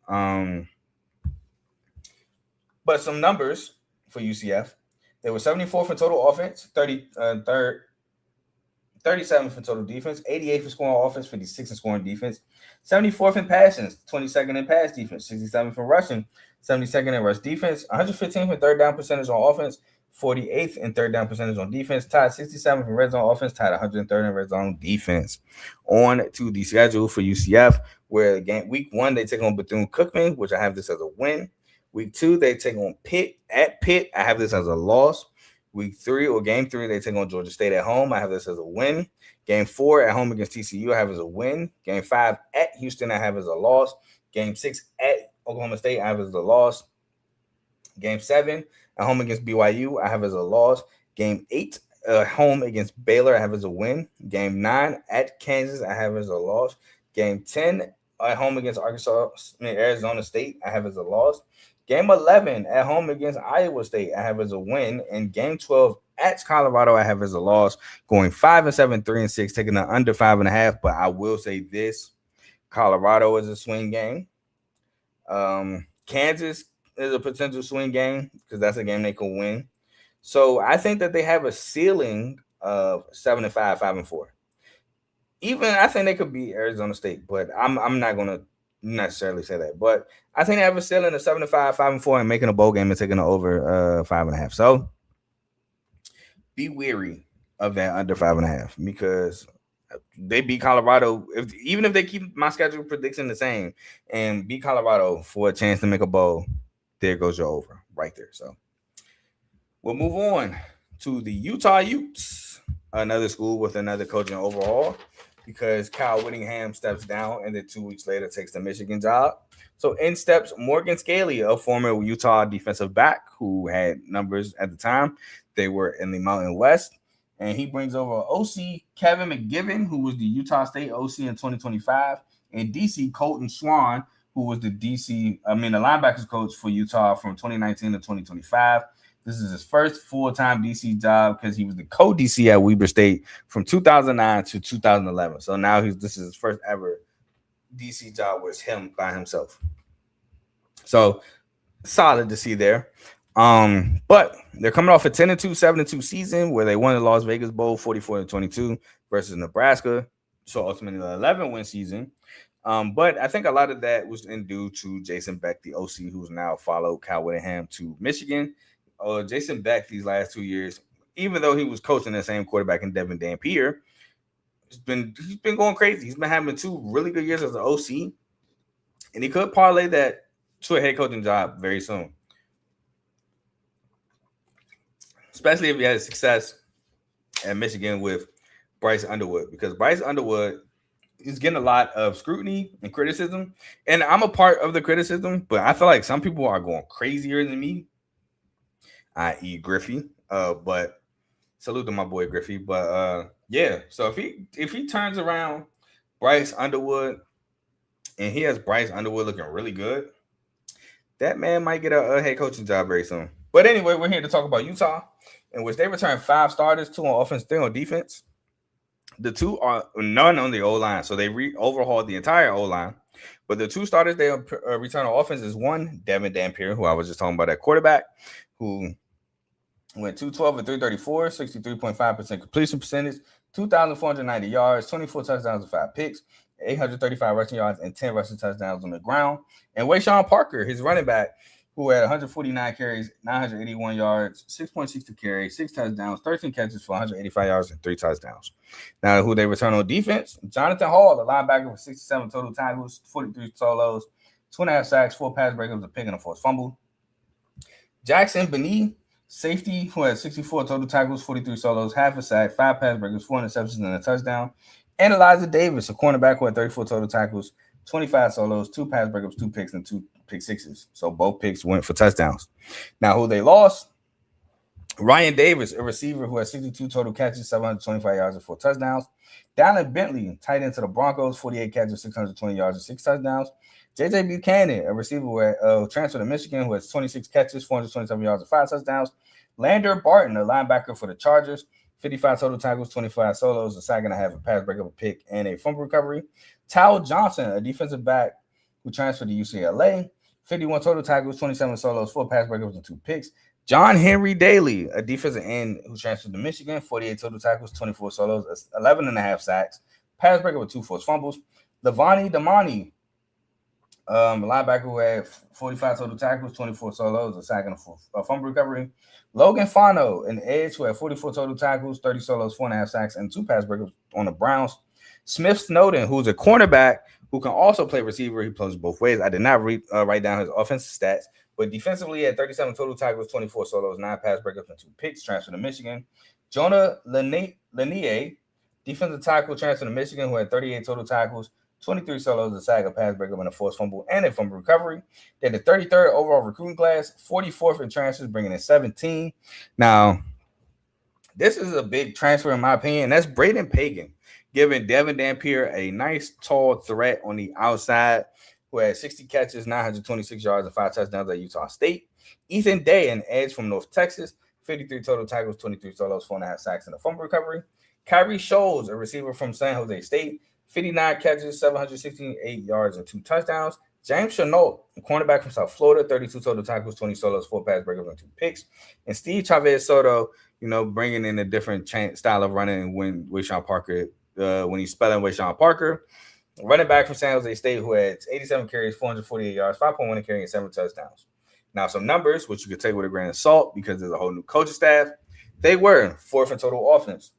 But some numbers for UCF. They were 74th in total offense, 33rd 37th in total defense, 88th in scoring offense, 56th in scoring defense, 74th in passing, 22nd in pass defense, 67th in rushing, 72nd in rush defense, 115th in third down percentage on offense, 48th in third down percentage on defense, tied 67th in red zone offense, tied 103rd in red zone defense. On to the schedule for UCF, where week 1 they take on Bethune-Cookman, which I have this as a win. Week 2 they take on Pitt at Pitt. I have this as a loss. Week 3 or game 3 they take on Georgia State at home. I have this as a win. Game 4 at home against TCU I have as a win. Game 5 at Houston I have as a loss. Game 6 at Oklahoma State I have as a loss. Game 7 at home against BYU I have as a loss. Game 8 home against Baylor I have as a win. Game 9 at Kansas I have as a loss. Game 10 at home against Arizona State I have as a loss. Game 11 at home against Iowa State I have as a win. And game 12 at Colorado I have as a loss. Going 5-7, 3-6, taking the under 5.5. But I will say this: Colorado is a swing game. Kansas is a potential swing game because that's a game they could win. So I think that they have a ceiling of 7-5, 5-4. Even I think they could beat Arizona State, but I'm not gonna necessarily say that. But I think they have a ceiling of 7-5, 5-4, and making a bowl game and taking it over 5.5. So be wary of that under 5.5 because they beat Colorado. Even if they keep my schedule prediction the same and beat Colorado for a chance to make a bowl, there goes your over right there. So we'll move on to the Utah Utes, another school with another coaching overhaul, because Kyle Whittingham steps down and then 2 weeks later takes the Michigan job. So in steps Morgan Scaley, a former Utah defensive back who had numbers at the time. They were in the Mountain West. And he brings over OC Kevin McGivern, who was the Utah State OC in 2025, and DC Colton Swan, who was the linebackers coach for Utah from 2019 to 2025. This is his first full-time DC job because he was the co-DC at Weber State from 2009 to 2011. So now this is his first ever DC job was him by himself. So solid to see there. But they're coming off a 10-2, 7-2 season where they won the Las Vegas Bowl 44-22 versus Nebraska. So ultimately the 11-win season. But I think a lot of that was due to Jason Beck, the OC, who's now followed Kyle Whittingham to Michigan. Jason Beck these last 2 years, even though he was coaching the same quarterback in Devin Dampier, he's been going crazy. He's been having 2 really good years as an OC, and he could parlay that to a head coaching job very soon, especially if he has success at Michigan with Bryce Underwood, because Bryce Underwood is getting a lot of scrutiny and criticism, and I'm a part of the criticism, but I feel like some people are going crazier than me, i.e. Griffey. But salute to my boy Griffey. But yeah, so if he turns around Bryce Underwood and he has Bryce Underwood looking really good, that man might get a head coaching job very soon. But anyway, we're here to talk about Utah, in which they returned 5 starters, 2 on offense, 3 on defense. The 2 are none on the O-line, so they overhauled the entire O-line. But the 2 starters they return on offense is 1, Devin Dampier, who I was just talking about, that quarterback, who went 212 and 334, 63.5% completion percentage, 2,490 yards, 24 touchdowns and 5 picks, 835 rushing yards, and 10 rushing touchdowns on the ground. And Wayshawn Parker, his running back, who had 149 carries, 981 yards, 6.62 carries, 6 touchdowns, 13 catches for 185 yards, and 3 touchdowns. Now, who they return on defense? Jonathan Hall, the linebacker, with 67 total tackles, 43 solos, 2.5 sacks, 4 pass breakups, a pick, and a forced fumble. Jackson Beneath, safety, who had 64 total tackles, 43 solos, half a sack, 5 pass breakups, 4 interceptions, and a touchdown. And Elijah Davis, a cornerback, who had 34 total tackles, 25 solos, 2 pass breakups, 2 picks, and 2 pick sixes. So both picks went for touchdowns. Now, who they lost? Ryan Davis, a receiver who had 62 total catches, 725 yards, and 4 touchdowns. Dallin Bentley, tight end to the Broncos, 48 catches, 620 yards, and 6 touchdowns. J.J. Buchanan, a receiver who transferred to Michigan, who has 26 catches, 427 yards, and 5 touchdowns. Lander Barton, a linebacker for the Chargers, 55 total tackles, 25 solos, a sack and a half, a pass breakup, a pick, and a fumble recovery. Tal Johnson, a defensive back who transferred to UCLA, 51 total tackles, 27 solos, 4 pass breakups, and 2 picks. John Henry Daly, a defensive end who transferred to Michigan, 48 total tackles, 24 solos, 11 and a half sacks, pass breaker with 2 forced fumbles. Levani Damani, a linebacker who had 45 total tackles, 24 solos, a sack and a fumble recovery. Logan Fano, an edge who had 44 total tackles, 30 solos, 4.5 sacks, and 2 pass breakers on the Browns. Smith Snowden, who's a cornerback who can also play receiver. He plays both ways. I did not write down his offensive stats, but defensively he had 37 total tackles, 24 solos, 9 pass breakers, and 2 picks, transferred to Michigan. Jonah Lanier, defensive tackle, transferred to Michigan, who had 38 total tackles, 23 solos, a sack, a pass breakup, and a forced fumble, and a fumble recovery. They had the 33rd overall recruiting class, 44th in transfers, bringing in 17. Now, this is a big transfer in my opinion. That's Braden Pagan, giving Devin Dampier a nice tall threat on the outside, who had 60 catches, 926 yards, and 5 touchdowns at Utah State. Ethan Day, an edge from North Texas, 53 total tackles, 23 solos, 4.5 sacks, and a fumble recovery. Kyrie Scholes, a receiver from San Jose State, 59 catches, 768 yards, and 2 touchdowns. James Chenault, a cornerback from South Florida, 32 total tackles, 20 solos, 4 pass breakups, and 2 picks. And Steve Chavez Soto, bringing in a different style of running when Wayshawn Parker, when he's spelling Wayshawn Parker. Running back from San Jose State, who had 87 carries, 448 yards, 5.1 a carry, and 7 touchdowns. Now, some numbers, which you could take with a grain of salt because there's a whole new coaching staff. They were 4th in total offense,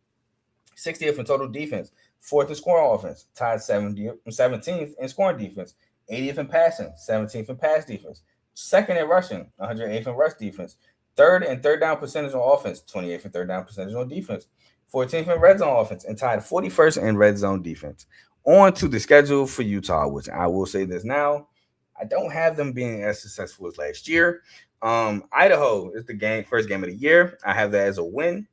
60th in total defense, 4th in scoring offense, tied 17th in scoring defense, 80th in passing, 17th in pass defense, 2nd in rushing, 108th in rush defense, 3rd in third down percentage on offense, 28th in third down percentage on defense, 14th in red zone offense, and tied 41st in red zone defense. On to the schedule for Utah, which I will say this now, I don't have them being as successful as last year. Idaho is the first game of the year. I have that as a win.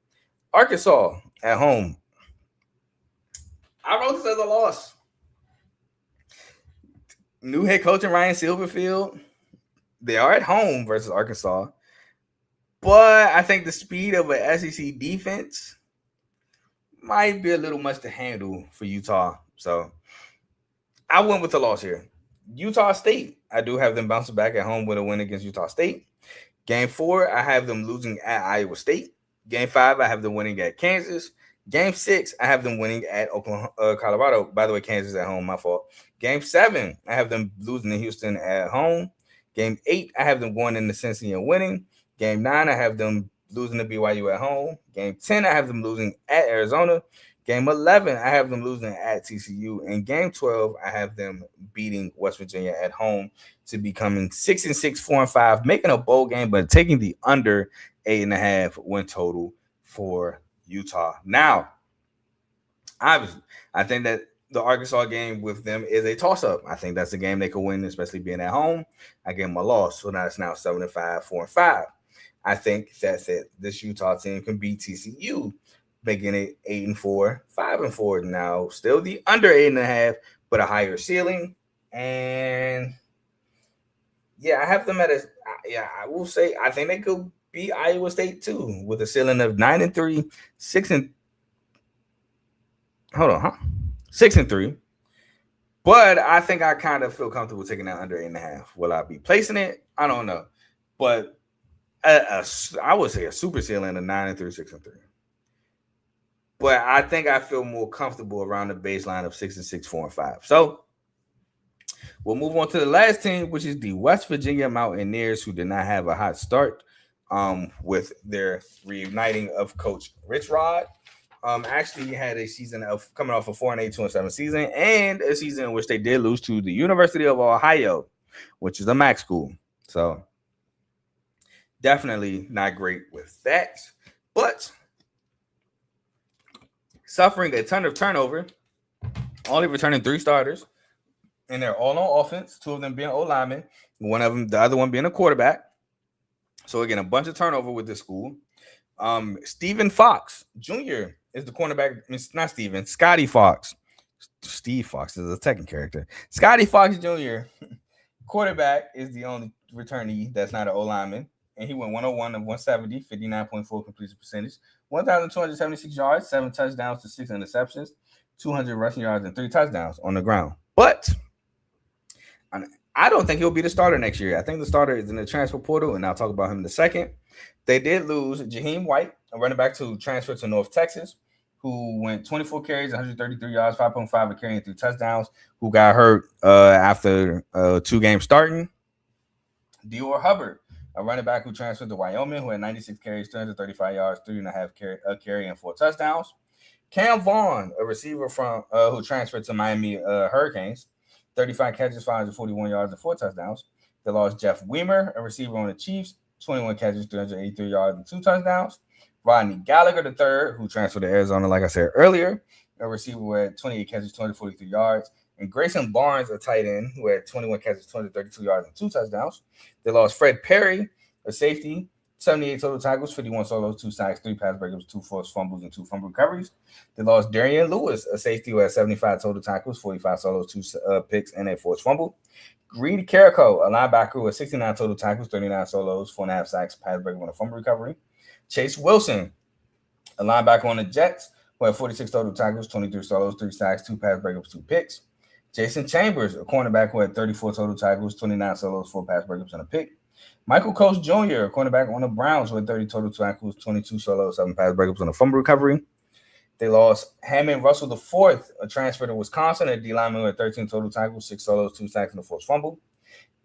Arkansas at home. I wrote this as a loss. New head coach Ryan Silverfield. They are at home versus Arkansas. But I think the speed of an SEC defense might be a little much to handle for Utah. So I went with the loss here. Utah State, I do have them bouncing back at home with a win against Utah State. Game 4, I have them losing at Iowa State. Game 5, I have them winning at Kansas. Game 6, I have them winning at Colorado. By the way, Kansas at home, my fault. Game 7, I have them losing to Houston at home. Game 8, I have them going into Cincinnati and winning. Game 9, I have them losing to BYU at home. Game 10, I have them losing at Arizona. Game 11, I have them losing at TCU. And game 12, I have them beating West Virginia at home to becoming 6-6, 4-5, making a bowl game, but taking the under 8.5 win total for Utah. Now, obviously, I think that the Arkansas game with them is a toss-up. I think that's a game they could win, especially being at home. I gave them a loss, so now it's now 7-5, 4-5. I think that's it. This Utah team can beat TCU, making it 8-4, 5-4. Now, still the under 8.5, but a higher ceiling. And yeah, I have them at I will say I think they could beat Iowa State too, with a ceiling of 9-3, 6-3. But I think I kind of feel comfortable taking that under 8.5. Will I be placing it? I don't know. But I would say a super ceiling of 9-3, 6-3. But I think I feel more comfortable around the baseline of 6-6, 4-5. So we'll move on to the last team, which is the West Virginia Mountaineers, who did not have a hot start with their reuniting of Coach Rich Rod. Actually had a season of coming off a 4-8, 2-7 season, and a season in which they did lose to the University of Ohio, which is a MAC school. So definitely not great with that. But suffering a ton of turnover, only returning 3 starters, and they're all on offense, 2 of them being O-linemen, the other one being a quarterback. So again, a bunch of turnover with this school. Stephen Fox Jr. is the cornerback. Not Stephen, Scotty Fox. Steve Fox is a second character. Scotty Fox Jr. quarterback is the only returnee that's not an O-lineman. And he went 101 of 170, 59.4 completion percentage, 1,276 yards, 7 touchdowns to 6 interceptions, 200 rushing yards, and 3 touchdowns on the ground. But I don't think he'll be the starter next year. I think the starter is in the transfer portal, and I'll talk about him in a second. They did lose Jaheim White, a running back to transfer to North Texas, who went 24 carries, 133 yards, 5.5 a carry, and 3 touchdowns, who got hurt after 2 games starting. Dior Hubbard, a running back who transferred to Wyoming, who had 96 carries, 335 yards, 3.5 carry, and 4 touchdowns. Cam Vaughn, a receiver from who transferred to Miami Hurricanes, 35 catches, 541 yards, and 4 touchdowns. They lost Jeff Weimer, a receiver on the Chiefs, 21 catches, 383 yards, and 2 touchdowns. Rodney Gallagher III, who transferred to Arizona, like I said earlier, a receiver who had 28 catches, 243 yards. And Grayson Barnes, a tight end, who had 21 catches, 232 yards, and 2 touchdowns. They lost Fred Perry, a safety, 78 total tackles, 51 solos, 2 sacks, 3 pass breakups, 2 forced fumbles, and 2 fumble recoveries. They lost Darian Lewis, a safety who had 75 total tackles, 45 solos, 2 picks, and a forced fumble. Greedy Carrico, a linebacker with 69 total tackles, 39 solos, 4.5 sacks, pass breakup, and a fumble recovery. Chase Wilson, a linebacker on the Jets, who had 46 total tackles, 23 solos, 3 sacks, 2 pass breakups, 2 picks. Jason Chambers, a cornerback who had 34 total tackles, 29 solos, 4 pass breakups, and a pick. Michael Coach Jr., a cornerback on the Browns, who had 30 total tackles, 22 solos, 7 pass breakups, and a fumble recovery. They lost Hammond Russell IV, a transfer to Wisconsin, a D lineman who had 13 total tackles, 6 solos, 2 sacks, and a forced fumble.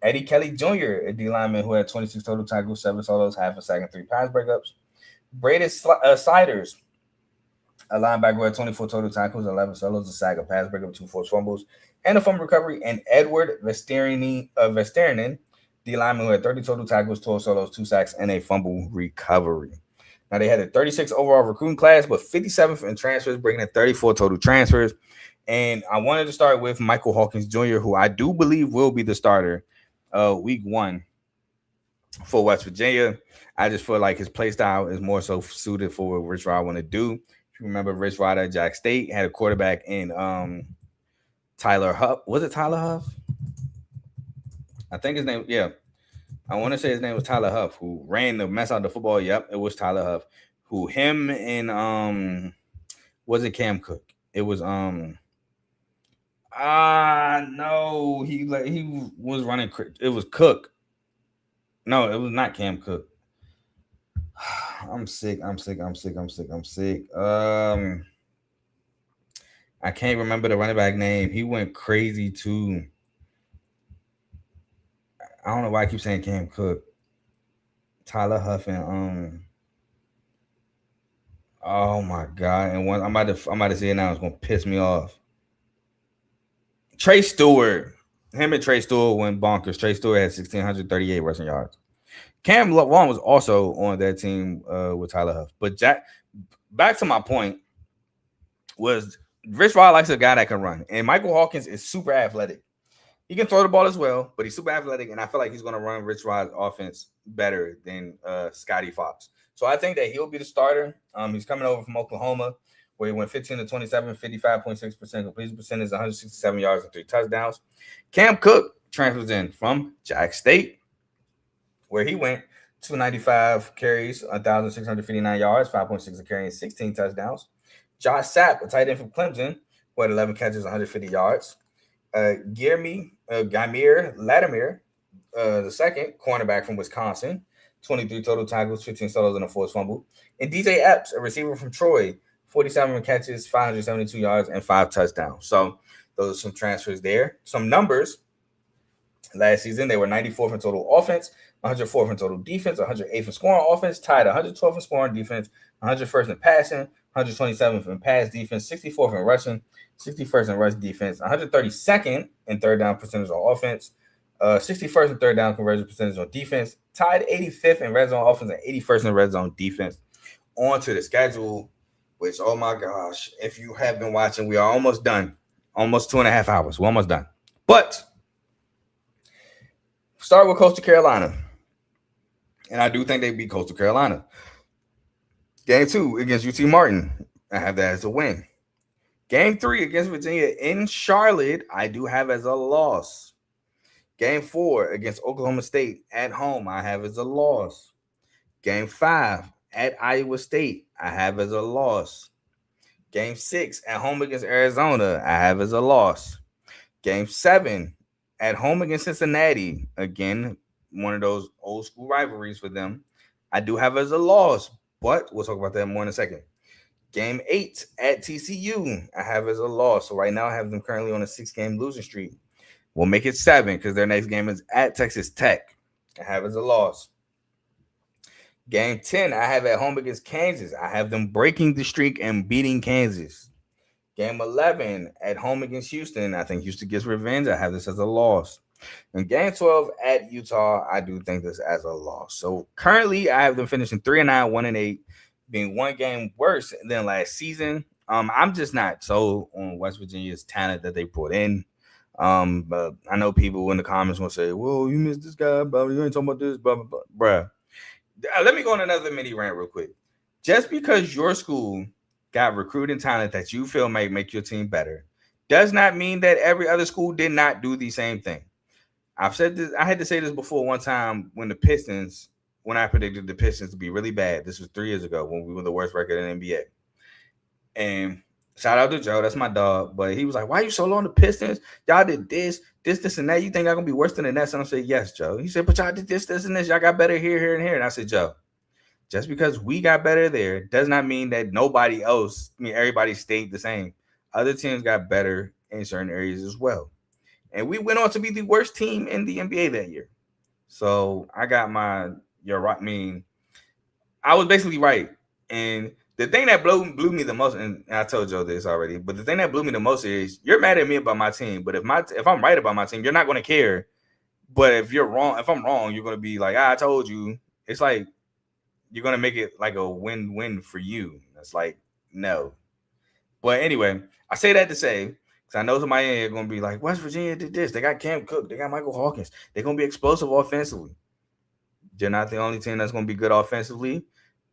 Eddie Kelly Jr., a D lineman who had 26 total tackles, 7 solos, half a sack, and 3 pass breakups. Braden Sliders, a linebacker who had 24 total tackles, 11 solos, a sack, a pass breakup, 2 forced fumbles, and a fumble recovery. And Edward Vesterinen, D lineman who had 30 total tackles, 12 solos, 2 sacks, and a fumble recovery. Now, they had a 36 overall recruiting class, but 57th in transfers, bringing in 34 total transfers. And I wanted to start with Michael Hawkins Jr., who I do believe will be the starter week 1 for West Virginia. I just feel like his play style is more so suited for what Rich Rod want to do. If you remember, Rich Rod at Jack State had a quarterback in Tyler Huff. Was it Tyler Huff? I think his name, yeah. I want to say his name was Tyler Huff, who ran the mess out of the football. Yep, it was Tyler Huff. Who him and was it Cam Cook? It was no, he was running. It was Cook. No, it was not Cam Cook. I'm sick. I can't remember the running back name. He went crazy too. I don't know why I keep saying Cam Cook. Tyler Huff and oh my god! And one I'm about to say it now. It's gonna piss me off. Trey Stewart. Him and Trey Stewart went bonkers. Trey Stewart had 1,638 rushing yards. Cam Long was also on that team with Tyler Huff. But back to my point was Rich Rod likes a guy that can run. And Michael Hawkins is super athletic. He can throw the ball as well, but he's super athletic, and I feel like he's going to run Rich Rod's offense better than Scotty Fox. So I think that he'll be the starter. He's coming over from Oklahoma, where he went 15 to 27, 55.6% completion percentage, 167 yards, and 3 touchdowns. Cam Cook transfers in from Jack State, where he went 295 carries, 1,659 yards, 5.6 a carry, and 16 touchdowns. Josh Sapp, a tight end from Clemson, who had 11 catches, 150 yards. Gaimir Latimer, the second cornerback from Wisconsin, 23 total tackles, 15 solos, and a forced fumble. And DJ Epps, a receiver from Troy, 47 catches, 572 yards, and 5 touchdowns. So those are some transfers there. Some numbers. Last season, they were 94th in total offense, 104th in total defense, 108th in scoring offense, tied 112th in scoring defense, 101st in passing, 127th in pass defense, 64th in rushing, 61st in rush defense, 132nd in third down percentage on offense, 61st in third down conversion percentage on defense, tied 85th in red zone offense and 81st in red zone defense. On to the schedule, which, oh my gosh, if you have been watching, we are almost done. Almost 2.5 hours. We're almost done. But start with Coastal Carolina. And I do think they beat Coastal Carolina. Game 2 against UT Martin. I have that as a win. Game 3 against Virginia in Charlotte, I do have as a loss. Game 4 against Oklahoma State at home, I have as a loss. Game 5 at Iowa State, I have as a loss. Game 6 at home against Arizona, I have as a loss. Game 7 at home against Cincinnati. Again, one of those old school rivalries for them. I do have as a loss, but we'll talk about that more in a second. Game 8 at TCU, I have as a loss. So right now I have them currently on a 6-game losing streak. We'll make it 7 because their next game is at Texas Tech. I have as a loss. Game 10, I have at home against Kansas. I have them breaking the streak and beating Kansas. Game 11 at home against Houston. I think Houston gets revenge. I have this as a loss. And game 12 at Utah, I do think this as a loss. So currently, I have them finishing 3-9, 1-8, being one game worse than last season. I'm just not sold on West Virginia's talent that they put in. But I know people in the comments will say, "Well, you missed this guy, blah, you ain't talking about this, blah blah blah." Bruh, let me go on another mini rant real quick. Just because your school got recruiting talent that you feel may make your team better does not mean that every other school did not do the same thing. I've said this, I had to say this before one time when I predicted the Pistons to be really bad. This was 3 years ago when we were the worst record in the NBA. And shout out to Joe, that's my dog. But he was like, "Why are you so low on the Pistons? Y'all did this, and that. You think y'all gonna be worse than the Nets?" And I said, "Yes, Joe." He said, "But y'all did this, and this. Y'all got better here, and here." And I said, "Joe, just because we got better there does not mean that nobody else, everybody stayed the same. Other teams got better in certain areas as well. And we went on to be the worst team in the NBA that year. So I got you're right. I was basically right. And the thing that blew me the most, and I told Joe this already, but the thing that blew me the most is you're mad at me about my team. But if I'm right about my team, you're not going to care. But if I'm wrong, you're going to be like, I told you. It's like, you're going to make it like a win-win for you. It's like, no. But anyway, I say that to say, because I know somebody in here going to be like, West Virginia did this. They got Cam Cook. They got Michael Hawkins. They're going to be explosive offensively. They're not the only team that's going to be good offensively.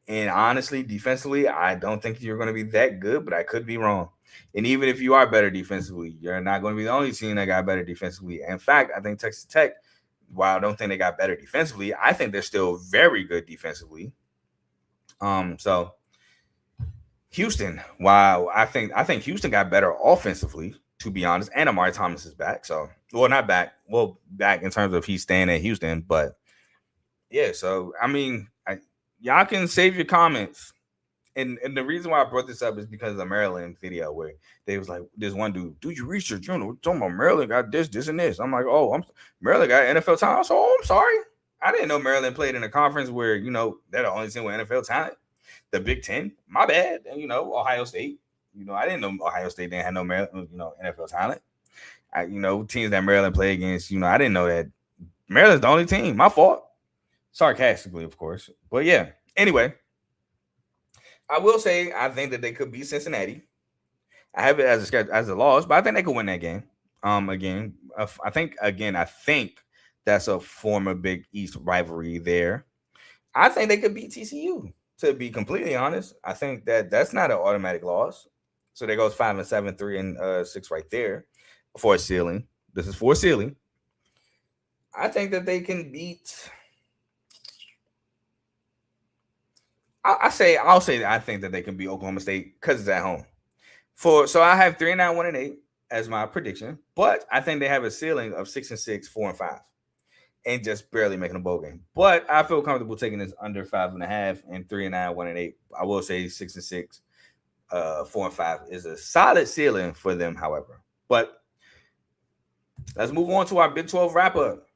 And honestly, defensively, I don't think you're going to be that good, but I could be wrong. And even if you are better defensively, you're not going to be the only team that got better defensively. In fact, I think Texas Tech, while I don't think they got better defensively, I think they're still very good defensively. So Houston, wow, I think Houston got better offensively, to be honest, and Amari Thomas is back. So, well, not back, well, back in terms of he's staying at Houston, but yeah. So, I mean, y'all can save your comments, and the reason why I brought this up is because of the Maryland video where they was like, this one dude, do your research, you know, talking about Maryland got this, and this. I'm like, oh, Maryland got NFL talent. So, oh, I'm sorry. I didn't know Maryland played in a conference where, you know, they're the only team with NFL talent. The Big Ten, my bad. And, you know, Ohio State. You know, I didn't know Ohio State didn't have no Maryland, you know, NFL talent. Teams that Maryland play against, you know, I didn't know that Maryland's the only team. My fault. Sarcastically, of course. But yeah. Anyway, I will say I think that they could beat Cincinnati. I have it as a loss, but I think they could win that game. I think that's a former Big East rivalry there. I think they could beat TCU, to be completely honest. I think that's not an automatic loss. So there goes 5-7, 3-6 right there for a ceiling. This is for a ceiling. I think that they can beat. I'll say I think that they can beat Oklahoma State because it's at home. So I have 3-9, 1-8 as my prediction, but I think they have a ceiling of 6-6, 4-5. And just barely making a bowl game. But I feel comfortable taking this under 5.5 and 3-9, 1-8. I will say 6-6, 4-5 is a solid ceiling for them, however. But let's move on to our Big 12 wrap-up,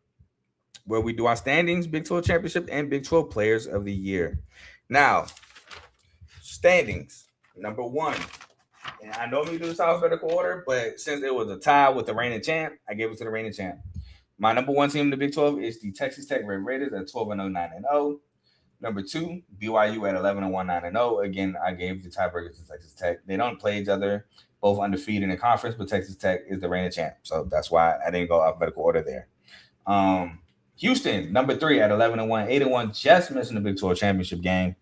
where we do our standings, Big 12 championship, and Big 12 players of the year. Now, standings, number 1. And I normally do this alphabetical order, but since it was a tie with the reigning champ, I gave it to the reigning champ. My number 1 team in the Big 12 is the Texas Tech Red Raiders at 12-0, 9-0. Number 2, BYU at 11-1, 9-0. Again, I gave the tiebreaker to Texas Tech. They don't play each other, both undefeated in the conference, but Texas Tech is the reigning champ. So that's why I didn't go alphabetical order there. Houston, number 3 at 11-1, 8-1, just missing the Big 12 championship game.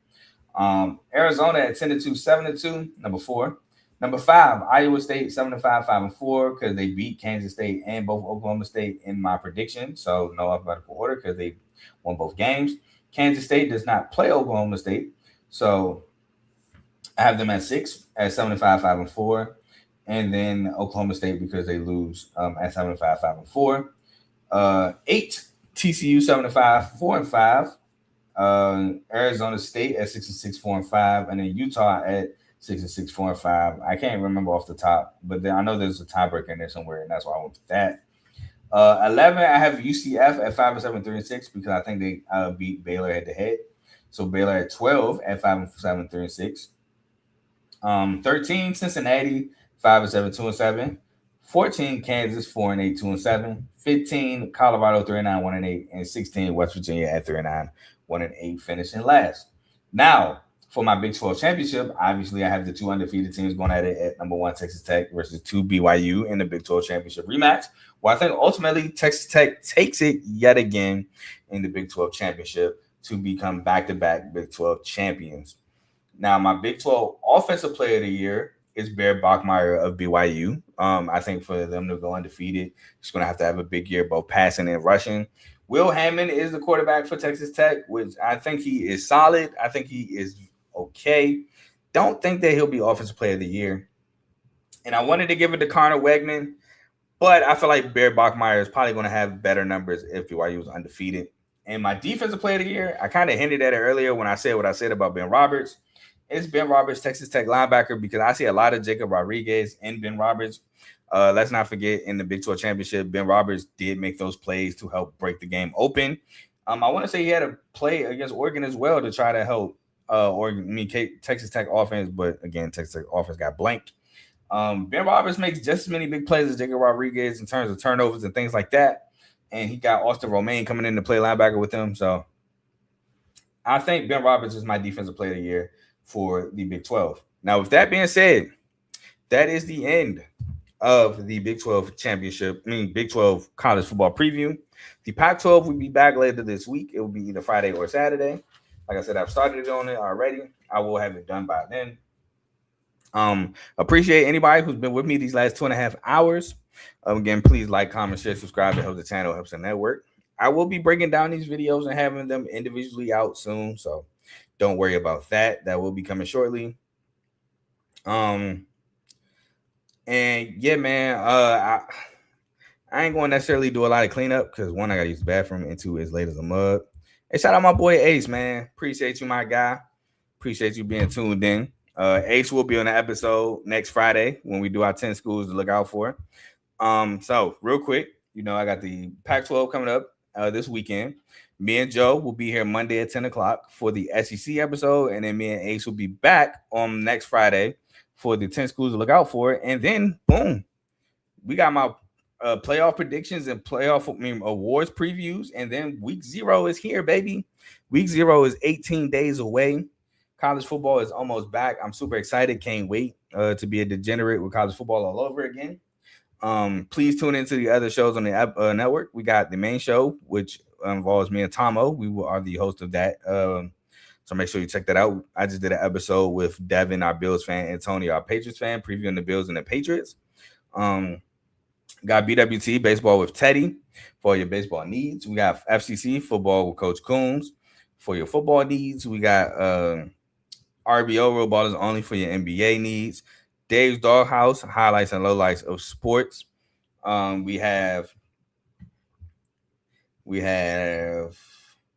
Arizona at 10-2, 7-2, number 4. Number 5, Iowa State, 7-5, 5-4, because they beat Kansas State and both Oklahoma State in my prediction. So no alphabetical order because they won both games. Kansas State does not play Oklahoma State. So I have them at 6 at 7-5, 5-4. And then Oklahoma State because they lose at 7-5, 5-4. 8, TCU 7-5, 4-5. Arizona State at 6-6, 4-5, and then Utah at 6-6, 4-5. I can't remember off the top, but then I know there's a tiebreaker in there somewhere, and that's why I went with that. 11, I have UCF at 5-7, 3-6 because I think they beat Baylor head to head. So Baylor at 12 at 5-7, 3-6. 13, Cincinnati 5-7, 2-7. 14, Kansas 4-8, 2-7. 15, Colorado 3-9, 1-8, and 16, West Virginia at 3-9, 1-8, finishing last. Now, for my Big 12 championship, obviously I have the 2 undefeated teams going at it at number 1 Texas Tech versus 2 BYU in the Big 12 championship rematch. Well, I think ultimately Texas Tech takes it yet again in the Big 12 championship to become back-to-back Big 12 champions. Now, my Big 12 offensive player of the year is Bear Bachmeier of BYU. I think for them to go undefeated, he's going to have a big year, both passing and rushing. Will Hammond is the quarterback for Texas Tech, which I think he is solid. I think he is okay. Don't think that he'll be offensive player of the year. And I wanted to give it to Connor Wegman, but I feel like Bear Bachmeier is probably going to have better numbers if BYU was undefeated. And my defensive player of the year, I kind of hinted at it earlier when I said what I said about Ben Roberts. It's Ben Roberts, Texas Tech linebacker, because I see a lot of Jacob Rodriguez and Ben Roberts. Let's not forget in the Big 12 championship, Ben Roberts did make those plays to help break the game open. I want to say he had a play against Oregon as well to try to help Texas Tech offense, but again, Texas Tech offense got blanked. Ben Roberts makes just as many big plays as Jacob Rodriguez in terms of turnovers and things like that. And he got Austin Romaine coming in to play linebacker with him. So I think Ben Roberts is my defensive player of the year for the Big 12. Now, with that being said, that is the end of the Big 12 championship, Big 12 college football preview. The Pac-12 will be back later this week. It will be either Friday or Saturday. Like I said, I've started on it already. I will have it done by then. Appreciate anybody who's been with me these last 2.5 hours. Again, please like, comment, share, subscribe. It helps the channel, helps the network. I will be breaking down these videos and having them individually out soon, so don't worry about that. That will be coming shortly. And yeah, man, I ain't going to necessarily do a lot of cleanup because 1, I got to use the bathroom, and 2, it's late as a mug. Hey, shout out my boy Ace, man. Appreciate you, my guy. Appreciate you being tuned in. Ace will be on the episode next Friday when we do our 10 schools to look out for. So real quick, I got the Pac-12 coming up this weekend. Me and Joe will be here Monday at 10 o'clock for the SEC episode, and then me and Ace will be back on next Friday for the 10 schools to look out for. And then, boom, we got my playoff predictions and awards previews. And then week 0 is here, baby. Week 0 is 18 days away. College football is almost back. I'm super excited. Can't wait to be a degenerate with college football all over again. Please tune into the other shows on the network. We got the main show, which involves me and Tomo. We are the host of that. So make sure you check that out. I just did an episode with Devin, our Bills fan, and Tony, our Patriots fan, previewing the Bills and the Patriots. Got BWT, baseball with Teddy, for your baseball needs. We got FCC, football with Coach Coombs, for your football needs. We got RBO, Real Ballers Only, for your NBA needs. Dave's Doghouse, highlights and lowlights of sports. We have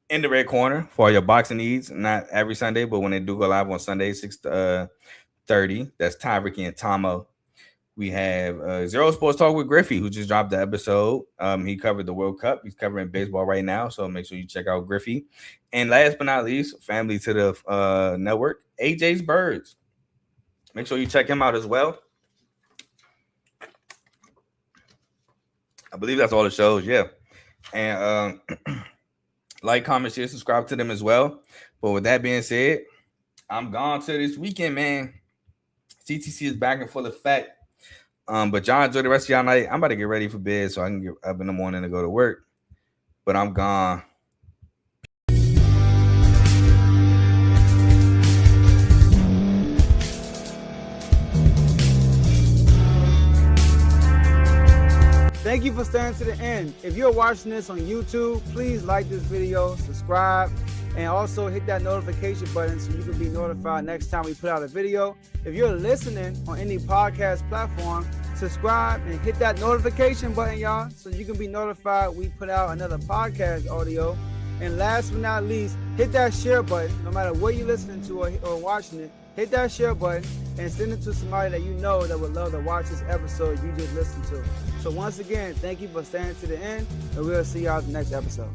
In the Red Corner for your boxing needs. Not every Sunday, but when they do go live on Sunday, 6:30. That's Ty, Ricky, and Tomo. We have Zero Sports Talk with Griffey, who just dropped the episode. He covered the World Cup. He's covering baseball right now, so make sure you check out Griffey. And last but not least, family to the network, AJ's Birds. Make sure you check him out as well. I believe that's all the shows, yeah. And like, comment, share, subscribe to them as well. But with that being said, I'm gone to this weekend, man. CTC is back in full effect. But y'all enjoy the rest of y'all night. I'm about to get ready for bed so I can get up in the morning to go to work. But I'm gone. Thank you for staying to the end. If you're watching this on YouTube, please like this video, subscribe, and also hit that notification button so you can be notified next time we put out a video. If you're listening on any podcast platform, subscribe, and hit that notification button, y'all, so you can be notified we put out another podcast audio. And last but not least, hit that share button. No matter what you're listening to or watching it, hit that share button and send it to somebody that you know that would love to watch this episode you just listened to. So once again, thank you for staying to the end, and we'll see y'all in the next episode.